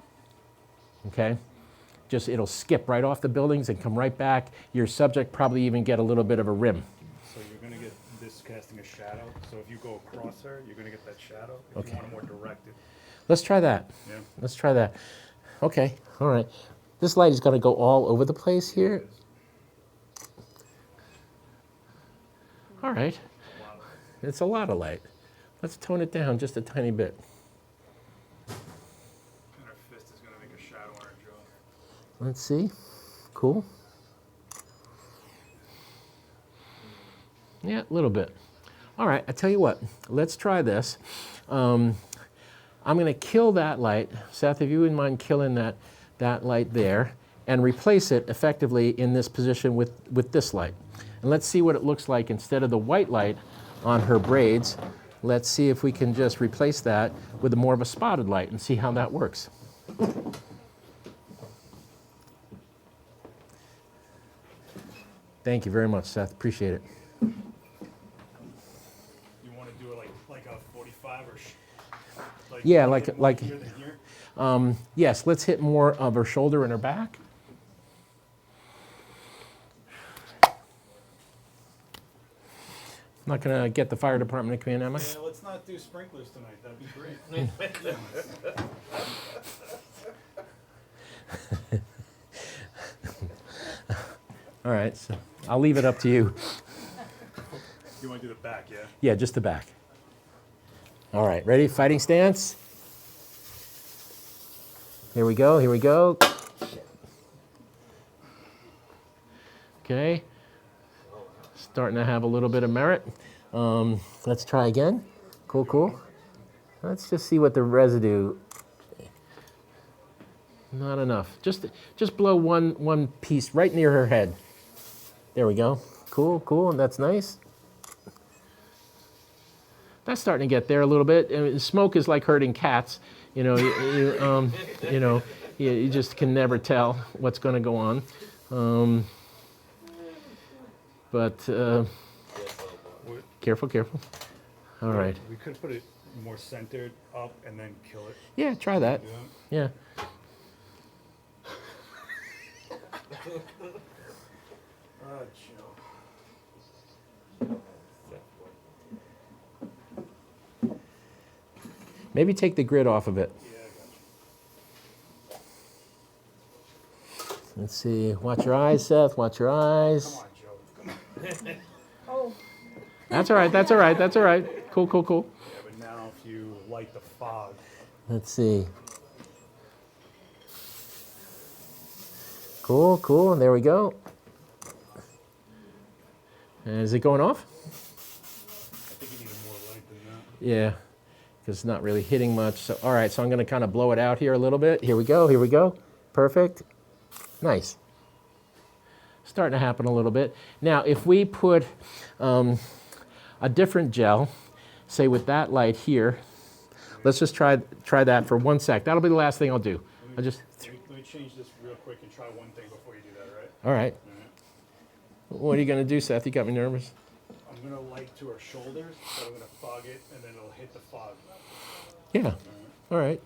[SPEAKER 1] okay? Just, it'll skip right off the buildings and come right back. Your subject probably even get a little bit of a rim.
[SPEAKER 5] So you're going to get this casting a shadow. So if you go across her, you're going to get that shadow. If you want it more directed.
[SPEAKER 1] Let's try that.
[SPEAKER 5] Yeah.
[SPEAKER 1] Let's try that. Okay, all right. This light is going to go all over the place here. All right. It's a lot of light. Let's tone it down just a tiny bit.
[SPEAKER 5] And her fist is going to make a shadow on her jaw.
[SPEAKER 1] Let's see. Cool. Yeah, a little bit. All right, I tell you what. Let's try this. I'm going to kill that light. Seth, if you wouldn't mind killing that light there and replace it effectively in this position with this light. And let's see what it looks like instead of the white light on her braids. Let's see if we can just replace that with more of a spotted light and see how that works. Thank you very much, Seth. Appreciate it. Yeah, like
[SPEAKER 3] Here than here?
[SPEAKER 1] yes, let's hit more of her shoulder and her back. I'm not going to get the fire department to come in, am I?
[SPEAKER 3] Yeah, let's not do sprinklers tonight. That'd be great.
[SPEAKER 1] All right, so I'll leave it up to you.
[SPEAKER 3] You want to do the back, yeah?
[SPEAKER 1] Yeah, just the back. All right, ready? Fighting stance. Here we go, here we go. Okay. Starting to have a little bit of merit. Let's try again. Cool, cool. Let's just see what the residue. Not enough. Just blow one piece right near her head. There we go. Cool, cool, and that's nice. That's starting to get there a little bit. I mean, smoke is like herding cats. You know, you just can never tell what's going to go on. Careful, careful. All right.
[SPEAKER 3] We could put it more centered up and then kill it.
[SPEAKER 1] Yeah, try that. Yeah. Maybe take the grid off of it. Let's see. Watch your eyes, Seth. Watch your eyes.
[SPEAKER 3] Come on, Joe.
[SPEAKER 8] Oh.
[SPEAKER 1] That's all right. That's all right. That's all right. Cool, cool, cool.
[SPEAKER 3] Yeah, but now if you light the fog.
[SPEAKER 1] Let's see. Cool, cool. There we go. Is it going off?
[SPEAKER 3] I think you need more light than that.
[SPEAKER 1] Yeah, because it's not really hitting much. So, all right, so I'm going to kind of blow it out here a little bit. Here we go, here we go. Perfect. Nice. Starting to happen a little bit. Now, if we put a different gel, say with that light here, let's just try that for 1 sec. That'll be the last thing I'll do.
[SPEAKER 3] Let me change this real quick and try one thing before you do that, right?
[SPEAKER 1] All right. What are you going to do, Seth? You got me nervous.
[SPEAKER 3] I'm going to light to her shoulders, so I'm going to fog it, and then it'll hit the fog.
[SPEAKER 1] Yeah. All right.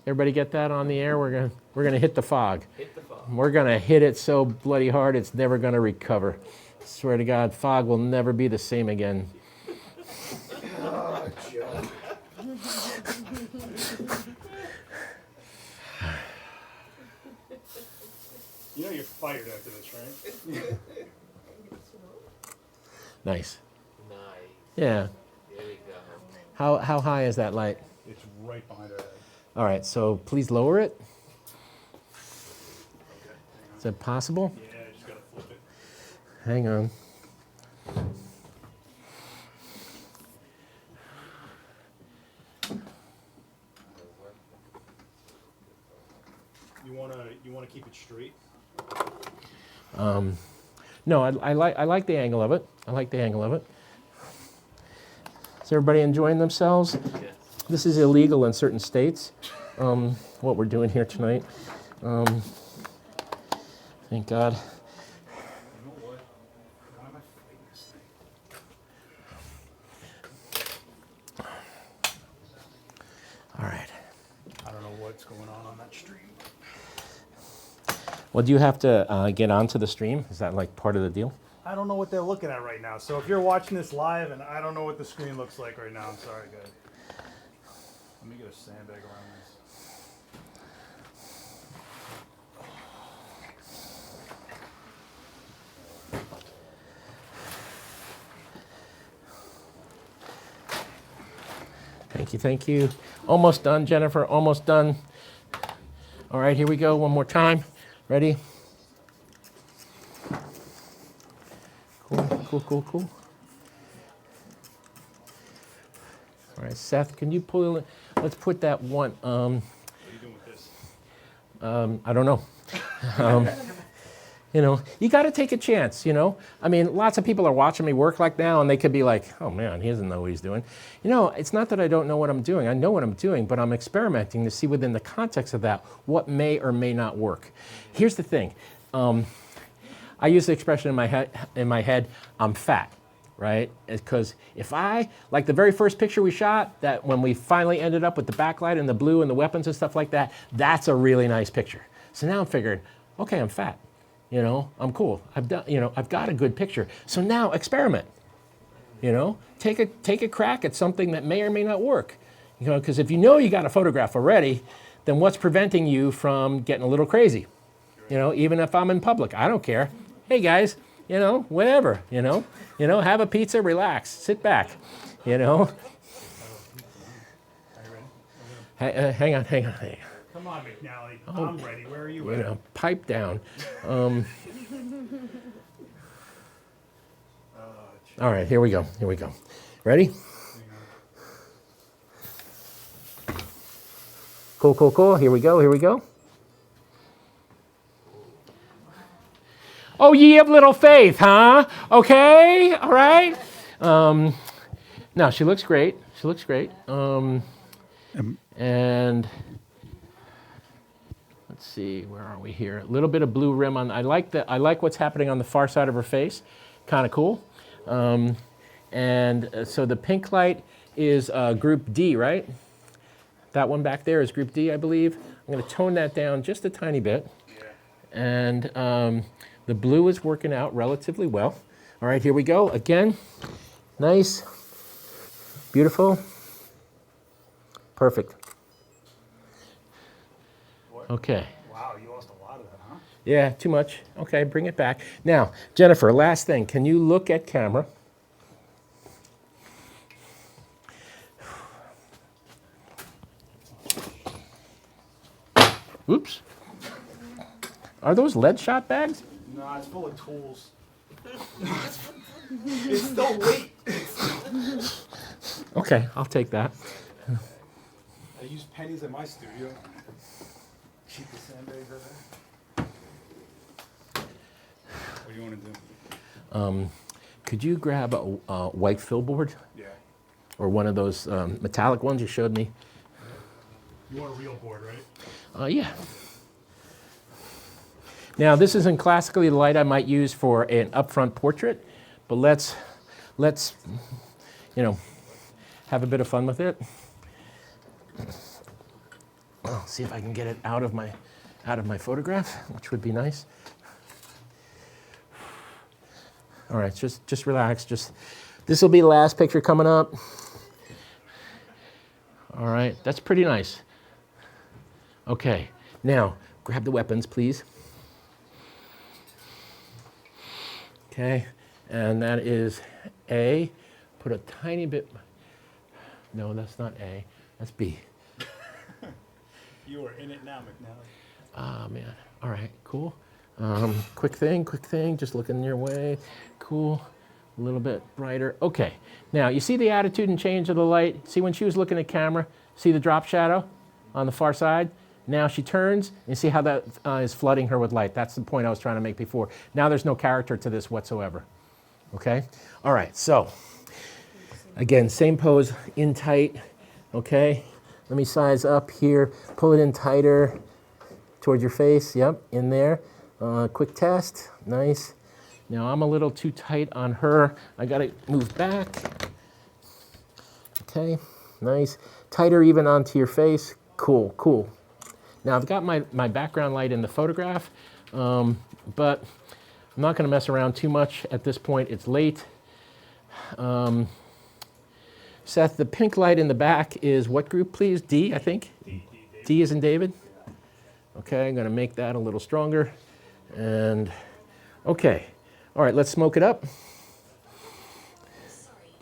[SPEAKER 1] Everybody get that on the air? We're gonna hit the fog.
[SPEAKER 9] Hit the fog.
[SPEAKER 1] We're gonna hit it so bloody hard it's never gonna recover. Swear to God, fog will never be the same again.
[SPEAKER 11] Oh, Joe.
[SPEAKER 3] You know you're fired after this, right?
[SPEAKER 1] Nice.
[SPEAKER 9] Nice.
[SPEAKER 1] Yeah.
[SPEAKER 9] There we go.
[SPEAKER 1] How high is that light?
[SPEAKER 3] It's right behind her head.
[SPEAKER 1] All right, so please lower it.
[SPEAKER 3] Okay,
[SPEAKER 1] Is that possible?
[SPEAKER 3] yeah, I just got to flip it.
[SPEAKER 1] Hang on.
[SPEAKER 3] You wanna keep it straight?
[SPEAKER 1] No, I like the angle of it. I like the angle of it. Is everybody enjoying themselves?
[SPEAKER 9] Yes.
[SPEAKER 1] This is illegal in certain states, what we're doing here tonight. Thank God.
[SPEAKER 3] You know what? Why am I fighting this thing?
[SPEAKER 1] All right.
[SPEAKER 3] I don't know what's going on that stream.
[SPEAKER 1] Well, do you have to get onto the stream? Is that like part of the deal?
[SPEAKER 3] I don't know what they're looking at right now. So if you're watching this live and I don't know what the screen looks like right now, I'm sorry, guys. Let me get a sandbag around this.
[SPEAKER 1] Thank you, thank you. Almost done, Jennifer, almost done. All right, here we go, one more time. Ready? Cool, cool, cool, cool. All right, Seth, can you pull it? Let's put that one,
[SPEAKER 3] What are you doing with this?
[SPEAKER 1] I don't know. You know, you got to take a chance, you know. I mean, lots of people are watching me work like now, and they could be like, oh, man, he doesn't know what he's doing. You know, it's not that I don't know what I'm doing. I know what I'm doing, but I'm experimenting to see within the context of that what may or may not work. Here's the thing. I use the expression in my head, I'm fat, right? Because if like the very first picture we shot, that when we finally ended up with the backlight and the blue and the weapons and stuff like that, that's a really nice picture. So now I'm figuring, okay, I'm fat, you know, I'm cool. I've done, you know, I've got a good picture. So now experiment, you know, take a crack at something that may or may not work, you know, because if you know you got a photograph already, then what's preventing you from getting a little crazy? You know, even if I'm in public, I don't care. Hey guys, you know, whatever, you know, have a pizza, relax, sit back, you know. Hang on.
[SPEAKER 3] Come on, McNally. I'm ready. Where are you at?
[SPEAKER 1] You know, pipe down. All right, here we go. Ready? Cool. Here we go. Oh, ye of little faith, huh? Okay, all right. No, she looks great. And let's see, where are we here? A little bit of blue rim on. I like what's happening on the far side of her face. Kind of cool. So the pink light is group D, right? That one back there is group D, I believe. I'm going to tone that down just a tiny bit. And the blue is working out relatively well. All right, here we go. Again, nice, beautiful, perfect. Okay.
[SPEAKER 3] Wow, you lost a lot of that, huh?
[SPEAKER 1] Yeah, too much. Okay, bring it back. Now, Jennifer, last thing. Can you look at camera? Oops. Are those lead shot bags?
[SPEAKER 11] No, it's full of tools. It's still weight.
[SPEAKER 1] Okay, I'll take that.
[SPEAKER 11] I use pennies in my studio. Cheapest sandbags ever.
[SPEAKER 3] What do you want to do?
[SPEAKER 1] Could you grab a white fill board?
[SPEAKER 3] Yeah.
[SPEAKER 1] Or one of those metallic ones you showed me?
[SPEAKER 3] You want a real board, right?
[SPEAKER 1] Yeah. Now, this isn't classically the light I might use for an upfront portrait, but let's you know, have a bit of fun with it. I'll see if I can get it out of my photograph, which would be nice. All right, just relax. This will be the last picture coming up. All right, that's pretty nice. Okay, now grab the weapons, please. Okay, and that is A. Put a tiny bit. No, that's not A. That's B.
[SPEAKER 3] You are in it now, McNally.
[SPEAKER 1] Ah, man. All right, cool. Quick thing. Just looking your way. Cool. A little bit brighter. Okay. Now, you see the attitude and change of the light? See when she was looking at camera? See the drop shadow on the far side? Now she turns, and see how that is flooding her with light. That's the point I was trying to make before. Now there's no character to this whatsoever. Okay? All right, so, again, same pose, in tight. Okay? Let me size up here. Pull it in tighter towards your face. Yep, in there. Quick test. Nice. Now I'm a little too tight on her. I got to move back. Okay, nice. Tighter even onto your face. Cool. Now I've got my background light in the photograph, but I'm not going to mess around too much at this point. It's late. Seth, the pink light in the back is what group, please? D, I think? D is in David? Okay, I'm going to make that a little stronger. And, okay. All right, let's smoke it up.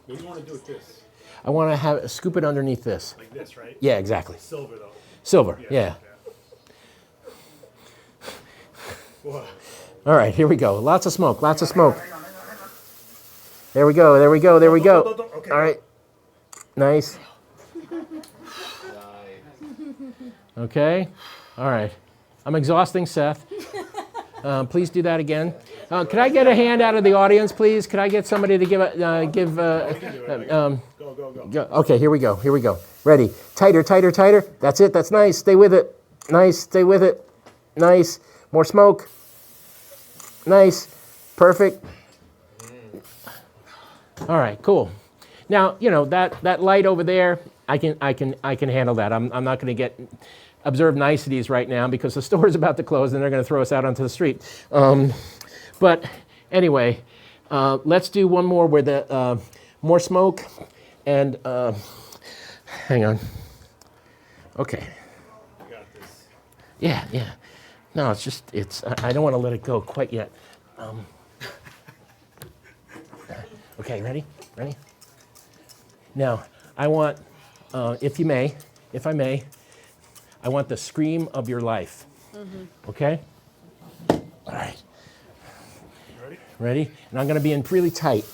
[SPEAKER 3] What do you want to do with this?
[SPEAKER 1] I want to scoop it underneath this.
[SPEAKER 3] Like this, right?
[SPEAKER 1] Yeah, exactly.
[SPEAKER 3] Silver, though.
[SPEAKER 1] Silver, yeah.
[SPEAKER 3] Whoa.
[SPEAKER 1] All right, here we go. Lots of smoke. There we go.
[SPEAKER 3] Okay.
[SPEAKER 1] All right. Nice. Okay. All right. I'm exhausting Seth. Please do that again. Could I get a hand out of the audience, please? Could I get somebody to give
[SPEAKER 3] Go.
[SPEAKER 1] Okay, here we go. Ready. Tighter. That's it. That's nice. Stay with it. Nice. More smoke. Nice. Perfect. All right, cool. Now, you know, that light over there, I can handle that. I'm not going to get observe niceties right now because the store is about to close and they're going to throw us out onto the street. But anyway, let's do one more with the more smoke and hang on. Okay.
[SPEAKER 5] You got this.
[SPEAKER 1] Yeah, yeah. No, it's just I don't want to let it go quite yet. Okay, ready? Ready? Now, I want, if I may, I want the scream of your life. Okay? All right.
[SPEAKER 5] You ready?
[SPEAKER 1] Ready? And I'm going to be in really tight.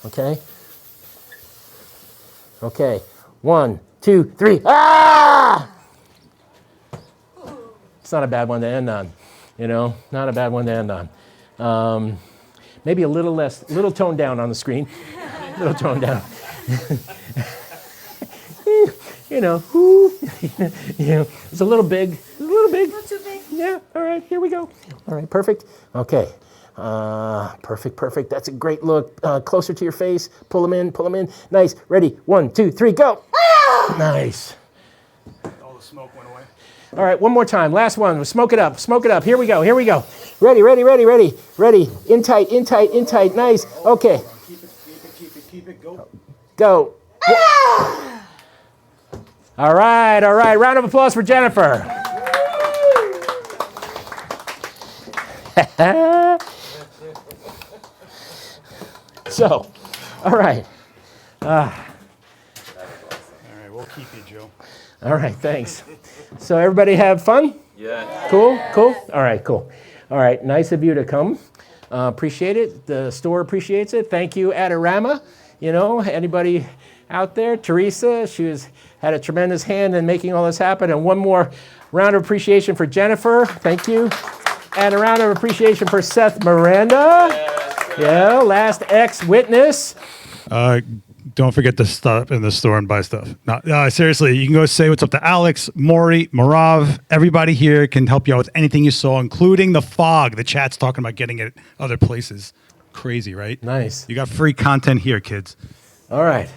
[SPEAKER 1] Okay? Okay. 1, 2, 3. Ah! It's not a bad one to end on. You know, not a bad one to end on. Maybe a little toned down on the screen. A little toned down. You know, it's a little big. A little big.
[SPEAKER 8] Not too big.
[SPEAKER 1] Yeah, all right, here we go. All right, perfect. Okay. Perfect. That's a great look. Closer to your face. Pull them in. Nice. Ready? 1, 2, 3, go. Ah! Nice.
[SPEAKER 2] All the smoke went away.
[SPEAKER 1] All right, one more time. Last one. Smoke it up. Here we go. Ready. In tight. Nice. Okay.
[SPEAKER 11] Keep it, go.
[SPEAKER 1] Go. All right. Round of applause for Jennifer. So, all right.
[SPEAKER 3] All right, we'll keep you, Joe.
[SPEAKER 1] All right, thanks. So everybody have fun?
[SPEAKER 9] Yeah.
[SPEAKER 1] Cool? All right, cool. All right, nice of you to come. Appreciate it. The store appreciates it. Thank you, Adorama. You know, anybody out there? Teresa, had a tremendous hand in making all this happen. And one more round of appreciation for Jennifer. Thank you. And a round of appreciation for Seth Miranda. Yeah, last ex-witness.
[SPEAKER 3] Don't forget to stop in the store and buy stuff. No, seriously, you can go say what's up to Alex, Maury, Marav. Everybody here can help you out with anything you saw, including the fog. The chat's talking about getting it other places. Crazy, right?
[SPEAKER 1] Nice.
[SPEAKER 3] You got free content here, kids.
[SPEAKER 1] All right,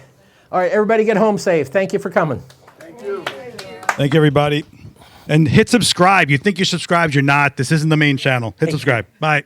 [SPEAKER 1] everybody get home safe. Thank you for coming.
[SPEAKER 11] Thank you.
[SPEAKER 3] Thank you, everybody. And hit subscribe. You think you're subscribed, you're not. This isn't the main channel. Hit subscribe. Bye.